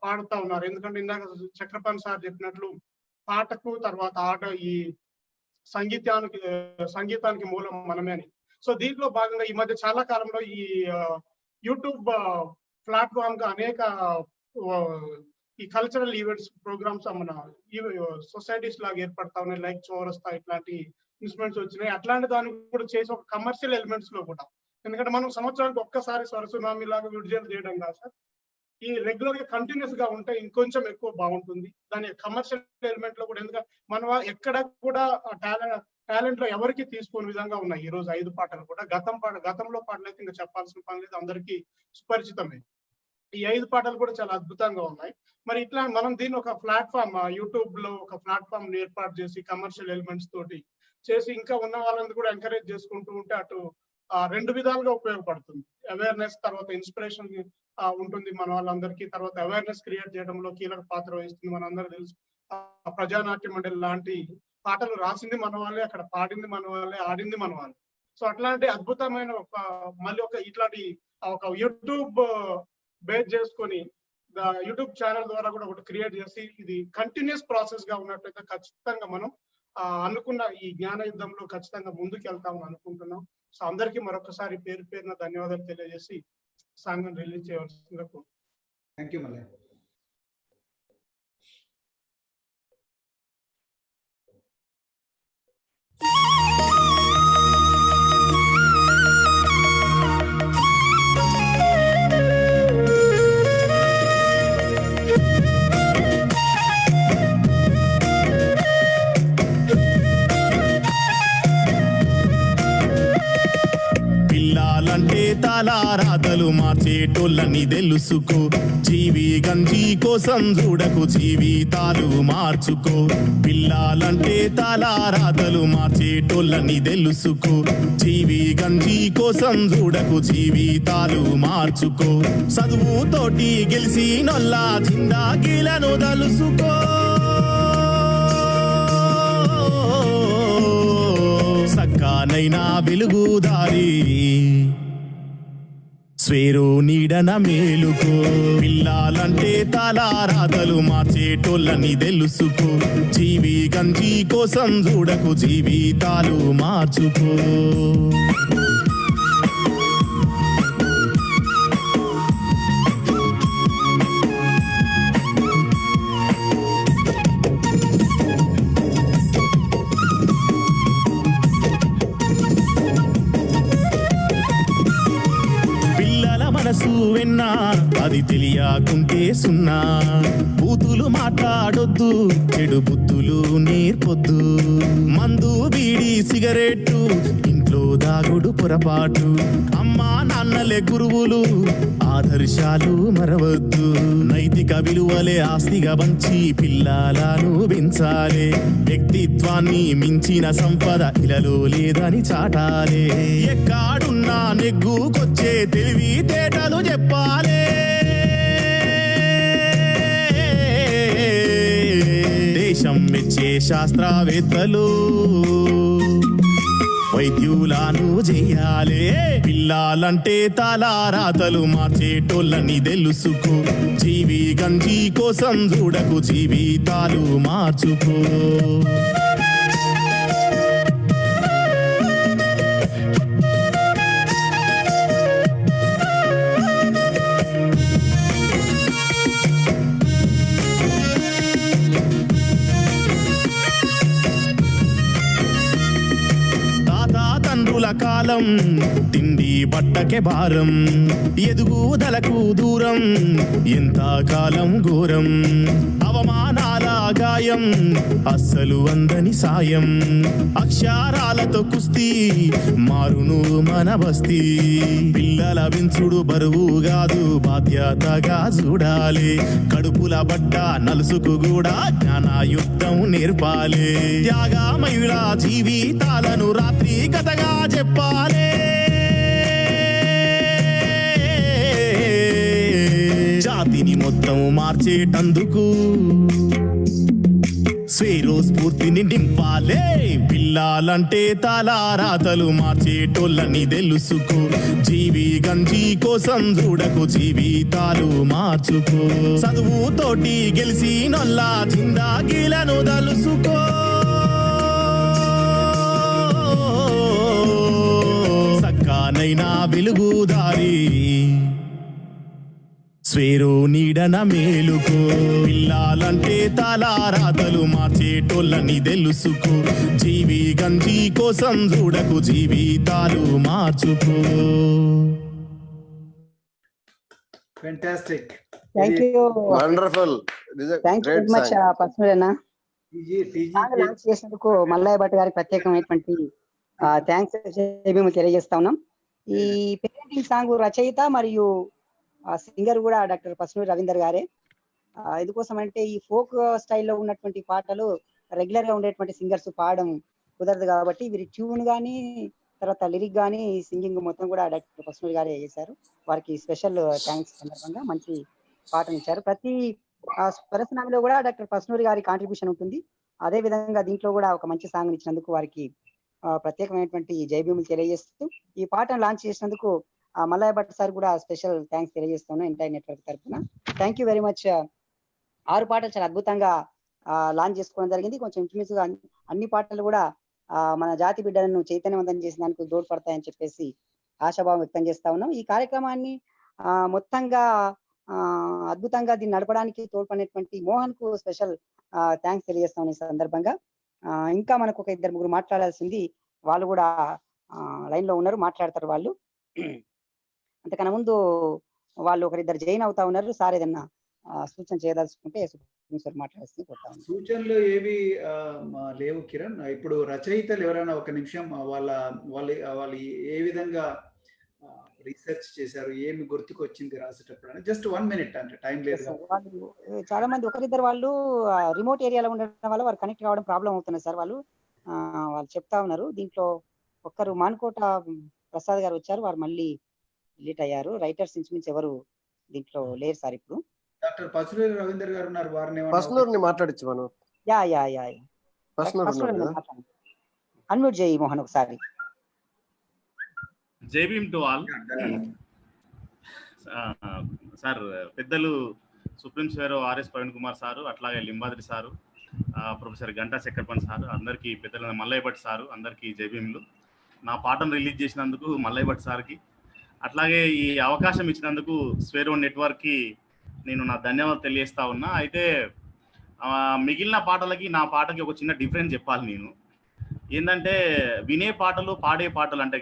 పాడుతా ఉన్నారు. ఎందుకంటే ఇందాక చక్రపాణి సార్ చెప్పినట్లు పాటకు తర్వాత ఆట ఈ సంగీతానికి మూలం మనమే అని. సో దీంట్లో భాగంగా ఈ మధ్య చాలా కాలంలో ఈ యూట్యూబ్ ప్లాట్ఫామ్ గా అనేక ఈ కల్చరల్ ఈవెంట్స్ ప్రోగ్రామ్స్ మన సొసైటీస్ లాగా ఏర్పడతా ఉన్నాయి. లైక్ చౌరస్తా ఇట్లాంటి ఇన్స్ట్రుమెంట్స్ వచ్చినాయి. అట్లాంటి దానికి కూడా చేసి ఒక కమర్షియల్ ఎలిమెంట్స్ లో కూడా, ఎందుకంటే మనం సంవత్సరానికి ఒక్కసారి స్వరసునామీ లాగా విడుదల చేయడం కాదు సార్, ఈ రెగ్యులర్ గా కంటిన్యూస్ గా ఉంటే ఇంకొంచెం ఎక్కువ బాగుంటుంది. దాని కమర్షియల్ ఎలిమెంట్ లో కూడా, ఎందుకంటే మనం ఎక్కడ కూడా టాలెంట్ లో ఎవరికి తీసుకోని విధంగా ఉన్నాయి ఈ రోజు 5 పాటలు కూడా. గతంలో పాటలు అయితే ఇంకా చెప్పాల్సిన పని లేదు, అందరికీ సుపరిచితమే. ఈ 5 పాటలు కూడా చాలా అద్భుతంగా ఉన్నాయి. మరి ఇట్లా మనం దీన్ని ఒక ప్లాట్ఫామ్, యూట్యూబ్ లో ఒక ప్లాట్ఫామ్ ఏర్పాటు చేసి కమర్షియల్ ఎలిమెంట్స్ తోటి చేసి ఇంకా ఉన్న వాళ్ళని కూడా ఎంకరేజ్ చేసుకుంటూ ఉంటే అటు 2 విధాలుగా ఉపయోగపడుతుంది. అవేర్నెస్, తర్వాత ఇన్స్పిరేషన్ ఉంటుంది మన వాళ్ళందరికీ. తర్వాత అవేర్నెస్ క్రియేట్ చేయడంలో కీలక పాత్ర వహిస్తుంది. మనందరూ తెలుసు ప్రజానాట్య మండలి లాంటి పాటలు రాసింది మన వాళ్ళే, అక్కడ పాడింది మన వాళ్ళే, ఆడింది మన వాళ్ళే. సో అట్లాంటి అద్భుతమైన ఇట్లాంటి ఒక యూట్యూబ్ బేస్ చేసుకొని యూట్యూబ్ ఛానల్ ద్వారా కూడా ఒకటి క్రియేట్ చేసి ఇది కంటిన్యూస్ ప్రాసెస్ గా ఉన్నట్లయితే ఖచ్చితంగా మనం అనుకున్న ఈ జ్ఞాన యుద్ధంలో ఖచ్చితంగా ముందుకు వెళ్తామని అనుకుంటున్నాం. సో అందరికీ మరొకసారి పేరు పేరున ధన్యవాదాలు తెలియజేసి సాంగ్ రిలీజ్ చేయవలసిందిగా కోరుతున్నాను. Thank you Mallaiah. పిల్లాలంటే తలారాతలు మార్చేటోళ్ళని తెలుసుకో, జీవి గంజి కోసం చూడకు జీవితాలు మార్చుకో. పిల్లాలంటే తలారాతలు మార్చేటోళ్ళని తెలుసుకో, జీవి గంజి కోసం చూడకు జీవితాలు మార్చుకో. చదువుతోటి గెలిసినొల్ల జిందాగీలను తలుసుకో, సక్కానైనా వెలుగుదారి స్వేరో నీడన మేలుకో. పిల్లాలంటే తలారాతలు మార్చేటోళ్ళని తెలుసుకో, జీవి గంజి కోసం చూడకు జీవితాలు మార్చుకో. మనసు వెన్నా అది తెలియకుంటే సున్నా, బూతులు మాట్లాడొద్దు చెడు బుద్ధులు నేర్పొద్దు. మందు బీడి సిగరెట్టు ఇంట్లో దాగుడు పొరపాటు, అమ్మా నాన్నలే గురువులు ఆదర్శాలు మరవద్దు. నైతిక విలువలే ఆస్తిగా పంచి పిల్లలను పెంచాలే, వ్యక్తిత్వాన్ని మించిన సంపద ఇలలో లేదని చాటాలే. ఎక్కడున్నా నెగ్గుకొచ్చే తెలివి తేటలు చెప్పాలే, దేశం మెచ్చే శాస్త్రవేత్తలు వైద్యులను చెయ్యాలే. పిల్లాలంటే తలారాతలు మార్చేటోళ్ళని తెలుసుకో, జీవి గంజి కోసం చూడకు జీవితాలు మార్చుకో. కాలం తిండి బట్టకే భారం, ఎదుగుదలకు దూరం ఎంత కాలం ఘోరం. అవమానాల గాయం అస్సలు అందని సాయం, అక్షరాలతో కుస్తీ మారును మన బస్తీ. పిల్లల పెంచుడు బరువు కాదు బాధ్యతగా చూడాలి, కడుపుల బట్ట నలుసుకు కూడా జ్ఞానయుక్తం నేర్పాలి. త్యాగమయుల జీవితాలను రాత్రి కథగా చెప్పాలే, జాతిని మొత్తం మార్చేటందుకు స్వేరో స్ఫూర్తిని నింపాలే. పిల్లాలంటే తలారాతలు మార్చేటోళ్ళని తెలుసుకో, జీవి గంజి కోసం చూడకు జీవితాలు మార్చుకో. చదువుతోటి గెలిసినొల్ల జిందాగీలను తలుసుకో, సక్కానైనా వెలుగుదారి స్వేరో నీడన మేలుకో. పిల్లాలంటే తలారాతలు మార్చేటోళ్ళని తెలుసుకో, జీవి గంజి కోసం చూడకు జీవితాలు మార్చుకో. Fantastic. Thank you, wonderful, thank you very much personal. Song launch చేసినందుకు మల్లయ్య భట్ గారికి ప్రత్యేకమైనటువంటి థ్యాంక్స్ మేము తెలియజేస్తా ఉన్నాం. ఈ పేరెంటింగ్ సాంగ్ రచయిత మరియు సింగర్ కూడా డాక్టర్ పసునూరి రవీందర్ గారే. ఎందుకోసం అంటే ఈ ఫోక్ స్టైల్లో ఉన్నటువంటి పాటలు రెగ్యులర్ గా ఉండేటువంటి సింగర్స్ పాడడం కుదరదు కాబట్టి వీరి ట్యూన్ కానీ తర్వాత లిరిక్ కానీ సింగింగ్ మొత్తం కూడా డాక్టర్ పసునూరి గారే చేశారు. వారికి స్పెషల్ థ్యాంక్స్ సందర్భంగా మంచి పాటను ఇచ్చారు. ప్రతి స్వరసనామిలో కూడా డాక్టర్ పసునూరి గారి కాంట్రిబ్యూషన్ ఉంటుంది. అదే విధంగా దీంట్లో కూడా ఒక మంచి సాంగ్ ఇచ్చినందుకు వారికి ప్రత్యేకమైనటువంటి జైభీములు తెలియజేస్తూ ఈ పాటను లాంచ్ చేసినందుకు మల్లయ్య భట్ సార్ కూడా స్పెషల్ థ్యాంక్స్ తెలియజేస్తున్నాను ఎంటైర్ నెట్వర్క్ తరఫున. Thank you very much. 6 పాటలు చాలా అద్భుతంగా లాంచ్ చేసుకోవడం జరిగింది. కొంచెం ఇంచుమించుగా అన్ని పాటలు కూడా మన జాతి బిడ్డలను చైతన్యవంతం చేసిన దానికి తోడ్పడతాయని చెప్పేసి ఆశాభావం వ్యక్తం చేస్తా ఉన్నాం. ఈ కార్యక్రమాన్ని మొత్తంగా అద్భుతంగా దీన్ని నడపడానికి తోడ్పడినటువంటి మోహన్ కు స్పెషల్ థ్యాంక్స్ తెలియజేస్తాం ఈ సందర్భంగా. ఇంకా మనకు ఒక 2-3 మాట్లాడాల్సింది, వాళ్ళు కూడా లైన్ లో ఉన్నారు, మాట్లాడతారు వాళ్ళు. అంతకన్నా ముందు వాళ్ళు 1-2 జాయిన్ అవుతా ఉన్నారు. సార్ ఏదన్నా సూచన చేయదలుచుకుంటే మాట్లాడాల్సింది కోరుతా ఉన్నాను. సూచనలు ఏవి లేవు కిరణ్. ఇప్పుడు రచయితలు ఎవరైనా ఒక నిమిషం వాళ్ళు ఏ విధంగా రీసెర్చ్ చేశారు, ఏమి గుర్తుకొచ్చింది రాసేటప్పుడు అని జస్ట్ 1 minute అంటే టైం లేదు. చాలా మంది 1-2 వాళ్ళు రిమోట్ ఏరియాలో ఉండడం వల్ల వారు కనెక్ట్ కావడం ప్రాబ్లం అవుతున్నారు సార్. వాళ్ళు చెప్తా ఉన్నారు. దీంట్లో ఒక్కరు మాన్కోట ప్రసాద్ గారు వచ్చారు, వారు మళ్ళీ డిలీట్ అయ్యారు. రైటర్స్ ఇంచుమించు ఎవరు దీంట్లో లేరు సార్ ఇప్పుడు. డాక్టర్ పసులూరి రవీందర్ గారు ఉన్నారు, వారిని పసులూరిని మాట్లాడచ్చు మనం. అన్మ్యూట్ చేయి మోహన్ ఒకసారి. జై భీమ్ టు ఆల్. సార్ పెద్దలు supreme Swaero RS Praveen Kumar sir, అట్లాగే Limbadri sir, professor Ganta Chakrapani sir, అందరికీ పెద్దల మల్లయ్య భట్ సారు, అందరికీ జై భీమ్లు. నా పాటను రిలీజ్ చేసినందుకు మల్లయ్య భట్ సార్కి, అట్లాగే ఈ అవకాశం ఇచ్చినందుకు స్వేరో నెట్వర్క్కి నేను నా ధన్యవాదాలు తెలియజేస్తా ఉన్నా. అయితే మిగిలిన పాటలకి నా పాటకి ఒక చిన్న డిఫరెన్స్ చెప్పాలి. నేను ఏంటంటే వినే పాటలు పాడే పాటలు అంటే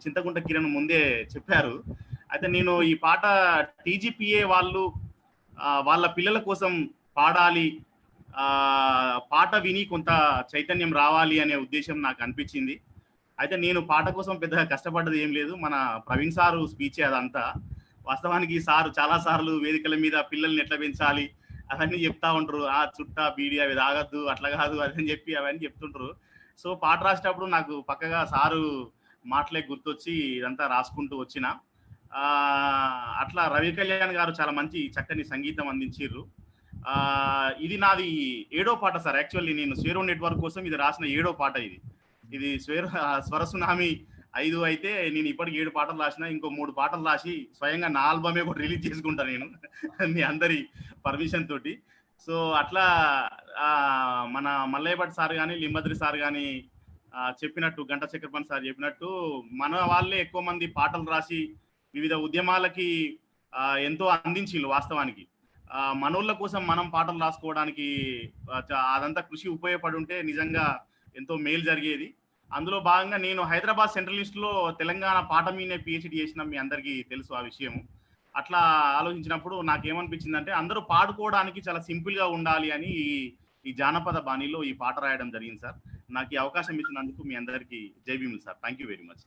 చింతకుంట కిరణ్ ముందే చెప్పారు. అయితే నేను ఈ పాట టీజీపీఏ వాళ్ళు వాళ్ళ పిల్లల కోసం పాడాలి, పాట విని కొంత చైతన్యం రావాలి అనే ఉద్దేశం నాకు అనిపించింది. అయితే నేను పాట కోసం పెద్దగా కష్టపడ్డది ఏం లేదు, మన ప్రవీణ్ సారు స్పీచే అదంతా. వాస్తవానికి సారు చాలా సార్లు వేదికల మీద పిల్లల్ని ఎట్లా పెంచాలి అవన్నీ చెప్తా ఉంటారు. చుట్టా బీడి అవి తాగద్దు, అట్లా కాదు అదని చెప్పి అవన్నీ చెప్తుంటారు. సో పాట రాసేటప్పుడు నాకు పక్కగా సారు మాటలే గుర్తొచ్చి ఇదంతా రాసుకుంటూ వచ్చిన. అట్లా రవి కళ్యాణ్ గారు చాలా మంచి చక్కని సంగీతం అందించారు. ఇది నాది 7వ పాట సార్. యాక్చువల్లీ నేను స్వేరో నెట్వర్క్ కోసం ఇది రాసిన 7వ పాట. ఇది స్వర సునామీ 5 అయితే నేను ఇప్పటికి 7 పాటలు రాసిన. ఇంకో 3 పాటలు రాసి స్వయంగా నా ఆల్బమే కూడా రిలీజ్ చేసుకుంటా నేను మీ అందరి పర్మిషన్ తోటి. సో అట్లా మన మల్లయ్య భట్ సార్ కానీ లింబద్రి సార్ కానీ చెప్పినట్టు, గంటా చక్రపాణి సార్ చెప్పినట్టు మన వాళ్ళే ఎక్కువ మంది పాటలు రాసి వివిధ ఉద్యమాలకి ఎంతో అందించిల్లు. వాస్తవానికి మనోళ్ళ కోసం మనం పాటలు రాసుకోవడానికి అదంతా కృషి ఉపయోగపడి ఉంటే నిజంగా ఎంతో మేలు జరిగేది. అందులో భాగంగా నేను హైదరాబాద్ సెంట్రల్ యూనివర్సిటీలో తెలంగాణ పాట మీదే పిహెచ్డి చేసిన, మీ అందరికీ తెలుసు ఆ విషయం. అట్లా ఆలోచించినప్పుడు నాకేమనిపించిందంటే అందరూ పాడుకోవడానికి చాలా సింపుల్ గా ఉండాలి అని ఈ జానపద బాణీలో ఈ పాట రాయడం జరిగింది సార్. నాకు ఈ అవకాశం ఇచ్చినందుకు మీ అందరికీ Jai Bhim sir. Thank you very much.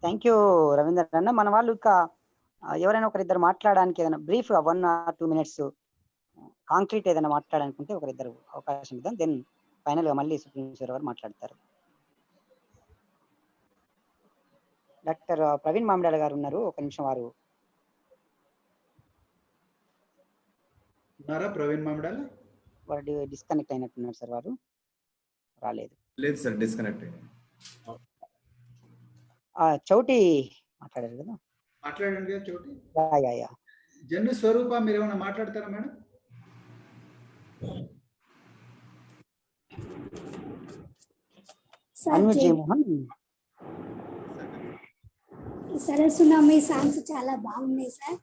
Thank you Ravinder అన్న. మన వాళ్ళు ఇంకా ఎవరైనా 1-2 మాట్లాడడానికి ఏదైనా బ్రీఫ్ 1 or 2 minutes కాంక్రీట్ ఏదైనా మాట్లాడాలనుకుంటే 1-2 అవకాశం ఇద్దాం. దెన్ ఫైనల్ గా మళ్ళీ సుప్రీం స్వేరో గారు మాట్లాడతారు. డాక్టర్ ప్రవీణ్ మామిడాల గారు ఉన్నారు, 1 నిమిషం. వారు ఉన్నారా? ప్రవీణ్ మామిడాల వారు డిస్కనెక్ట్ అయినట్టున్నారు సార్, వారు రాలేదు. లేదు సార్, డిస్కనెక్ట్. చౌటి మాట్లాడారు కదా, మాట్లాడండి కదా చౌటి. జన్ను స్వరూప మీరు ఏమైనా మాట్లాడతారా మేడం? సరస్సునామీ సాంగ్స్ చాలా బాగున్నాయి సార్.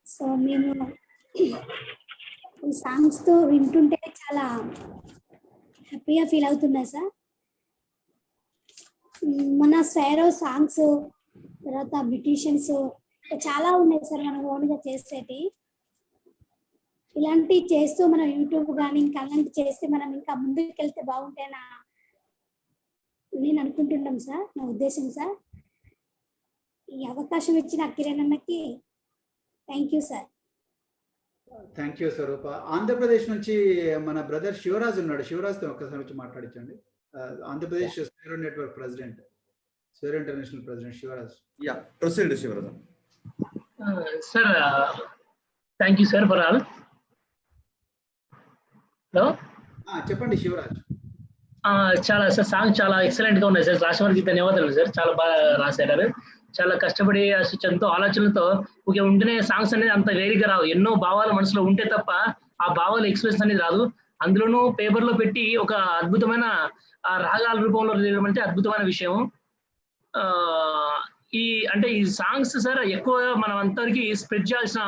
సో మేము ఈ సాంగ్స్ తో వింటుంటే చాలా హ్యాపీగా ఫీల్ అవుతున్నా సార్. మన స్వేరో సాంగ్స్, తర్వాత బ్యూటిషియన్స్ చాలా ఉన్నాయి సార్ మనం ఓన్గా చేసేటి. ఇలాంటివి చేస్తూ మనం యూట్యూబ్ కానీ ఇంకా అలాంటివి చేస్తే మనం ఇంకా ముందుకు వెళ్తే బాగుంటేనా నేను అనుకుంటున్నాం సార్, నా ఉద్దేశం సార్. ఈ అవకాశం ఇచ్చిన కిరణ్ అన్నకి thank you sir. Thank you Swaroopa. Andhra Pradesh నుంచి మన బ్రదర్ శివరాజ్ ఉన్నాడు, శివరాజ్తో ఒక్కసారి వచ్చి మాట్లాడించండి. Andhra Pradesh Swaero network president, Swaero international president Shivraj. Proceed Shivraj. Sir thank you sir for all. Hello చెప్పండి శివరాజ్. చాలా సార్ సాంగ్ చాలా ఎక్సలెంట్ గా ఉన్నాయి సార్. రాసిన వారికి ధన్యవాదాలు సార్, చాలా బాగా రాశారు. చాలా కష్టపడి ఎంతో ఆలోచనలతో ఉంటేనే సాంగ్స్ అనేది అంత వేరిగా రావు. ఎన్నో భావాలు మనసులో ఉంటే తప్ప ఆ భావాల ఎక్స్ప్రెషన్ అనేది రాదు. అందులోనూ పేపర్ లో పెట్టి ఒక అద్భుతమైన రాగాల రూపంలో రిలీజ్ అంటే అద్భుతమైన విషయం. ఈ అంటే ఈ సాంగ్స్ సార్ ఎక్కువ మనం అంతవరకు స్ప్రెడ్ చేయాల్సిన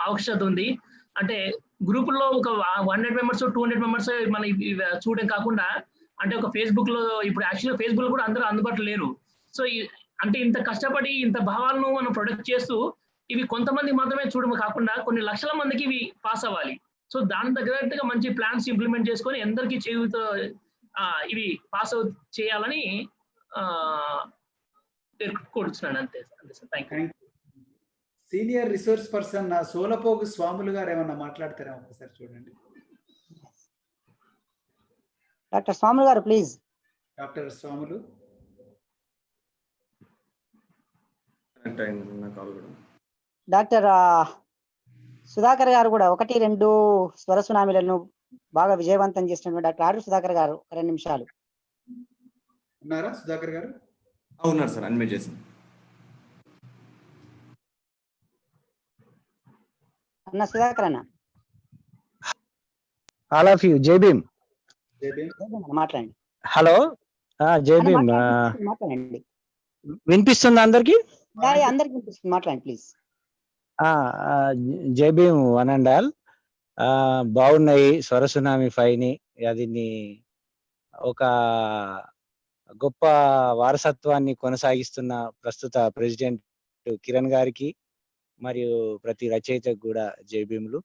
ఆవశ్యకత ఉంది. అంటే గ్రూపుల్లో ఒక 100 మెంబర్స్ 200 మెంబర్స్ మన చూడడం కాకుండా అంటే ఒక ఫేస్బుక్ లో ఇప్పుడు యాక్చువల్గా ఫేస్బుక్ లో కూడా అందరూ అందుబాటులో లేరు. సో అంటే ఇంత కష్టపడి ఇంత భావాలను మనం ప్రొడక్ట్ చేస్తూ ఇవి కొంతమంది మాత్రమే చూడడం కాకుండా కొన్ని లక్షల మందికి ఇవి పాస్ అవ్వాలి. సో దాని తగ్గట్టుగా మంచి ప్లాన్స్ ఇంప్లిమెంట్ చేసుకొని అందరికీ చేయుతో ఇవి పాస్ అవుట్ చేయాలని కోరుతున్నాను. అంతే sir. Thank you. Senior resource person Solapogu Swamulu గారు ఏమన్నా మాట్లాడతారా? ఒకసారి చూడండి. డాక్టర్ స్వాములు గారు please. Doctor Swamulu. Doctor Sudhakar గారు కూడా 1-2 స్వర సునామీలను బాగా విజయవంతం చేసినటువంటి డాక్టర్ ఆర్ సుధాకర్ గారు 2 నిమిషాలు ఉన్నారా? సుధాకర్ గారు ఉన్నారు సార్, అన్మ్యూట్ చేసి. అన్న సుధాకర్ అన్న. All of you. Jai Bhim. మాట్లాడండి. హలో, జై భీమ్. మాట్లాడండి. వినిపిస్తుంది అందరికి? అందరికి వినిపిస్తుంది, మాట్లాడండి ప్లీజ్. జై భీమ్ వన్ అండ్ ఆల్. బాగున్నాయి స్వర సునామీ 5ని. అది ఒక గొప్ప వారసత్వాన్ని కొనసాగిస్తున్న ప్రస్తుత ప్రెసిడెంట్ కిరణ్ గారికి మరియు ప్రతి రచయితకు కూడా జై భీములు.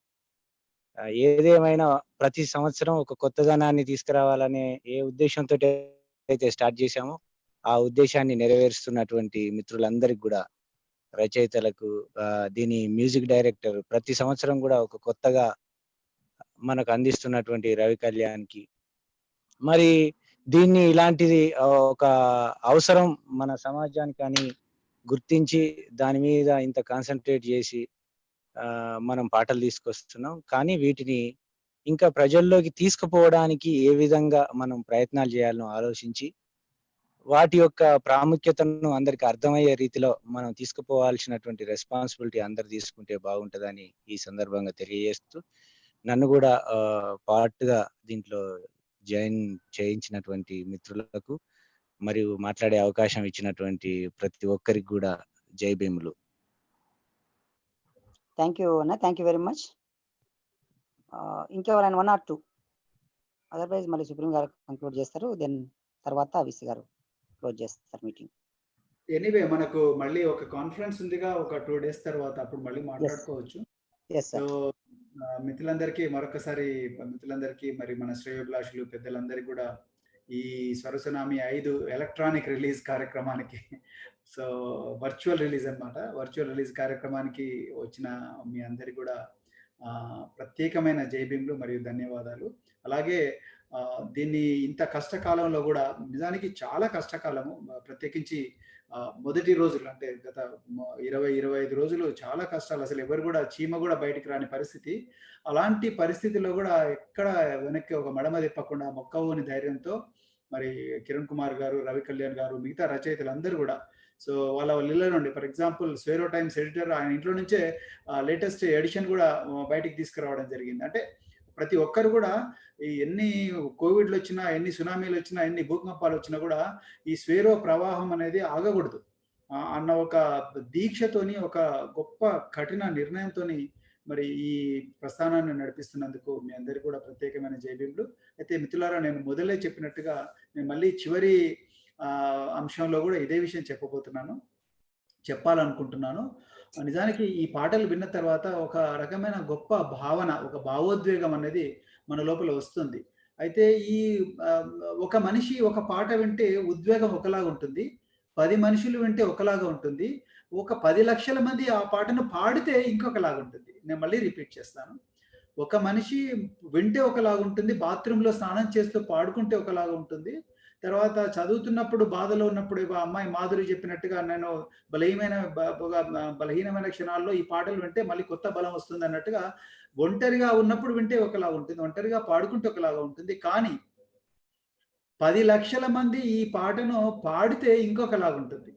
ఏదేమైనా ప్రతి సంవత్సరం ఒక కొత్తదనాన్ని తీసుకురావాలనే ఏ ఉద్దేశంతో అయితే స్టార్ట్ చేశామో ఆ ఉద్దేశాన్ని నెరవేరుస్తున్నటువంటి మిత్రులందరికీ కూడా, రచయితలకు, దీని మ్యూజిక్ డైరెక్టర్ ప్రతి సంవత్సరం కూడా ఒక కొత్తగా మనకు అందిస్తున్నటువంటి రవి కళ్యాణ్కి, మరి దీన్ని ఇలాంటిది ఒక అవసరం మన సమాజానికి అని గుర్తించి దాని మీద ఇంత కాన్సన్ట్రేట్ చేసి మనం పాటలు తీసుకొస్తున్నాం. కానీ వీటిని ఇంకా ప్రజల్లోకి తీసుకుపోవడానికి ఏ విధంగా మనం ప్రయత్నాలు చేయాలనో ఆలోచించి వాటి యొక్క ప్రాముఖ్యతను అందరికి అర్థమయ్యే రీతిలో మనం తీసుకుపోవాల్సినటువంటి రెస్పాన్సిబిలిటీ అందరు తీసుకుంటే బాగుంటుందని ఈ సందర్భంగా తెలియజేస్తూ, నన్ను కూడా పార్ట్గా దీంట్లో జాయిన్ చేయించినటువంటి మిత్రులకు మరియు మాట్లాడే అవకాశం ఇచ్చినటువంటి ప్రతి ఒక్కరికి కూడా జై భీములు. థ్యాంక్ యూ అన్న, థ్యాంక్ యూ వెరీ మచ్. ఇంకెవరైనా 1 or 2, అదర్వైజ్ మళ్ళీ సుప్రీం గారు కంక్లూడ్ చేస్తారు, దెన్ తర్వాత విసి గారు క్లోజ్ చేస్తారు మీటింగ్. ఎనీవే మనకు మళ్ళీ ఒక కాన్ఫరెన్స్ ఉందిగా ఒక 2 days తర్వాత, అప్పుడు మళ్ళీ మాట్లాడుకోవచ్చు. సో మిత్రులందరికీ మరొకసారి మరి మన శ్రేయోభిలాషులు పెద్దలందరికీ కూడా ఈ స్వర సునామీ 5 ఎలక్ట్రానిక్ రిలీజ్ కార్యక్రమానికి, సో వర్చువల్ రిలీజ్ అన్నమాట, వర్చువల్ రిలీజ్ కార్యక్రమానికి వచ్చిన మీ అందరికీ కూడా ప్రత్యేకమైన జై భీములు మరియు ధన్యవాదాలు. అలాగే దీన్ని ఇంత కష్టకాలంలో కూడా, నిజానికి చాలా కష్టకాలము, ప్రత్యేకించి మొదటి రోజులు అంటే గత 20-25 రోజులు చాలా కష్టాలు. అసలు ఎవరు కూడా చీమ కూడా బయటికి రాని పరిస్థితి. అలాంటి పరిస్థితిలో కూడా ఎక్కడ వెనక్కి ఒక మడమ తిప్పకుండా మొక్కవోని ధైర్యంతో మరి కిరణ్ కుమార్ గారు, రవి కళ్యాణ్ గారు, మిగతా రచయితలు అందరూ కూడా, సో వాళ్ళ ఇళ్ళ నుండి, for example Swaero times editor ఆయన ఇంట్లో నుంచే లేటెస్ట్ ఎడిషన్ కూడా బయటికి తీసుకురావడం జరిగింది. అంటే ప్రతి ఒక్కరు కూడా ఎన్ని కోవిడ్లు వచ్చినా, ఎన్ని సునామీలు వచ్చినా, ఎన్ని భూకంపాలు వచ్చినా కూడా ఈ స్వేరో ప్రవాహం అనేది ఆగకూడదు అన్న ఒక దీక్షతోని, ఒక గొప్ప కఠిన నిర్ణయంతోని మరి ఈ ప్రస్థానాన్ని నడిపిస్తున్నందుకు మీ అందరికీ కూడా ప్రత్యేకమైన జై భీములు. అయితే మిత్రులారా, నేను మొదలే చెప్పినట్టుగా నేను మళ్ళీ చివరి అంశంలో కూడా ఇదే విషయం చెప్పాలనుకుంటున్నాను. నిజానికి ఈ పాటలు విన్న తర్వాత ఒక రకమైన గొప్ప భావన, ఒక భావోద్వేగం అనేది మన లోపల వస్తుంది. అయితే ఈ ఒక మనిషి ఒక పాట వింటే ఉద్వేగం ఒకలాగా ఉంటుంది, 10 మనుషులు వింటే ఒకలాగా ఉంటుంది, ఒక 10 లక్షల మంది ఆ పాటను పాడితే ఇంకొకలాగా ఉంటుంది. నేను మళ్ళీ రిపీట్ చేస్తాను. ఒక మనిషి వింటే ఒకలాగా ఉంటుంది, బాత్రూంలో స్నానం చేస్తూ పాడుకుంటే ఒకలాగా ఉంటుంది, తర్వాత చదువుతున్నప్పుడు బాధలో ఉన్నప్పుడు అమ్మాయి మాధురి చెప్పినట్టుగా నేను బలహీనమైన క్షణాల్లో ఈ పాటలు వింటే మళ్ళీ కొత్త బలం వస్తుంది అన్నట్టుగా, ఒంటరిగా ఉన్నప్పుడు వింటే ఒకలాగా ఉంటుంది, ఒంటరిగా పాడుకుంటే ఒకలాగా ఉంటుంది. కానీ 10 లక్షల మంది ఈ పాటను పాడితే ఇంకొకలాగా ఉంటుంది.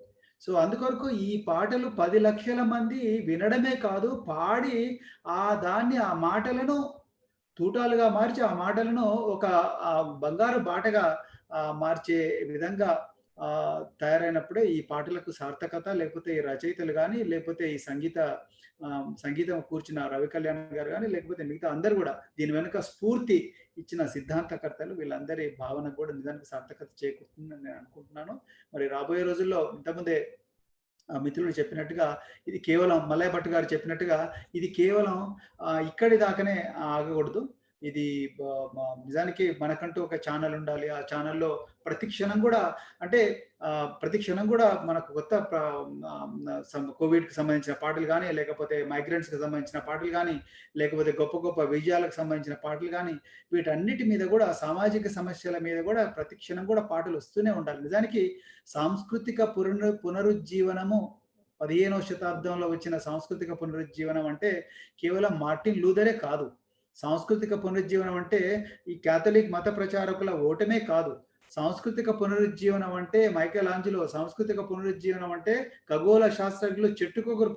సో అందుకొరకు ఈ పాటలు 10 లక్షల మంది వినడమే కాదు, పాడి దాన్ని ఆ మాటలను తూటాలుగా మార్చి, ఆ మాటలను ఒక బంగారు బాటగా మార్చే విధంగా తయారైనప్పుడే ఈ పాటలకు సార్థకత. లేకపోతే ఈ రచయితలు గాని, లేకపోతే ఈ సంగీతం కూర్చిన రవి కళ్యాణ్ గారు గాని, లేకపోతే మిగతా అందరూ కూడా దీని వెనుక స్ఫూర్తి ఇచ్చిన సిద్ధాంతకర్తలు వీళ్ళందరి భావన కూడా నిజానికి సార్థకత చేకూరుతుందని నేను అనుకుంటున్నాను. మరి రాబోయే రోజుల్లో ఇంతకుముందే మిత్రులు చెప్పినట్టుగా ఇది కేవలం మల్లయ్య భట్ గారు చెప్పినట్టుగా ఇది కేవలం ఇక్కడి దాకానే ఆగకూడదు. ఇది నిజానికి మనకంటూ ఒక ఛానల్ ఉండాలి. ఆ ఛానల్లో ప్రతి క్షణం కూడా మనకు కొత్త కోవిడ్కి సంబంధించిన పాటలు కానీ, లేకపోతే మైగ్రెంట్స్కి సంబంధించిన పాటలు కానీ, లేకపోతే గొప్ప గొప్ప విజయాలకు సంబంధించిన పాటలు కానీ, వీటన్నిటి మీద కూడా సామాజిక సమస్యల మీద కూడా ప్రతి క్షణం కూడా పాటలు వస్తూనే ఉండాలి. నిజానికి సాంస్కృతిక పునరుజ్జీవనము 15వ శతాబ్దంలో వచ్చిన సాంస్కృతిక పునరుజ్జీవనం అంటే కేవలం మార్టిన్ లూథరే కాదు. సాంస్కృతిక పునరుజ్జీవనం అంటే ఈ క్యాథలిక్ మత ప్రచారకుల ఓటమే కాదు. సాంస్కృతిక పునరుజ్జీవనం అంటే మైకేల్ ఆంజలో. సాంస్కృతిక పునరుజ్జీవనం అంటే ఖగోళ శాస్త్రజ్ఞులు చెట్టుకొకరు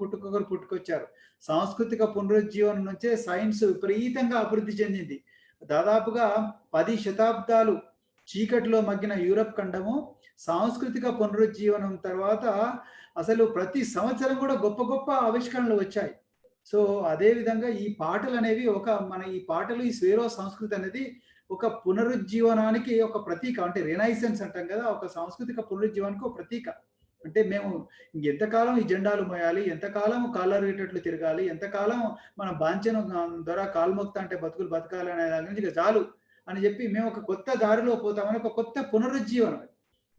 పుట్టుకొచ్చారు. సాంస్కృతిక పునరుజ్జీవనం నుంచే సైన్స్ విపరీతంగా అభివృద్ధి చెందింది. దాదాపుగా 10 శతాబ్దాలు చీకటిలో మగ్గిన యూరప్ ఖండము సాంస్కృతిక పునరుజ్జీవనం తర్వాత అసలు ప్రతి సంవత్సరం కూడా గొప్ప గొప్ప ఆవిష్కరణలు వచ్చాయి. సో అదే విధంగా ఈ పాటలు అనేవి ఈ స్వేరో సంస్కృతి అనేది ఒక పునరుజ్జీవనానికి ఒక ప్రతీక. అంటే రినైసెన్స్ అంటాం కదా, ఒక సాంస్కృతిక పునరుజ్జీవానికి ఒక ప్రతీక. అంటే మేము ఎంతకాలం ఈ జెండాలు మోయాలి, ఎంతకాలం కాలరేటట్లు తిరగాలి, ఎంతకాలం మన బాంఛను ద్వారా కాల్మొక్త అంటే బతుకులు బతకాలి అనే దాని నుంచి చాలు అని చెప్పి మేము ఒక కొత్త దారిలో పోతామని ఒక కొత్త పునరుజ్జీవనం.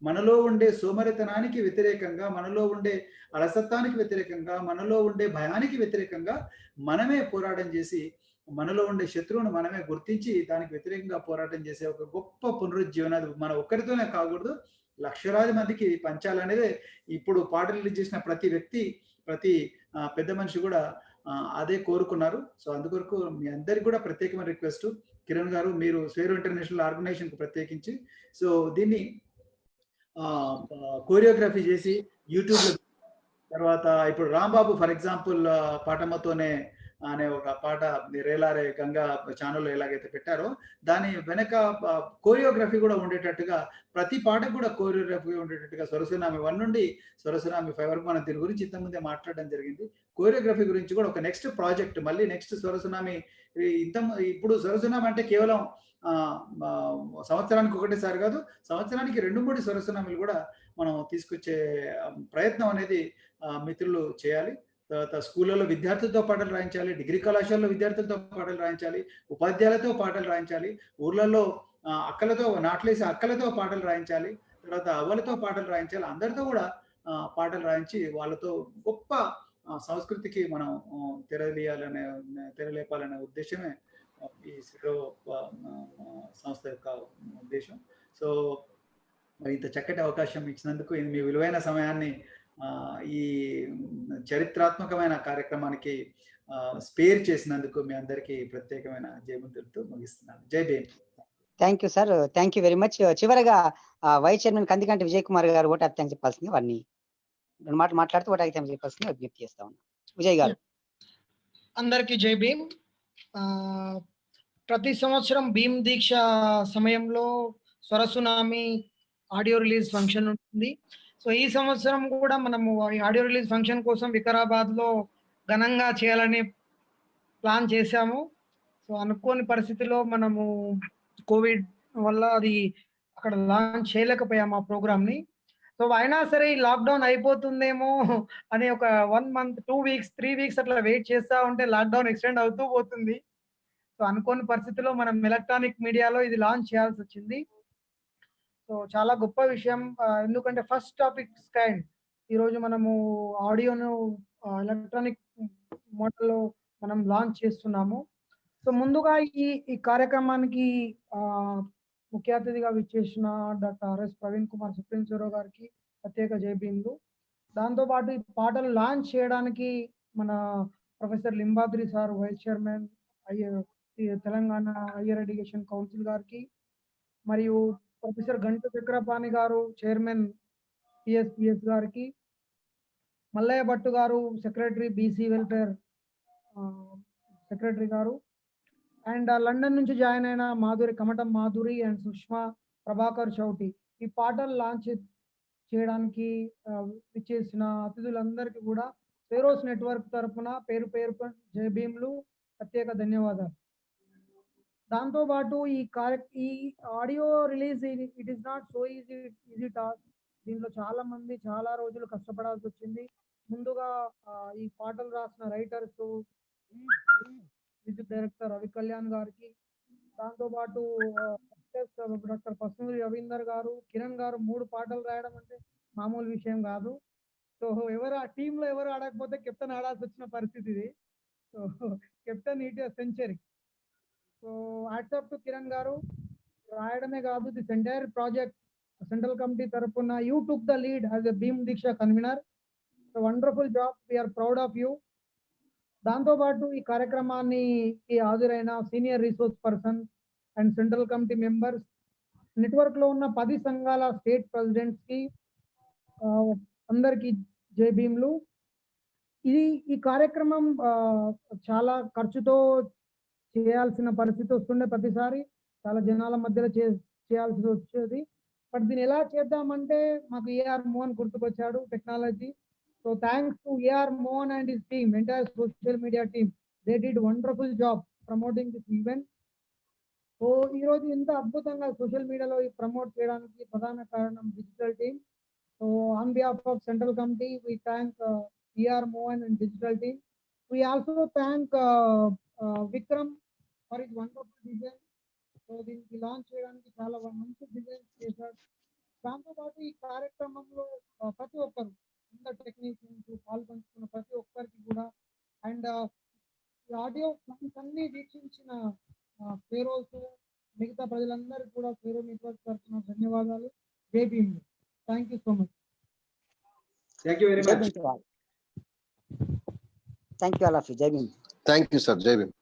మనలో ఉండే సోమరితనానికి వ్యతిరేకంగా, మనలో ఉండే అలసత్వానికి వ్యతిరేకంగా, మనలో ఉండే భయానికి వ్యతిరేకంగా మనమే పోరాటం చేసి, మనలో ఉండే శత్రువును మనమే గుర్తించి దానికి వ్యతిరేకంగా పోరాటం చేసే ఒక గొప్ప పునరుజ్జీవన. మన ఒక్కరితోనే కాకూడదు, లక్షలాది మందికి పంచాలనేదే ఇప్పుడు పాటలు రిలీజ్ చేసిన ప్రతి వ్యక్తి, ప్రతి పెద్ద మనిషి కూడా అదే కోరుకున్నారు. సో అందుకొరకు మీ అందరికి కూడా ప్రత్యేకమైన రిక్వెస్ట్, కిరణ్ గారు మీరు స్వేరో ఇంటర్నేషనల్ ఆర్గనైజేషన్కు ప్రత్యేకించి సో దీన్ని కోరియోగ్రఫీ చేసి యూట్యూబ్లో, తర్వాత ఇప్పుడు రాంబాబు ఫర్ ఎగ్జాంపుల్ పాటమ్మతోనే అనే ఒక పాట రేలారే గంగా ఛానల్లో ఎలాగైతే పెట్టారో దాని వెనక కోరియోగ్రఫీ కూడా ఉండేటట్టుగా, ప్రతి పాటకు కూడా కోరియోగ్రఫీ ఉండేటట్టుగా స్వరసునామి 1 నుండి స్వరసునామి 5 వరకు మనం దీని గురించి ఇంతకుముందే మాట్లాడడం జరిగింది. కోరియోగ్రఫీ గురించి కూడా ఒక నెక్స్ట్ ప్రాజెక్ట్, మళ్ళీ నెక్స్ట్ స్వరసునామి. ఇప్పుడు స్వరసునామి అంటే కేవలం సంవత్సరానికి ఒకటేసారి కాదు, సంవత్సరానికి 2-3 స్వరసునామీలు కూడా మనం తీసుకొచ్చే ప్రయత్నం అనేది మిత్రులు చేయాలి. తర్వాత స్కూళ్ళలో విద్యార్థులతో పాటలు రాయించాలి, డిగ్రీ కళాశాలలో విద్యార్థులతో పాటలు రాయించాలి, ఉపాధ్యాయులతో పాటలు రాయించాలి, ఊర్లలో నాట్లేసి అక్కలతో పాటలు రాయించాలి, తర్వాత అవ్వలతో పాటలు రాయించాలి, అందరితో కూడా పాటలు రాయించి వాళ్ళతో గొప్ప సంస్కృతికి మనం తెరలేపాలనే ఉద్దేశమే ఈ స్వేరో సంస్థ యొక్క ఉద్దేశం. సో ఇంత చక్కటి అవకాశం ఇచ్చినందుకు, మీ విలువైన సమయాన్ని ఈ చరిత్రాత్మకమైన కార్యక్రమానికి స్పేర్ చేసినందుకు మీ అందరికీ ప్రత్యేకమైన జయముద్రతో ముగిస్తున్నాను. Jai Bhim. Thank you sir, thank you very much. చివరగా వైస్ చైర్మన్ కందికంటి విజయ్ కుమార్ గారు ఓటు థ్యాంక్స్ చెప్పాల్సింది, వారిని 2 మాటలు మాట్లాడుతూ ఓటు థ్యాంక్స్ చెప్పాల్సింది విజ్ఞప్తి చేస్తా ఉన్నాను. విజయ్ గారు. అందరికీ జై భీమ్. ప్రతి సంవత్సరం భీమ్ దీక్ష సమయంలో స్వరసునామి ఆడియో రిలీజ్ ఫంక్షన్ ఉంటుంది. సో ఈ సంవత్సరం కూడా మనము ఈ ఆడియో రిలీజ్ ఫంక్షన్ కోసం వికారాబాద్లో ఘనంగా చేయాలని ప్లాన్ చేశాము. సో అనుకోని పరిస్థితిలో మనము కోవిడ్ వల్ల అది అక్కడ లాంచ్ చేయలేకపోయాము ఆ ప్రోగ్రామ్ని. సో అయినా సరే ఈ లాక్డౌన్ అయిపోతుందేమో అని ఒక 1 month 2 weeks 3 weeks అట్లా వెయిట్ చేస్తూ ఉంటే లాక్డౌన్ ఎక్స్టెండ్ అవుతూ పోతుంది. సో అనుకోని పరిస్థితిలో మనం ఎలక్ట్రానిక్ మీడియాలో ఇది లాంచ్ చేయాల్సి వచ్చింది. సో చాలా గొప్ప విషయం, ఎందుకంటే ఫస్ట్ టాపిక్ కైండ్ ఈరోజు మనము ఆడియోను ఎలక్ట్రానిక్ మోడల్లో మనం లాంచ్ చేస్తున్నాము. సో ముందుగా ఈ కార్యక్రమానికి ముఖ్య అతిథిగా విచ్చేసిన doctor RS Praveen Kumar supreme Swaero గారికి ప్రత్యేక జై భీమ్లు. దాంతోపాటు ఈ పాటలు లాంచ్ చేయడానికి మన professor Limbadri sir vice chairman Telangana higher education council గారికి, మరియు ప్రొఫెసర్ గంట చక్రపాణి గారు చైర్మన్ పిఎస్పిఎస్ గారికి, మల్లయ్య భట్టు గారు సెక్రటరీ బీసీ వెల్ఫేర్ సెక్రటరీ గారు, అండ్ లండన్ నుంచి జాయిన్ అయిన మాధురి కమటం మాధురి అండ్ సుష్మా ప్రభాకర్ చౌటి ఈ పాటలు లాంచ్ చేయడానికి ఇచ్చేసిన అతిథులందరికీ కూడా ఫెరోస్ నెట్వర్క్ తరఫున పేరు పేరు జై భీమ్లు, ప్రత్యేక ధన్యవాదాలు. దాంతోపాటు ఈ audio release it is not so easy task. దీంట్లో చాలా మంది చాలా రోజులు కష్టపడాల్సి వచ్చింది. ముందుగా ఈ పాటలు రాసిన writers, music director Ravi Kalyan గారికి, దాంతోపాటు డాక్టర్ పసుమూరి రవీందర్ గారు, కిరణ్ గారు 3 పాటలు రాయడం అంటే మామూలు విషయం కాదు. సో ఎవరు ఆ టీంలో ఎవరు ఆడకపోతే కెప్టెన్ ఆడాల్సి వచ్చిన పరిస్థితి ఇది. So captain it century. So hats off to Kiran గారు. రాయడమే కాదు, this entire project central committee తరఫున you took the lead as a Bhim Deeksha convener. So wonderful job, we are proud of you. దాంతోపాటు ఈ కార్యక్రమానికి హాజరైన senior resource person and central committee members, network లో ఉన్న 10 సంఘాల స్టేట్ ప్రెసిడెంట్స్ కి అందరికి జై భీమ్లు. ఈ కార్యక్రమం చాలా ఖర్చుతో చేయాల్సిన పరిస్థితి వస్తుండే, ప్రతిసారి చాలా జనాల మధ్యలో చేయాల్సి వచ్చేది. బట్ దీన్ని ఎలా చేద్దామంటే మాకు ఏఆర్ మోహన్ గుర్తుకొచ్చాడు, technology. So thanks to AR Mohan and his team, entire social media team. They did wonderful job promoting this event. So ఈ రోజు ఇంత అద్భుతంగా సోషల్ మీడియాలో ప్రమోట్ చేయడానికి ప్రధాన కారణం digital team. So on behalf of central committee we thank AR Mohan and digital team. We also thank Vikram for his wonderful design. So దీనికి launch చేయడానికి చాలా మంచి డిజైన్ చేశారు. దాంతోపాటు ఈ కార్యక్రమంలో ప్రతి ఒక్కరు, అందరు టెక్నీషియన్స్, పాల్పంచుకున్న ప్రతి ఒక్కరికి కూడా, అండ్ ఆడియో అన్ని వీక్షించిన ఫెరోస్, మిగతా ప్రజలందరికీ కూడా ఫెరో నెట్వర్క్ తరఫున ధన్యవాదాలు. Jai Bhim. Thank you so much. Thank you very much. Thank you all of you. Jai Bhim. Thank you sir. జై భీమ్.